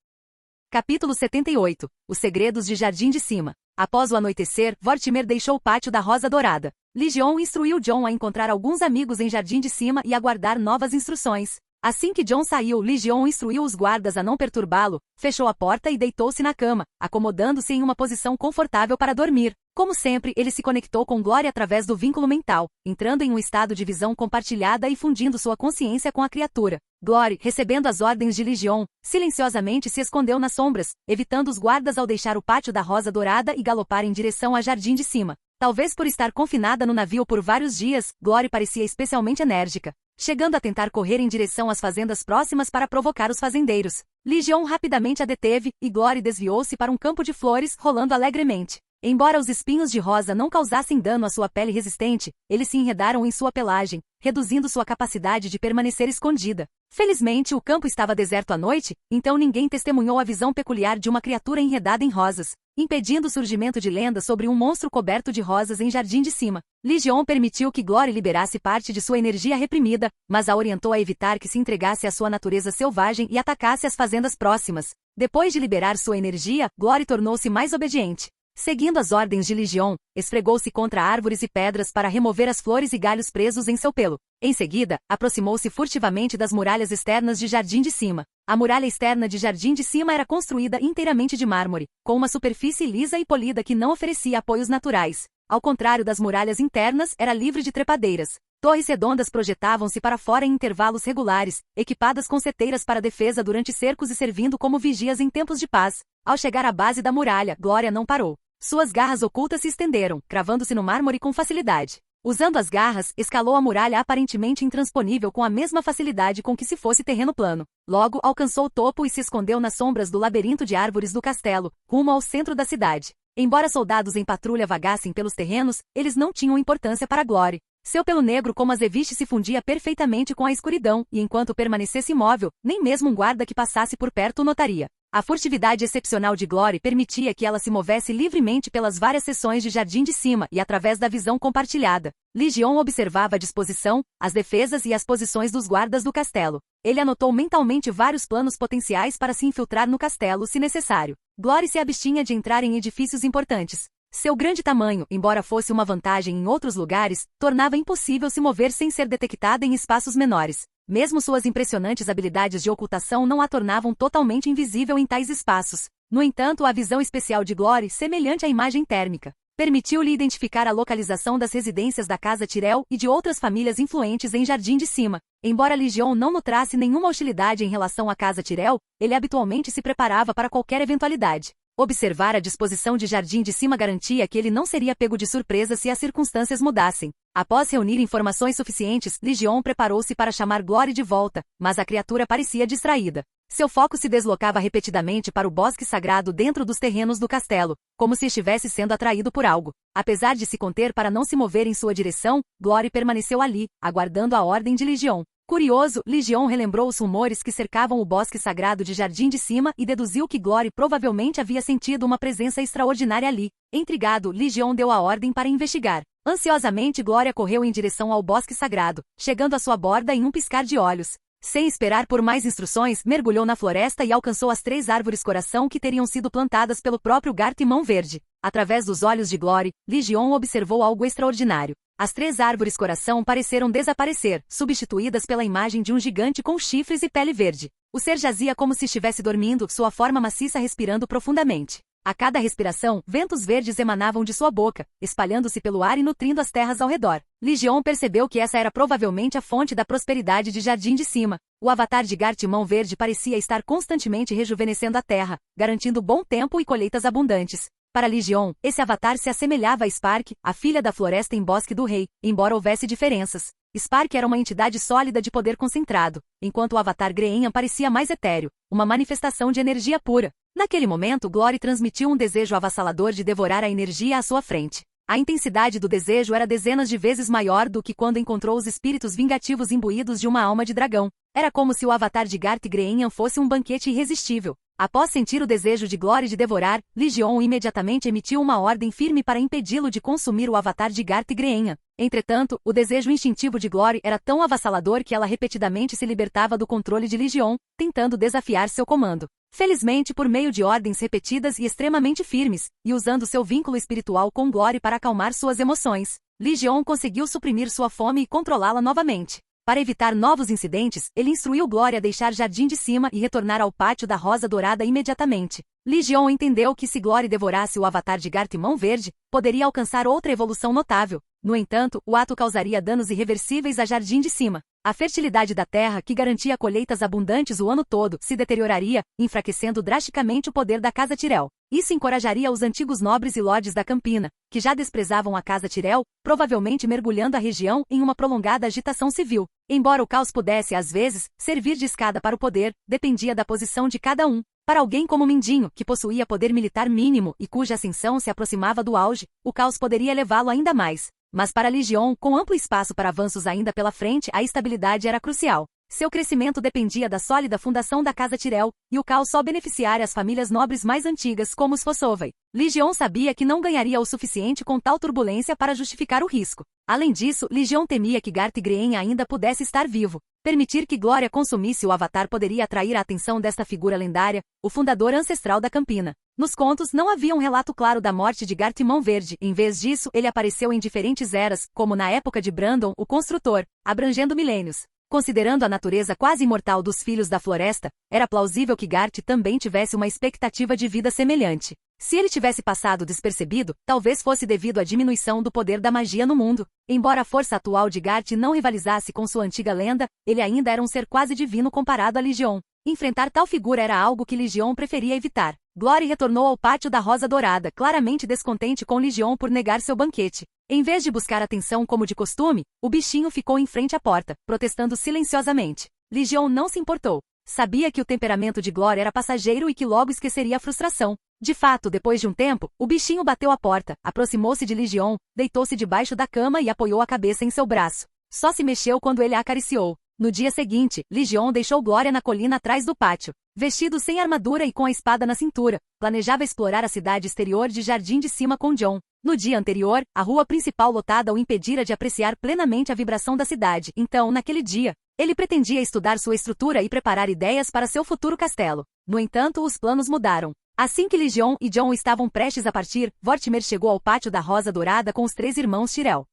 Capítulo 78. Os segredos de Jardim de Cima. Após o anoitecer, Vortimer deixou o pátio da Rosa Dourada. Ligion instruiu Jon a encontrar alguns amigos em Jardim de Cima e aguardar novas instruções. Assim que Jon saiu, Ligion instruiu os guardas a não perturbá-lo, fechou a porta e deitou-se na cama, acomodando-se em uma posição confortável para dormir. Como sempre, ele se conectou com Glory através do vínculo mental, entrando em um estado de visão compartilhada e fundindo sua consciência com a criatura. Glory, recebendo as ordens de Ligion, silenciosamente se escondeu nas sombras, evitando os guardas ao deixar o pátio da Rosa Dourada e galopar em direção a Jardim de Cima. Talvez por estar confinada no navio por vários dias, Glory parecia especialmente enérgica, chegando a tentar correr em direção às fazendas próximas para provocar os fazendeiros. Ligion rapidamente a deteve, e Glory desviou-se para um campo de flores, rolando alegremente. Embora os espinhos de rosa não causassem dano à sua pele resistente, eles se enredaram em sua pelagem, reduzindo sua capacidade de permanecer escondida. Felizmente, o campo estava deserto à noite, então ninguém testemunhou a visão peculiar de uma criatura enredada em rosas, impedindo o surgimento de lendas sobre um monstro coberto de rosas em Jardim de Cima. Legion permitiu que Glory liberasse parte de sua energia reprimida, mas a orientou a evitar que se entregasse à sua natureza selvagem e atacasse as fazendas próximas. Depois de liberar sua energia, Glory tornou-se mais obediente. Seguindo as ordens de Legion, esfregou-se contra árvores e pedras para remover as flores e galhos presos em seu pelo. Em seguida, aproximou-se furtivamente das muralhas externas de Jardim de Cima. A muralha externa de Jardim de Cima era construída inteiramente de mármore, com uma superfície lisa e polida que não oferecia apoios naturais. Ao contrário das muralhas internas, era livre de trepadeiras. Torres redondas projetavam-se para fora em intervalos regulares, equipadas com seteiras para defesa durante cercos e servindo como vigias em tempos de paz. Ao chegar à base da muralha, Glória não parou. Suas garras ocultas se estenderam, cravando-se no mármore com facilidade. Usando as garras, escalou a muralha aparentemente intransponível com a mesma facilidade com que se fosse terreno plano. Logo, alcançou o topo e se escondeu nas sombras do labirinto de árvores do castelo, rumo ao centro da cidade. Embora soldados em patrulha vagassem pelos terrenos, eles não tinham importância para Glory. Seu pelo negro como azeviche se fundia perfeitamente com a escuridão, e enquanto permanecesse imóvel, nem mesmo um guarda que passasse por perto o notaria. A furtividade excepcional de Glory permitia que ela se movesse livremente pelas várias seções de Jardim de Cima e através da visão compartilhada. Legion observava a disposição, as defesas e as posições dos guardas do castelo. Ele anotou mentalmente vários planos potenciais para se infiltrar no castelo se necessário. Glory se abstinha de entrar em edifícios importantes. Seu grande tamanho, embora fosse uma vantagem em outros lugares, tornava impossível se mover sem ser detectada em espaços menores. Mesmo suas impressionantes habilidades de ocultação não a tornavam totalmente invisível em tais espaços. No entanto, a visão especial de Glory, semelhante à imagem térmica, permitiu-lhe identificar a localização das residências da Casa Tyrell e de outras famílias influentes em Jardim de Cima. Embora Legion não nutrasse nenhuma hostilidade em relação à Casa Tyrell, ele habitualmente se preparava para qualquer eventualidade. Observar a disposição de Jardim de Cima garantia que ele não seria pego de surpresa se as circunstâncias mudassem. Após reunir informações suficientes, Legion preparou-se para chamar Glory de volta, mas a criatura parecia distraída. Seu foco se deslocava repetidamente para o bosque sagrado dentro dos terrenos do castelo, como se estivesse sendo atraído por algo. Apesar de se conter para não se mover em sua direção, Glory permaneceu ali, aguardando a ordem de Legion. Curioso, Legion relembrou os rumores que cercavam o bosque sagrado de Jardim de Cima e deduziu que Glory provavelmente havia sentido uma presença extraordinária ali. Intrigado, Legion deu a ordem para investigar. Ansiosamente, Gloria correu em direção ao bosque sagrado, chegando à sua borda em um piscar de olhos. Sem esperar por mais instruções, mergulhou na floresta e alcançou as 3 árvores coração que teriam sido plantadas pelo próprio Garth Mão Verde. Através dos olhos de Glory, Legion observou algo extraordinário. As 3 árvores coração pareceram desaparecer, substituídas pela imagem de um gigante com chifres e pele verde. O ser jazia como se estivesse dormindo, sua forma maciça respirando profundamente. A cada respiração, ventos verdes emanavam de sua boca, espalhando-se pelo ar e nutrindo as terras ao redor. Legion percebeu que essa era provavelmente a fonte da prosperidade de Jardim de Cima. O avatar de Garth Mão Verde parecia estar constantemente rejuvenescendo a terra, garantindo bom tempo e colheitas abundantes. Para Legion, esse avatar se assemelhava a Spark, a filha da floresta em Bosque do Rei, embora houvesse diferenças. Spark era uma entidade sólida de poder concentrado, enquanto o avatar Greenham parecia mais etéreo, uma manifestação de energia pura. Naquele momento, Glory transmitiu um desejo avassalador de devorar a energia à sua frente. A intensidade do desejo era dezenas de vezes maior do que quando encontrou os espíritos vingativos imbuídos de uma alma de dragão. Era como se o avatar de Garth Greenham fosse um banquete irresistível. Após sentir o desejo de Glory de devorar, Legion imediatamente emitiu uma ordem firme para impedi-lo de consumir o avatar de Garth Greenham. Entretanto, o desejo instintivo de Glory era tão avassalador que ela repetidamente se libertava do controle de Legion, tentando desafiar seu comando. Felizmente, por meio de ordens repetidas e extremamente firmes, e usando seu vínculo espiritual com Glory para acalmar suas emoções, Legion conseguiu suprimir sua fome e controlá-la novamente. Para evitar novos incidentes, ele instruiu Glory a deixar Jardim de Cima e retornar ao Pátio da Rosa Dourada imediatamente. Legion entendeu que se Glory devorasse o avatar de Garth Mão Verde, poderia alcançar outra evolução notável. No entanto, o ato causaria danos irreversíveis a Jardim de Cima. A fertilidade da terra, que garantia colheitas abundantes o ano todo, se deterioraria, enfraquecendo drasticamente o poder da Casa Tyrell. Isso encorajaria os antigos nobres e lordes da Campina, que já desprezavam a Casa Tyrell, provavelmente mergulhando a região em uma prolongada agitação civil. Embora o caos pudesse, às vezes, servir de escada para o poder, dependia da posição de cada um. Para alguém como Mindinho, que possuía poder militar mínimo e cuja ascensão se aproximava do auge, o caos poderia elevá-lo ainda mais. Mas para Legion, com amplo espaço para avanços ainda pela frente, a estabilidade era crucial. Seu crescimento dependia da sólida fundação da Casa Tyrell, e o caos só beneficiaria as famílias nobres mais antigas como os Fossovay. Legion sabia que não ganharia o suficiente com tal turbulência para justificar o risco. Além disso, Legion temia que Garth Green ainda pudesse estar vivo. Permitir que Glória consumisse o Avatar poderia atrair a atenção desta figura lendária, o fundador ancestral da Campina. Nos contos não havia um relato claro da morte de Garth Mão Verde, em vez disso ele apareceu em diferentes eras, como na época de Brandon, o Construtor, abrangendo milênios. Considerando a natureza quase imortal dos Filhos da Floresta, era plausível que Garth também tivesse uma expectativa de vida semelhante. Se ele tivesse passado despercebido, talvez fosse devido à diminuição do poder da magia no mundo. Embora a força atual de Garth não rivalizasse com sua antiga lenda, ele ainda era um ser quase divino comparado a Legion. Enfrentar tal figura era algo que Legion preferia evitar. Glory retornou ao pátio da Rosa Dourada, claramente descontente com Legion por negar seu banquete. Em vez de buscar atenção como de costume, o bichinho ficou em frente à porta, protestando silenciosamente. Legion não se importou. Sabia que o temperamento de Glory era passageiro e que logo esqueceria a frustração. De fato, depois de um tempo, o bichinho bateu à porta, aproximou-se de Legion, deitou-se debaixo da cama e apoiou a cabeça em seu braço. Só se mexeu quando ele a acariciou. No dia seguinte, Legion deixou Glória na colina atrás do pátio. Vestido sem armadura e com a espada na cintura, planejava explorar a cidade exterior de Jardim de Cima com John. No dia anterior, a rua principal lotada o impedira de apreciar plenamente a vibração da cidade. Então, naquele dia, ele pretendia estudar sua estrutura e preparar ideias para seu futuro castelo. No entanto, os planos mudaram. Assim que Legion e John estavam prestes a partir, Vortimer chegou ao pátio da Rosa Dourada com os 3 irmãos Tyrell.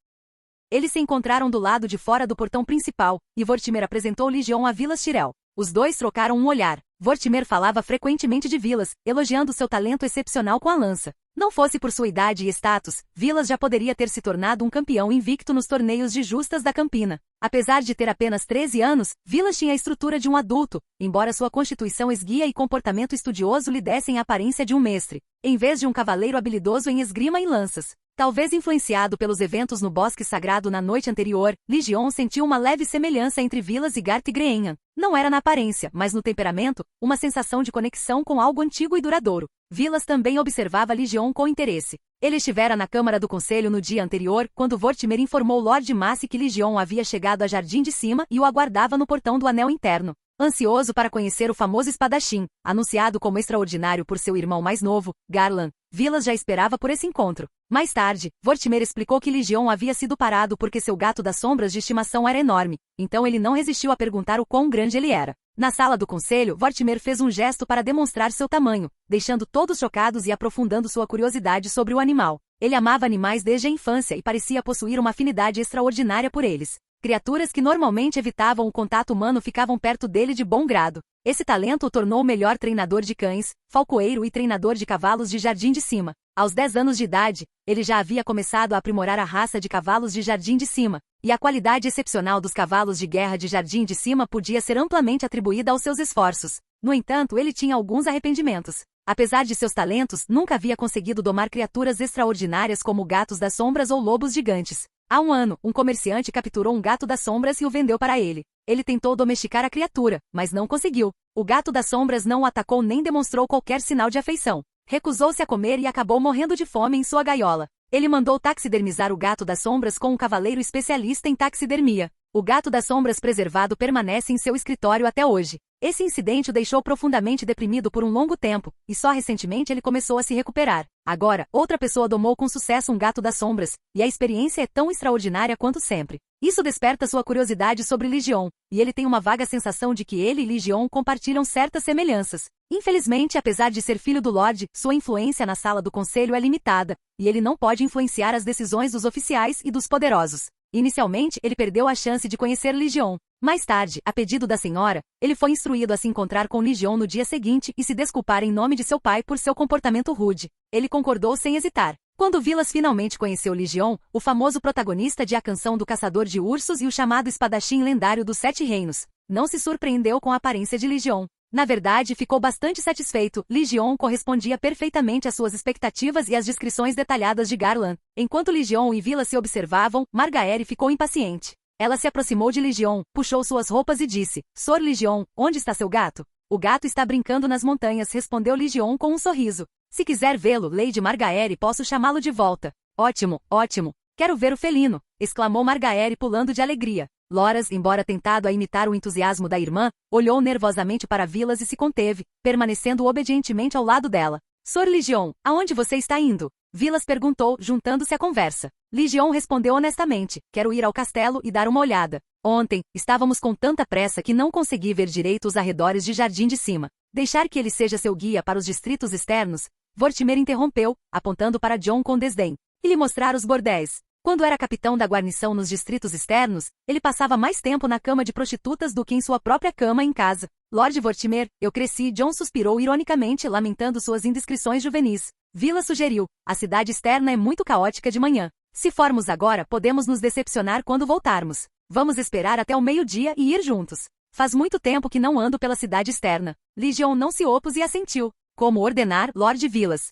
Eles se encontraram do lado de fora do portão principal, e Vortimer apresentou Legion a Vilas Tyrell. Os dois trocaram um olhar. Vortimer falava frequentemente de Vilas, elogiando seu talento excepcional com a lança. Não fosse por sua idade e status, Vilas já poderia ter se tornado um campeão invicto nos torneios de justas da Campina. Apesar de ter apenas 13 anos, Vilas tinha a estrutura de um adulto, embora sua constituição esguia e comportamento estudioso lhe dessem a aparência de um mestre, em vez de um cavaleiro habilidoso em esgrima e lanças. Talvez influenciado pelos eventos no Bosque Sagrado na noite anterior, Legion sentiu uma leve semelhança entre Vilas e Garth Greenham. Não era na aparência, mas no temperamento, uma sensação de conexão com algo antigo e duradouro. Vilas também observava Legion com interesse. Ele estivera na Câmara do Conselho no dia anterior, quando Vortimer informou Lord Massey que Legion havia chegado a Jardim de Cima e o aguardava no portão do Anel Interno. Ansioso para conhecer o famoso espadachim, anunciado como extraordinário por seu irmão mais novo, Garland, Vilas já esperava por esse encontro. Mais tarde, Vortimer explicou que Legion havia sido parado porque seu gato das sombras de estimação era enorme, então ele não resistiu a perguntar o quão grande ele era. Na sala do conselho, Vortimer fez um gesto para demonstrar seu tamanho, deixando todos chocados e aprofundando sua curiosidade sobre o animal. Ele amava animais desde a infância e parecia possuir uma afinidade extraordinária por eles. Criaturas que normalmente evitavam o contato humano ficavam perto dele de bom grado. Esse talento o tornou o melhor treinador de cães, falcoeiro e treinador de cavalos de Jardim de Cima. Aos 10 anos de idade, ele já havia começado a aprimorar a raça de cavalos de Jardim de Cima, e a qualidade excepcional dos cavalos de guerra de Jardim de Cima podia ser amplamente atribuída aos seus esforços. No entanto, ele tinha alguns arrependimentos. Apesar de seus talentos, nunca havia conseguido domar criaturas extraordinárias como gatos das sombras ou lobos gigantes. Há um ano, um comerciante capturou um gato das sombras e o vendeu para ele. Ele tentou domesticar a criatura, mas não conseguiu. O gato das sombras não o atacou nem demonstrou qualquer sinal de afeição. Recusou-se a comer e acabou morrendo de fome em sua gaiola. Ele mandou taxidermizar o gato das sombras com um cavaleiro especialista em taxidermia. O gato das sombras preservado permanece em seu escritório até hoje. Esse incidente o deixou profundamente deprimido por um longo tempo, e só recentemente ele começou a se recuperar. Agora, outra pessoa domou com sucesso um gato das sombras, e a experiência é tão extraordinária quanto sempre. Isso desperta sua curiosidade sobre Legion, e ele tem uma vaga sensação de que ele e Legion compartilham certas semelhanças. Infelizmente, apesar de ser filho do Lorde, sua influência na sala do conselho é limitada, e ele não pode influenciar as decisões dos oficiais e dos poderosos. Inicialmente, ele perdeu a chance de conhecer Legion. Mais tarde, a pedido da senhora, ele foi instruído a se encontrar com Legion no dia seguinte e se desculpar em nome de seu pai por seu comportamento rude. Ele concordou sem hesitar. Quando Vilas finalmente conheceu Legion, o famoso protagonista de A Canção do Caçador de Ursos e o chamado espadachim lendário dos 7 reinos, não se surpreendeu com a aparência de Legion. Na verdade, ficou bastante satisfeito. Legion correspondia perfeitamente às suas expectativas e às descrições detalhadas de Garland. Enquanto Legion e Vilas se observavam, Margaery ficou impaciente. Ela se aproximou de Legion, puxou suas roupas e disse, Sor Legion, onde está seu gato? O gato está brincando nas montanhas, respondeu Legion com um sorriso. Se quiser vê-lo, Lady Margaery, posso chamá-lo de volta. Ótimo, ótimo. Quero ver o felino, exclamou Margaery pulando de alegria. Loras, embora tentado a imitar o entusiasmo da irmã, olhou nervosamente para Vilas e se conteve, permanecendo obedientemente ao lado dela. Sor Legion, aonde você está indo? Vilas perguntou, juntando-se à conversa. Legion respondeu honestamente, quero ir ao castelo e dar uma olhada. Ontem, estávamos com tanta pressa que não consegui ver direito os arredores de Jardim de Cima. Deixar que ele seja seu guia para os distritos externos? Vortimer interrompeu, apontando para Jon com desdém. E lhe mostrar os bordéis. Quando era capitão da guarnição nos distritos externos, ele passava mais tempo na cama de prostitutas do que em sua própria cama em casa. Lord Vortimer, eu cresci. Jon suspirou ironicamente, lamentando suas indiscrições juvenis. Vila sugeriu, a cidade externa é muito caótica de manhã. Se formos agora, podemos nos decepcionar quando voltarmos. Vamos esperar até o meio-dia e ir juntos. Faz muito tempo que não ando pela cidade externa. Legion não se opôs e assentiu. Como ordenar, Lord Vilas.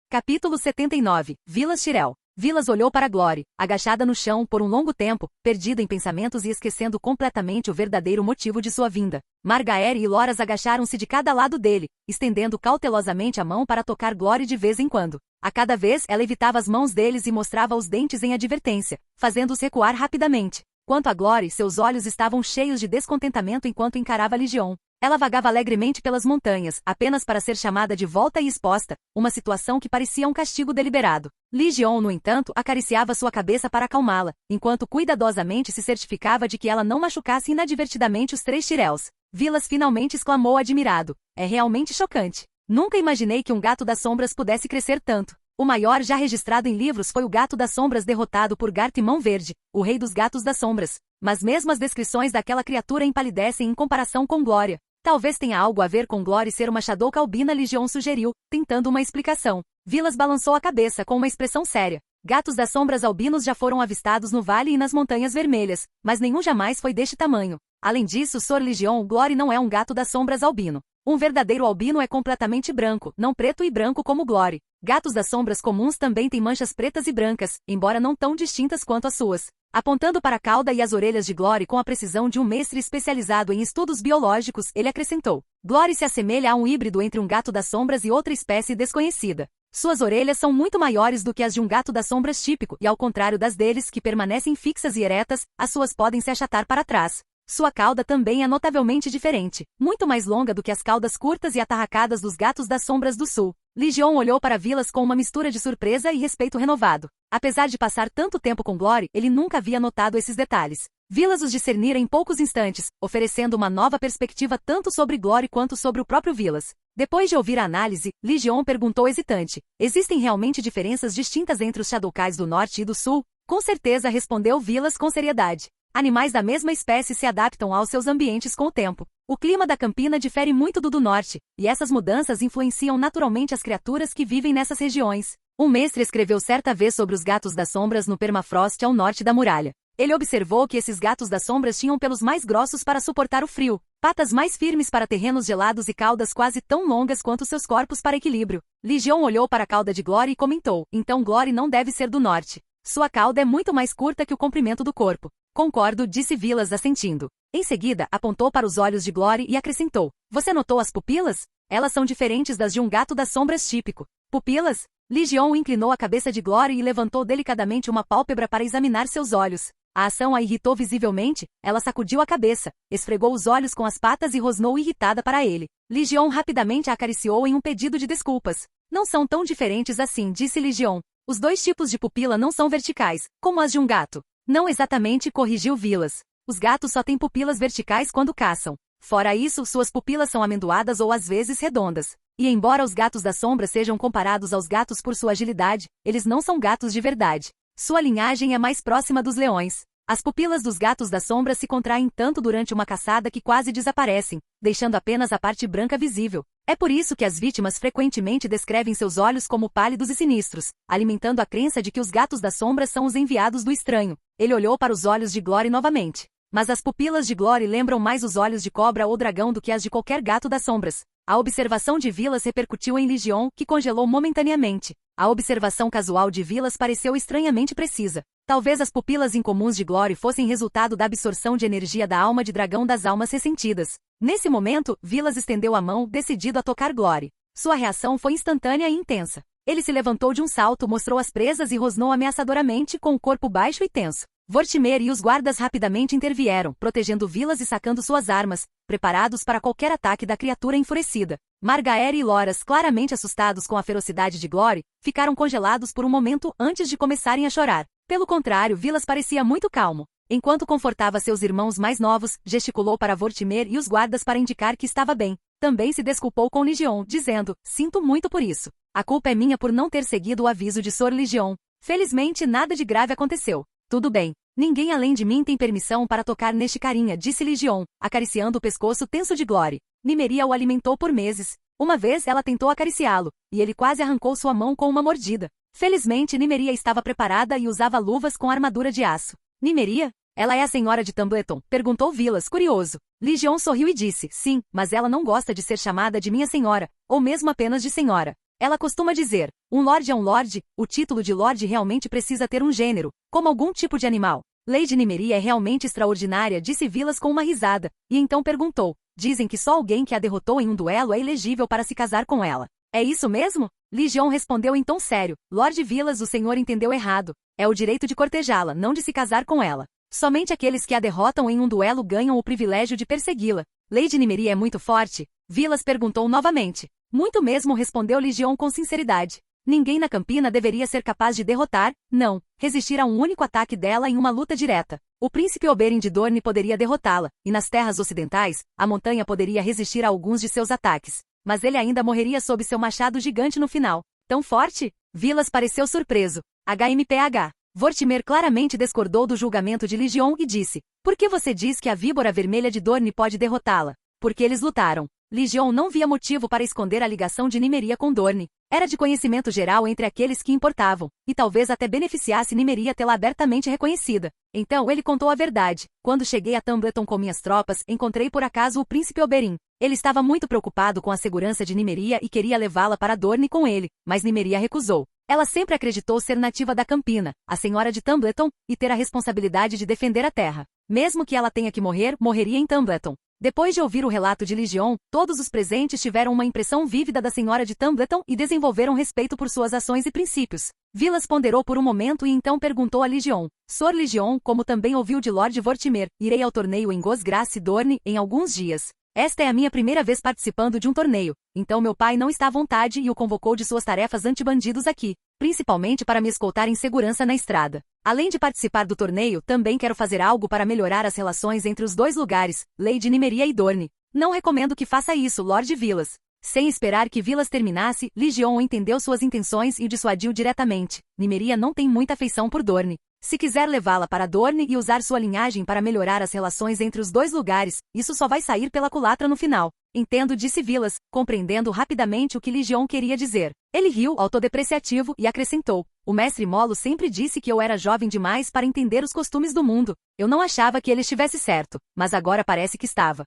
Capítulo 79. Vilas Tyrell. Vilas olhou para Glory, agachada no chão por um longo tempo, perdida em pensamentos e esquecendo completamente o verdadeiro motivo de sua vinda. Margaery e Loras agacharam-se de cada lado dele, estendendo cautelosamente a mão para tocar Glory de vez em quando. A cada vez, ela evitava as mãos deles e mostrava os dentes em advertência, fazendo-os recuar rapidamente. Quanto a Glory, seus olhos estavam cheios de descontentamento enquanto encarava Legion. Ela vagava alegremente pelas montanhas, apenas para ser chamada de volta e exposta, uma situação que parecia um castigo deliberado. Legion, no entanto, acariciava sua cabeça para acalmá-la, enquanto cuidadosamente se certificava de que ela não machucasse inadvertidamente os 3 Tyrells. Vilas finalmente exclamou admirado. É realmente chocante. Nunca imaginei que um gato das sombras pudesse crescer tanto. O maior já registrado em livros foi o gato das sombras derrotado por Garth Mão Verde, o rei dos gatos das sombras. Mas mesmo as descrições daquela criatura empalidecem em comparação com Glória. Talvez tenha algo a ver com Glory ser uma Shadowca albina, Legion sugeriu, tentando uma explicação. Vilas balançou a cabeça com uma expressão séria. Gatos das sombras albinos já foram avistados no vale e nas montanhas vermelhas, mas nenhum jamais foi deste tamanho. Além disso, Sor Legion, Glory não é um gato das sombras albino. Um verdadeiro albino é completamente branco, não preto e branco como Glory. Gatos das sombras comuns também têm manchas pretas e brancas, embora não tão distintas quanto as suas. Apontando para a cauda e as orelhas de Glory com a precisão de um mestre especializado em estudos biológicos, ele acrescentou. Glory se assemelha a um híbrido entre um gato das sombras e outra espécie desconhecida. Suas orelhas são muito maiores do que as de um gato das sombras típico e, ao contrário das deles, que permanecem fixas e eretas, as suas podem se achatar para trás. Sua cauda também é notavelmente diferente, muito mais longa do que as caudas curtas e atarracadas dos gatos das sombras do sul. Legion olhou para Vilas com uma mistura de surpresa e respeito renovado. Apesar de passar tanto tempo com Glory, ele nunca havia notado esses detalhes. Vilas os discernira em poucos instantes, oferecendo uma nova perspectiva tanto sobre Glory quanto sobre o próprio Vilas. Depois de ouvir a análise, Legion perguntou hesitante. Existem realmente diferenças distintas entre os Shadowcais do norte e do sul? Com certeza, respondeu Vilas com seriedade. Animais da mesma espécie se adaptam aos seus ambientes com o tempo. O clima da campina difere muito do norte, e essas mudanças influenciam naturalmente as criaturas que vivem nessas regiões. Um mestre escreveu certa vez sobre os gatos das sombras no permafrost ao norte da muralha. Ele observou que esses gatos das sombras tinham pelos mais grossos para suportar o frio, patas mais firmes para terrenos gelados e caudas quase tão longas quanto seus corpos para equilíbrio. Legion olhou para a cauda de Glory e comentou, então Glory não deve ser do norte. Sua cauda é muito mais curta que o comprimento do corpo. Concordo, disse Vilas assentindo. Em seguida, apontou para os olhos de Glory e acrescentou, você notou as pupilas? Elas são diferentes das de um gato das sombras típico. Pupilas? Legion inclinou a cabeça de Glory e levantou delicadamente uma pálpebra para examinar seus olhos. A ação a irritou visivelmente, ela sacudiu a cabeça, esfregou os olhos com as patas e rosnou irritada para ele. Legion rapidamente a acariciou em um pedido de desculpas. Não são tão diferentes assim, disse Legion. Os 2 tipos de pupila não são verticais, como as de um gato. Não exatamente, corrigiu Vilas. Os gatos só têm pupilas verticais quando caçam. Fora isso, suas pupilas são amendoadas ou às vezes redondas. E embora os gatos da sombra sejam comparados aos gatos por sua agilidade, eles não são gatos de verdade. Sua linhagem é mais próxima dos leões. As pupilas dos gatos da sombra se contraem tanto durante uma caçada que quase desaparecem, deixando apenas a parte branca visível. É por isso que as vítimas frequentemente descrevem seus olhos como pálidos e sinistros, alimentando a crença de que os gatos da sombra são os enviados do estranho. Ele olhou para os olhos de Glory novamente. Mas as pupilas de Glory lembram mais os olhos de cobra ou dragão do que as de qualquer gato das sombras. A observação de Vilas repercutiu em Legion, que congelou momentaneamente. A observação casual de Vilas pareceu estranhamente precisa. Talvez as pupilas incomuns de Glory fossem resultado da absorção de energia da alma de dragão das almas ressentidas. Nesse momento, Vilas estendeu a mão, decidido a tocar Glory. Sua reação foi instantânea e intensa. Ele se levantou de um salto, mostrou as presas e rosnou ameaçadoramente com o corpo baixo e tenso. Vortimer e os guardas rapidamente intervieram, protegendo Vilas e sacando suas armas, preparados para qualquer ataque da criatura enfurecida. Margaery e Loras, claramente assustados com a ferocidade de Glory, ficaram congelados por um momento antes de começarem a chorar. Pelo contrário, Vilas parecia muito calmo. Enquanto confortava seus irmãos mais novos, gesticulou para Vortimer e os guardas para indicar que estava bem. Também se desculpou com Legion, dizendo: "Sinto muito por isso. A culpa é minha por não ter seguido o aviso de Sor Legion. Felizmente nada de grave aconteceu. Tudo bem. Ninguém além de mim tem permissão para tocar neste carinha", disse Legion, acariciando o pescoço tenso de Glory. Nymeria o alimentou por meses. Uma vez ela tentou acariciá-lo, e ele quase arrancou sua mão com uma mordida. Felizmente Nymeria estava preparada e usava luvas com armadura de aço. "Nymeria? Ela é a senhora de Tumbleton?", perguntou Vilas, curioso. Legion sorriu e disse: "Sim, mas ela não gosta de ser chamada de minha senhora, ou mesmo apenas de senhora. Ela costuma dizer, um lorde é um lorde, o título de lorde realmente precisa ter um gênero, como algum tipo de animal." "Lady Nymeria é realmente extraordinária", disse Vilas com uma risada, e então perguntou: "Dizem que só alguém que a derrotou em um duelo é elegível para se casar com ela. É isso mesmo?" Legion respondeu em tom sério: "Lord Vilas, o senhor entendeu errado. É o direito de cortejá-la, não de se casar com ela. Somente aqueles que a derrotam em um duelo ganham o privilégio de persegui-la." "Lady Nymeria é muito forte?" Vilas perguntou novamente. "Muito mesmo", respondeu Legion com sinceridade. "Ninguém na Campina deveria ser capaz de derrotar, não, resistir a um único ataque dela em uma luta direta. O príncipe Oberyn de Dorne poderia derrotá-la, e nas terras ocidentais, a montanha poderia resistir a alguns de seus ataques. Mas ele ainda morreria sob seu machado gigante no final." "Tão forte?" Vilas pareceu surpreso. HMPH. Vortimer claramente discordou do julgamento de Legion e disse: "Por que você diz que a víbora vermelha de Dorne pode derrotá-la?" "Porque eles lutaram." Legion não via motivo para esconder a ligação de Nymeria com Dorne. Era de conhecimento geral entre aqueles que importavam, e talvez até beneficiasse Nymeria tê-la abertamente reconhecida. Então ele contou a verdade: "Quando cheguei a Tumbleton com minhas tropas, encontrei por acaso o príncipe Oberyn. Ele estava muito preocupado com a segurança de Nymeria e queria levá-la para Dorne com ele, mas Nymeria recusou. Ela sempre acreditou ser nativa da Campina, a senhora de Tumbleton, e ter a responsabilidade de defender a terra. Mesmo que ela tenha que morrer, morreria em Tumbleton." Depois de ouvir o relato de Legion, todos os presentes tiveram uma impressão vívida da senhora de Tumbleton e desenvolveram respeito por suas ações e princípios. Vilas ponderou por um momento e então perguntou a Legion: "Sor Legion, como também ouviu de Lord Vortimer, irei ao torneio em Gosgrace Dorne em alguns dias. Esta é a minha primeira vez participando de um torneio, então meu pai não está à vontade e o convocou de suas tarefas antibandidos aqui, principalmente para me escoltar em segurança na estrada. Além de participar do torneio, também quero fazer algo para melhorar as relações entre os dois lugares, Lady Nymeria e Dorne. Não recomendo que faça isso, Lord Vilas." Sem esperar que Vilas terminasse, Legion entendeu suas intenções e o dissuadiu diretamente: "Nymeria não tem muita afeição por Dorne. Se quiser levá-la para Dorne e usar sua linhagem para melhorar as relações entre os dois lugares, isso só vai sair pela culatra no final." "Entendo", disse Vilas, compreendendo rapidamente o que Legion queria dizer. Ele riu, autodepreciativo, e acrescentou: "O mestre Molo sempre disse que eu era jovem demais para entender os costumes do mundo. Eu não achava que ele estivesse certo, mas agora parece que estava."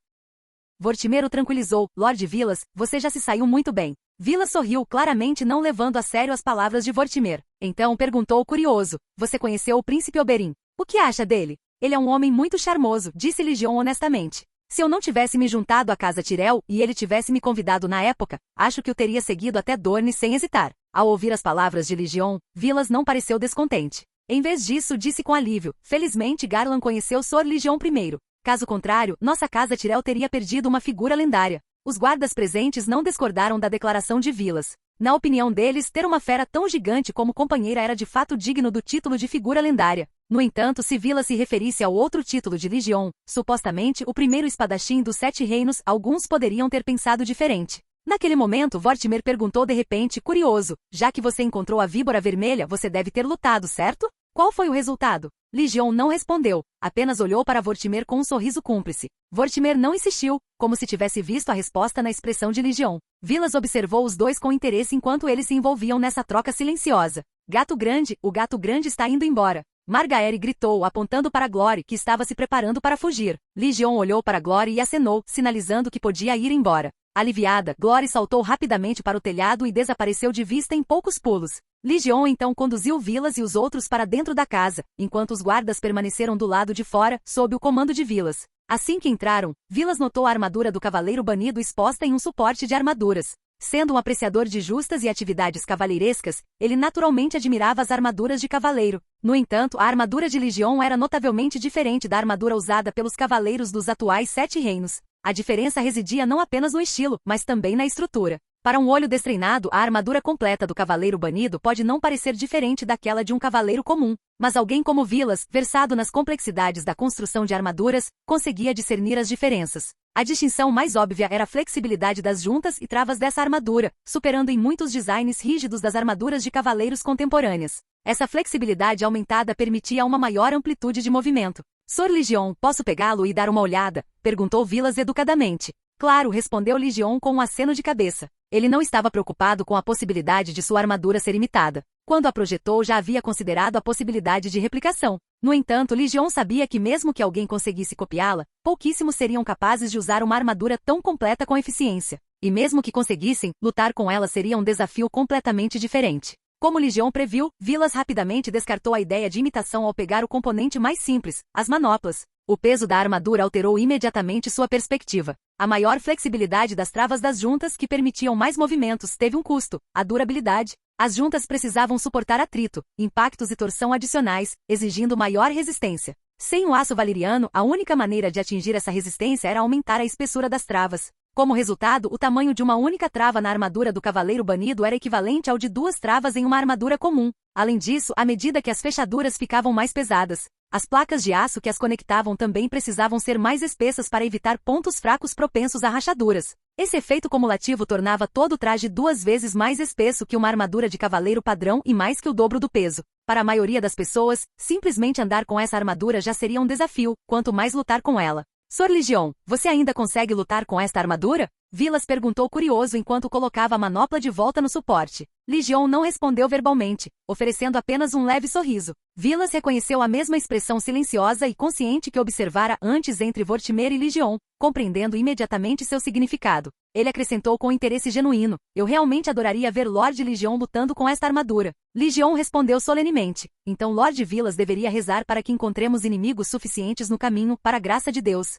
Vortimer o tranquilizou: "Lord Vilas, você já se saiu muito bem." Vilas sorriu, claramente não levando a sério as palavras de Vortimer. Então perguntou curioso: "Você conheceu o príncipe Oberyn? O que acha dele?" "Ele é um homem muito charmoso", disse Legion honestamente. "Se eu não tivesse me juntado à casa Tyrell e ele tivesse me convidado na época, acho que eu teria seguido até Dorne sem hesitar." Ao ouvir as palavras de Legion, Vilas não pareceu descontente. Em vez disso, disse com alívio: "Felizmente Garland conheceu Sor Legion primeiro. Caso contrário, nossa casa Tyrell teria perdido uma figura lendária." Os guardas presentes não discordaram da declaração de Vilas. Na opinião deles, ter uma fera tão gigante como companheira era de fato digno do título de figura lendária. No entanto, se Vilas se referisse ao outro título de Legion, supostamente o primeiro espadachim dos 7 reinos, alguns poderiam ter pensado diferente. Naquele momento, Vortimer perguntou de repente, curioso: "Já que você encontrou a víbora vermelha, você deve ter lutado, certo? Qual foi o resultado?" Legion não respondeu, apenas olhou para Vortimer com um sorriso cúmplice. Vortimer não insistiu, como se tivesse visto a resposta na expressão de Legion. Vilas observou os dois com interesse enquanto eles se envolviam nessa troca silenciosa. "Gato Grande, o Gato Grande está indo embora." Margaery gritou, apontando para Glory, que estava se preparando para fugir. Legion olhou para Glory e acenou, sinalizando que podia ir embora. Aliviada, Glory saltou rapidamente para o telhado e desapareceu de vista em poucos pulos. Legion então conduziu Vilas e os outros para dentro da casa, enquanto os guardas permaneceram do lado de fora, sob o comando de Vilas. Assim que entraram, Vilas notou a armadura do Cavaleiro Banido exposta em um suporte de armaduras. Sendo um apreciador de justas e atividades cavaleirescas, ele naturalmente admirava as armaduras de cavaleiro. No entanto, a armadura de Legion era notavelmente diferente da armadura usada pelos cavaleiros dos atuais 7 reinos. A diferença residia não apenas no estilo, mas também na estrutura. Para um olho destreinado, a armadura completa do Cavaleiro Banido pode não parecer diferente daquela de um cavaleiro comum, mas alguém como Vilas, versado nas complexidades da construção de armaduras, conseguia discernir as diferenças. A distinção mais óbvia era a flexibilidade das juntas e travas dessa armadura, superando em muitos designs rígidos das armaduras de cavaleiros contemporâneas. Essa flexibilidade aumentada permitia uma maior amplitude de movimento. Sr. Legion, posso pegá-lo e dar uma olhada? Perguntou Vilas educadamente. Claro, respondeu Legion com um aceno de cabeça. Ele não estava preocupado com a possibilidade de sua armadura ser imitada. Quando a projetou, já havia considerado a possibilidade de replicação. No entanto, Legion sabia que mesmo que alguém conseguisse copiá-la, pouquíssimos seriam capazes de usar uma armadura tão completa com eficiência. E mesmo que conseguissem, lutar com ela seria um desafio completamente diferente. Como Legion previu, Vilas rapidamente descartou a ideia de imitação ao pegar o componente mais simples, as manoplas. O peso da armadura alterou imediatamente sua perspectiva. A maior flexibilidade das travas das juntas que permitiam mais movimentos teve um custo, a durabilidade. As juntas precisavam suportar atrito, impactos e torção adicionais, exigindo maior resistência. Sem o aço valeriano, a única maneira de atingir essa resistência era aumentar a espessura das travas. Como resultado, o tamanho de uma única trava na armadura do Cavaleiro Banido era equivalente ao de 2 travas em uma armadura comum. Além disso, à medida que as fechaduras ficavam mais pesadas, as placas de aço que as conectavam também precisavam ser mais espessas para evitar pontos fracos propensos a rachaduras. Esse efeito cumulativo tornava todo o traje 2 vezes mais espesso que uma armadura de cavaleiro padrão e mais que o dobro do peso. Para a maioria das pessoas, simplesmente andar com essa armadura já seria um desafio, quanto mais lutar com ela. Sr. Legion, você ainda consegue lutar com esta armadura? Vilas perguntou curioso enquanto colocava a manopla de volta no suporte. Legion não respondeu verbalmente, oferecendo apenas um leve sorriso. Vilas reconheceu a mesma expressão silenciosa e consciente que observara antes entre Vortimer e Legion, compreendendo imediatamente seu significado. Ele acrescentou com interesse genuíno, eu realmente adoraria ver Lord Legion lutando com esta armadura. Legion respondeu solenemente, então Lord Vilas deveria rezar para que encontremos inimigos suficientes no caminho, para a graça de Deus.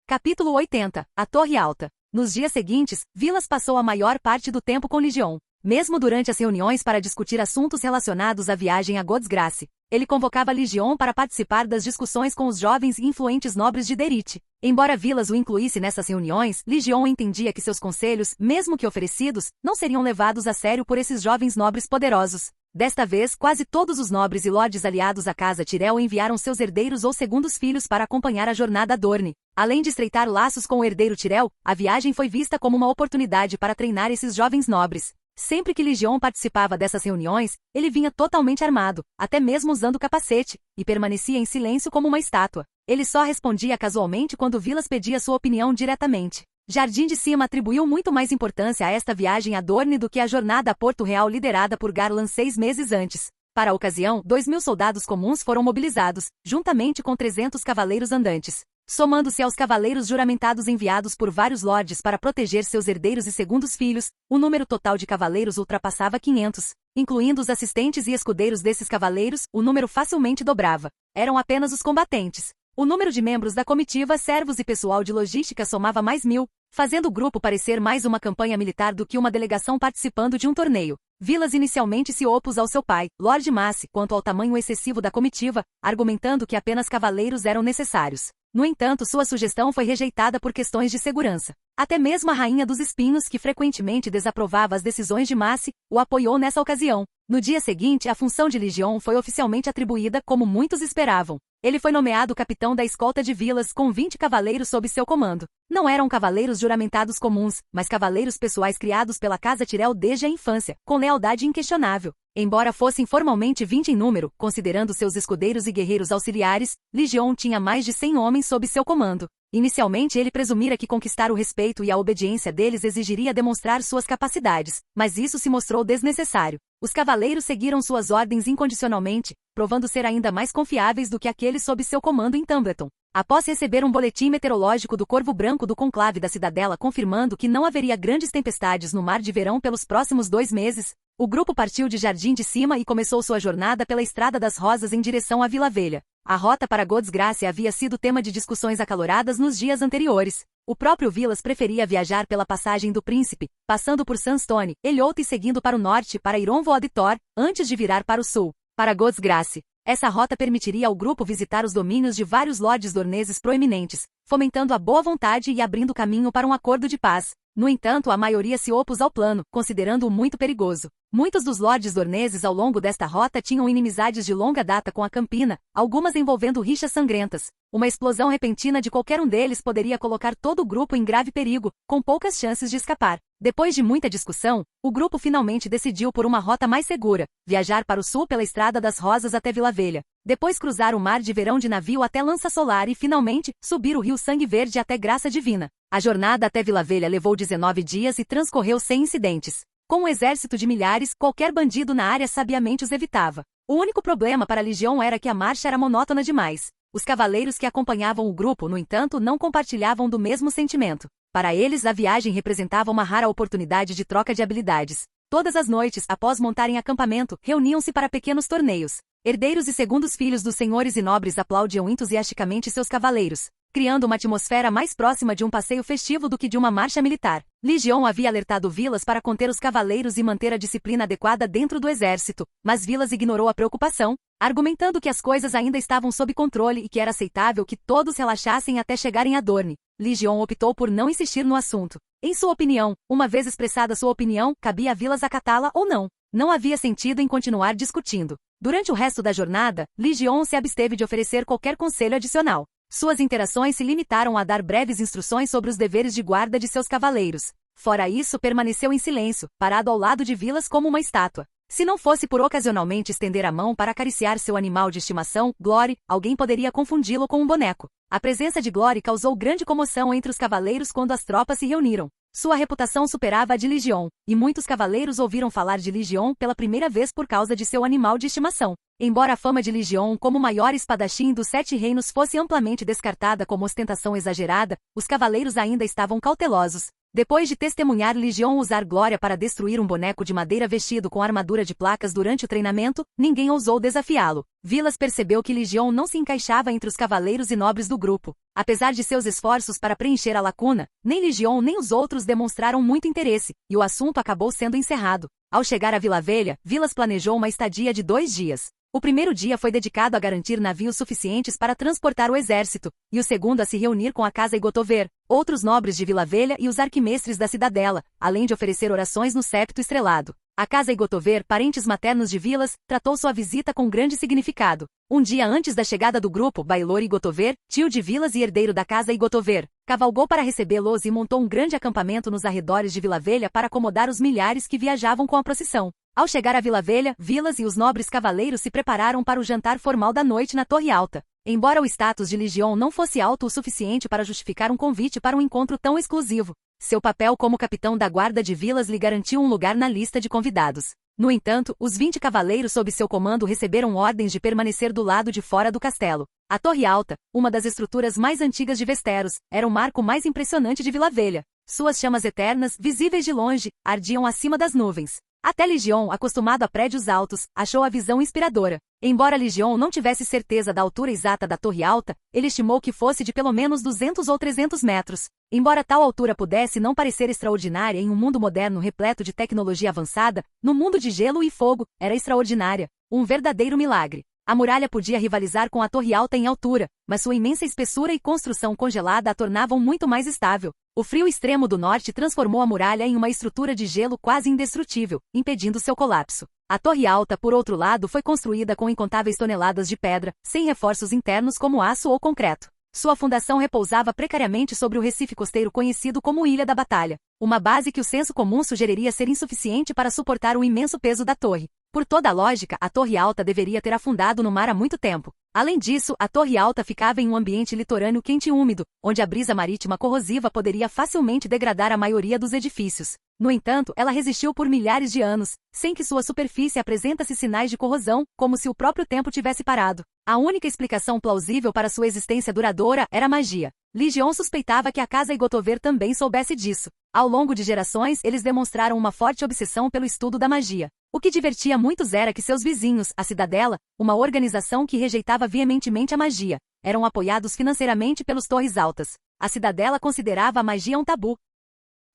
Capítulo 80, a Torre Alta. Nos dias seguintes, Vilas passou a maior parte do tempo com Legion. Mesmo durante as reuniões para discutir assuntos relacionados à viagem a Godsgrace, ele convocava Legion para participar das discussões com os jovens e influentes nobres de Derite. Embora Vilas o incluísse nessas reuniões, Legion entendia que seus conselhos, mesmo que oferecidos, não seriam levados a sério por esses jovens nobres poderosos. Desta vez, quase todos os nobres e lordes aliados à Casa Tyrell enviaram seus herdeiros ou segundos filhos para acompanhar a jornada a Dorne. Além de estreitar laços com o herdeiro Tyrell, a viagem foi vista como uma oportunidade para treinar esses jovens nobres. Sempre que Legion participava dessas reuniões, ele vinha totalmente armado, até mesmo usando capacete, e permanecia em silêncio como uma estátua. Ele só respondia casualmente quando Vilas pedia sua opinião diretamente. Jardim de Cima atribuiu muito mais importância a esta viagem a Dorne do que a jornada a Porto Real liderada por Garland 6 meses antes. Para a ocasião, 2.000 soldados comuns foram mobilizados, juntamente com 300 cavaleiros andantes. Somando-se aos cavaleiros juramentados enviados por vários lordes para proteger seus herdeiros e segundos filhos, o número total de cavaleiros ultrapassava 500. Incluindo os assistentes e escudeiros desses cavaleiros, o número facilmente dobrava. Eram apenas os combatentes. O número de membros da comitiva, servos e pessoal de logística somava mais 1.000, fazendo o grupo parecer mais uma campanha militar do que uma delegação participando de um torneio. Vilas inicialmente se opôs ao seu pai, Lord Mace, quanto ao tamanho excessivo da comitiva, argumentando que apenas cavaleiros eram necessários. No entanto, sua sugestão foi rejeitada por questões de segurança. Até mesmo a Rainha dos Espinhos, que frequentemente desaprovava as decisões de Mace, o apoiou nessa ocasião. No dia seguinte, a função de Legion foi oficialmente atribuída, como muitos esperavam. Ele foi nomeado capitão da escolta de Vilas, com 20 cavaleiros sob seu comando. Não eram cavaleiros juramentados comuns, mas cavaleiros pessoais criados pela Casa Tyrell desde a infância, com lealdade inquestionável. Embora fossem formalmente 20 em número, considerando seus escudeiros e guerreiros auxiliares, Legion tinha mais de 100 homens sob seu comando. Inicialmente ele presumira que conquistar o respeito e a obediência deles exigiria demonstrar suas capacidades, mas isso se mostrou desnecessário. Os cavaleiros seguiram suas ordens incondicionalmente, provando ser ainda mais confiáveis do que aqueles sob seu comando em Tumbleton. Após receber um boletim meteorológico do Corvo Branco do conclave da Cidadela confirmando que não haveria grandes tempestades no mar de verão pelos próximos 2 meses, o grupo partiu de Jardim de Cima e começou sua jornada pela Estrada das Rosas em direção a Vila Velha. A rota para Godsgrace havia sido tema de discussões acaloradas nos dias anteriores. O próprio Vilas preferia viajar pela Passagem do Príncipe, passando por Sandstone, Elliot e seguindo para o norte para Ironvo Auditor, antes de virar para o sul, para Godsgrace. Essa rota permitiria ao grupo visitar os domínios de vários lordes dorneses proeminentes, fomentando a boa vontade e abrindo caminho para um acordo de paz. No entanto, a maioria se opôs ao plano, considerando-o muito perigoso. Muitos dos lordes dorneses ao longo desta rota tinham inimizades de longa data com a Campina, algumas envolvendo rixas sangrentas. Uma explosão repentina de qualquer um deles poderia colocar todo o grupo em grave perigo, com poucas chances de escapar. Depois de muita discussão, o grupo finalmente decidiu por uma rota mais segura, viajar para o sul pela Estrada das Rosas até Vila Velha, depois cruzar o mar de verão de navio até Lança Solar e, finalmente, subir o rio Sangue Verde até Graça Divina. A jornada até Vila Velha levou 19 dias e transcorreu sem incidentes. Com um exército de milhares, qualquer bandido na área sabiamente os evitava. O único problema para a Legião era que a marcha era monótona demais. Os cavaleiros que acompanhavam o grupo, no entanto, não compartilhavam do mesmo sentimento. Para eles, a viagem representava uma rara oportunidade de troca de habilidades. Todas as noites, após montarem acampamento, reuniam-se para pequenos torneios. Herdeiros e segundos filhos dos senhores e nobres aplaudiam entusiasticamente seus cavaleiros, criando uma atmosfera mais próxima de um passeio festivo do que de uma marcha militar. Legião havia alertado Vilas para conter os cavaleiros e manter a disciplina adequada dentro do exército, mas Vilas ignorou a preocupação, argumentando que as coisas ainda estavam sob controle e que era aceitável que todos relaxassem até chegarem a Dorne. Legião optou por não insistir no assunto. Em sua opinião, uma vez expressada sua opinião, cabia a Vilas acatá-la ou não. Não havia sentido em continuar discutindo. Durante o resto da jornada, Legião se absteve de oferecer qualquer conselho adicional. Suas interações se limitaram a dar breves instruções sobre os deveres de guarda de seus cavaleiros. Fora isso, permaneceu em silêncio, parado ao lado de Vilas como uma estátua. Se não fosse por ocasionalmente estender a mão para acariciar seu animal de estimação, Glory, alguém poderia confundi-lo com um boneco. A presença de Glory causou grande comoção entre os cavaleiros quando as tropas se reuniram. Sua reputação superava a de Legião, e muitos cavaleiros ouviram falar de Legião pela primeira vez por causa de seu animal de estimação. Embora a fama de Legião como maior espadachim dos 7 reinos fosse amplamente descartada como ostentação exagerada, os cavaleiros ainda estavam cautelosos. Depois de testemunhar Legião usar Glória para destruir um boneco de madeira vestido com armadura de placas durante o treinamento, ninguém ousou desafiá-lo. Vilas percebeu que Legião não se encaixava entre os cavaleiros e nobres do grupo. Apesar de seus esforços para preencher a lacuna, nem Legião nem os outros demonstraram muito interesse, e o assunto acabou sendo encerrado. Ao chegar a Vila Velha, Vilas planejou uma estadia de 2 dias. O primeiro dia foi dedicado a garantir navios suficientes para transportar o exército, e o segundo a se reunir com a Casa Igotover, outros nobres de Vila Velha e os arquimestres da Cidadela, além de oferecer orações no septo estrelado. A Casa Igotover, parentes maternos de Vilas, tratou sua visita com grande significado. Um dia antes da chegada do grupo, Bailor Igotover, tio de Vilas e herdeiro da Casa Igotover, cavalgou para recebê-los e montou um grande acampamento nos arredores de Vila Velha para acomodar os milhares que viajavam com a procissão. Ao chegar a Vila Velha, Vilas e os nobres cavaleiros se prepararam para o jantar formal da noite na Torre Alta. Embora o status de Legião não fosse alto o suficiente para justificar um convite para um encontro tão exclusivo, seu papel como capitão da guarda de Vilas lhe garantiu um lugar na lista de convidados. No entanto, os 20 cavaleiros sob seu comando receberam ordens de permanecer do lado de fora do castelo. A Torre Alta, uma das estruturas mais antigas de Westeros, era o marco mais impressionante de Vila Velha. Suas chamas eternas, visíveis de longe, ardiam acima das nuvens. Até Legião, acostumado a prédios altos, achou a visão inspiradora. Embora Legião não tivesse certeza da altura exata da Torre Alta, ele estimou que fosse de pelo menos 200 ou 300 metros. Embora tal altura pudesse não parecer extraordinária em um mundo moderno repleto de tecnologia avançada, no mundo de gelo e fogo, era extraordinária. Um verdadeiro milagre. A muralha podia rivalizar com a Torre Alta em altura, mas sua imensa espessura e construção congelada a tornavam muito mais estável. O frio extremo do norte transformou a muralha em uma estrutura de gelo quase indestrutível, impedindo seu colapso. A Torre Alta, por outro lado, foi construída com incontáveis toneladas de pedra, sem reforços internos como aço ou concreto. Sua fundação repousava precariamente sobre o recife costeiro conhecido como Ilha da Batalha, uma base que o senso comum sugeriria ser insuficiente para suportar o imenso peso da torre. Por toda a lógica, a Torre Alta deveria ter afundado no mar há muito tempo. Além disso, a Torre Alta ficava em um ambiente litorâneo quente e úmido, onde a brisa marítima corrosiva poderia facilmente degradar a maioria dos edifícios. No entanto, ela resistiu por milhares de anos, sem que sua superfície apresentasse sinais de corrosão, como se o próprio tempo tivesse parado. A única explicação plausível para sua existência duradoura era a magia. Li Jion suspeitava que a casa Igotover também soubesse disso. Ao longo de gerações, eles demonstraram uma forte obsessão pelo estudo da magia. O que divertia muitos era que seus vizinhos, a Cidadela, uma organização que rejeitava veementemente a magia, eram apoiados financeiramente pelos Torres Altas. A Cidadela considerava a magia um tabu.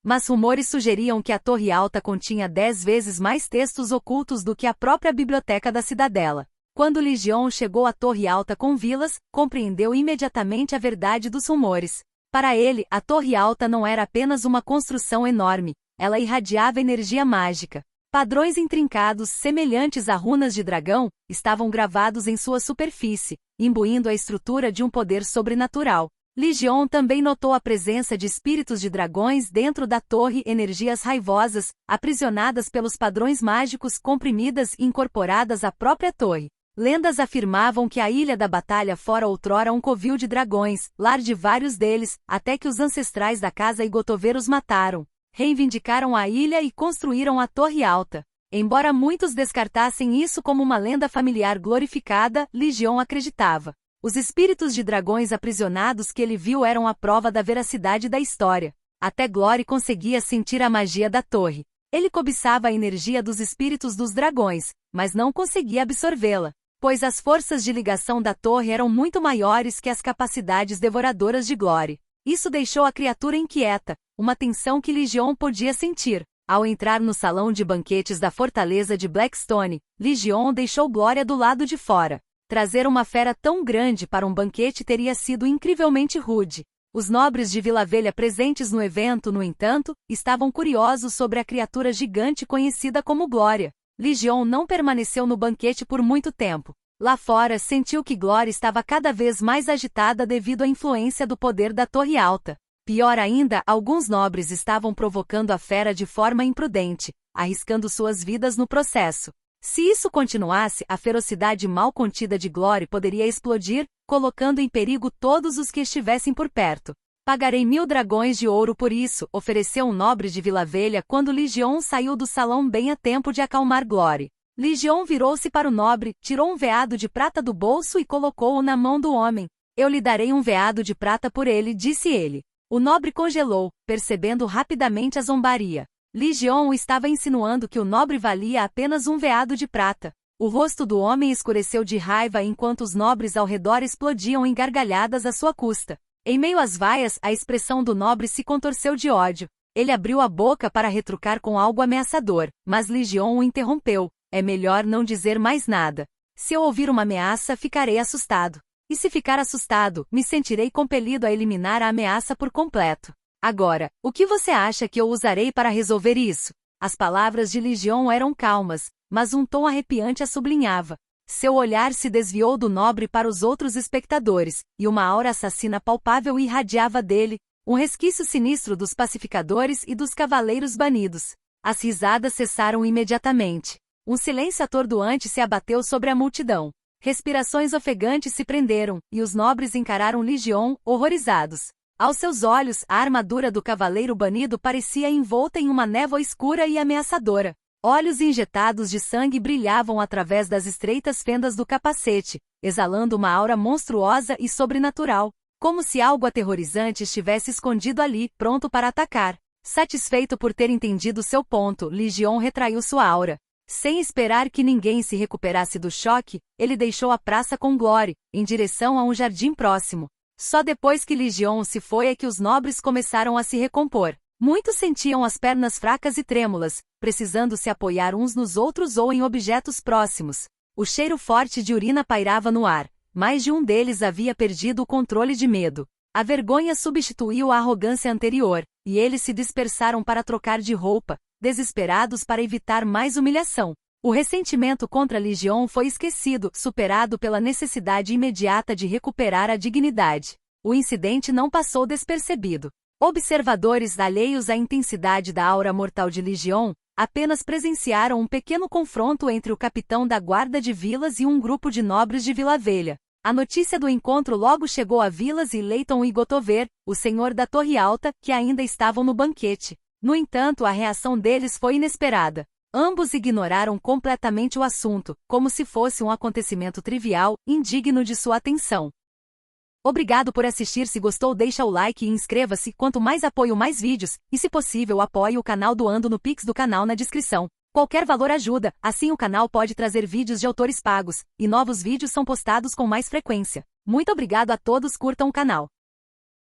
Mas rumores sugeriam que a Torre Alta continha 10 vezes mais textos ocultos do que a própria biblioteca da Cidadela. Quando Li Jion chegou à Torre Alta com vilas, compreendeu imediatamente a verdade dos rumores. Para ele, a Torre Alta não era apenas uma construção enorme, ela irradiava energia mágica. Padrões intrincados, semelhantes a runas de dragão, estavam gravados em sua superfície, imbuindo a estrutura de um poder sobrenatural. Li Jion também notou a presença de espíritos de dragões dentro da torre, energias raivosas, aprisionadas pelos padrões mágicos comprimidas e incorporadas à própria torre. Lendas afirmavam que a Ilha da Batalha fora outrora um covil de dragões, lar de vários deles, até que os ancestrais da casa Igotover os mataram. Reivindicaram a ilha e construíram a Torre Alta. Embora muitos descartassem isso como uma lenda familiar glorificada, Li Jion acreditava. Os espíritos de dragões aprisionados que ele viu eram a prova da veracidade da história. Até Glory conseguia sentir a magia da torre. Ele cobiçava a energia dos espíritos dos dragões, mas não conseguia absorvê-la, pois as forças de ligação da torre eram muito maiores que as capacidades devoradoras de Glory. Isso deixou a criatura inquieta, uma tensão que Li Jion podia sentir. Ao entrar no salão de banquetes da fortaleza de Blackstone, Li Jion deixou Glória do lado de fora. Trazer uma fera tão grande para um banquete teria sido incrivelmente rude. Os nobres de Vila Velha presentes no evento, no entanto, estavam curiosos sobre a criatura gigante conhecida como Glória. Li Jion não permaneceu no banquete por muito tempo. Lá fora, sentiu que Glória estava cada vez mais agitada devido à influência do poder da Torre Alta. Pior ainda, alguns nobres estavam provocando a fera de forma imprudente, arriscando suas vidas no processo. Se isso continuasse, a ferocidade mal contida de Glory poderia explodir, colocando em perigo todos os que estivessem por perto. Pagarei 1000 dragões de ouro por isso, ofereceu um nobre de Vila Velha quando Li Jion saiu do salão bem a tempo de acalmar Glory. Li Jion virou-se para o nobre, tirou um veado de prata do bolso e colocou-o na mão do homem. Eu lhe darei um veado de prata por ele, disse ele. O nobre congelou, percebendo rapidamente a zombaria. Li Jion estava insinuando que o nobre valia apenas um veado de prata. O rosto do homem escureceu de raiva enquanto os nobres ao redor explodiam em gargalhadas à sua custa. Em meio às vaias, a expressão do nobre se contorceu de ódio. Ele abriu a boca para retrucar com algo ameaçador, mas Li Jion o interrompeu. É melhor não dizer mais nada. Se eu ouvir uma ameaça, ficarei assustado. E se ficar assustado, me sentirei compelido a eliminar a ameaça por completo. Agora, o que você acha que eu usarei para resolver isso? As palavras de Li Jion eram calmas, mas um tom arrepiante a sublinhava. Seu olhar se desviou do nobre para os outros espectadores, e uma aura assassina palpável irradiava dele, um resquício sinistro dos pacificadores e dos cavaleiros banidos. As risadas cessaram imediatamente. Um silêncio atordoante se abateu sobre a multidão. Respirações ofegantes se prenderam, e os nobres encararam Li Jion, horrorizados. Aos seus olhos, a armadura do cavaleiro banido parecia envolta em uma névoa escura e ameaçadora. Olhos injetados de sangue brilhavam através das estreitas fendas do capacete, exalando uma aura monstruosa e sobrenatural, como se algo aterrorizante estivesse escondido ali, pronto para atacar. Satisfeito por ter entendido seu ponto, Li Jion retraiu sua aura. Sem esperar que ninguém se recuperasse do choque, ele deixou a praça com Glory, em direção a um jardim próximo. Só depois que Li Jion se foi é que os nobres começaram a se recompor. Muitos sentiam as pernas fracas e trêmulas, precisando se apoiar uns nos outros ou em objetos próximos. O cheiro forte de urina pairava no ar. Mais de um deles havia perdido o controle de medo. A vergonha substituiu a arrogância anterior, e eles se dispersaram para trocar de roupa, desesperados para evitar mais humilhação. O ressentimento contra Li Jion foi esquecido, superado pela necessidade imediata de recuperar a dignidade. O incidente não passou despercebido. Observadores alheios à intensidade da aura mortal de Li Jion apenas presenciaram um pequeno confronto entre o capitão da guarda de Vilas e um grupo de nobres de Vila Velha. A notícia do encontro logo chegou a Vilas e Leighton e Gotover, o senhor da Torre Alta, que ainda estavam no banquete. No entanto, a reação deles foi inesperada. Ambos ignoraram completamente o assunto, como se fosse um acontecimento trivial, indigno de sua atenção. Obrigado por assistir. Se gostou, deixa o like e inscreva-se. Quanto mais apoio, mais vídeos, e se possível apoie o canal doando no Pix do canal na descrição. Qualquer valor ajuda, assim o canal pode trazer vídeos de autores pagos, e novos vídeos são postados com mais frequência. Muito obrigado a todos, curtam o canal.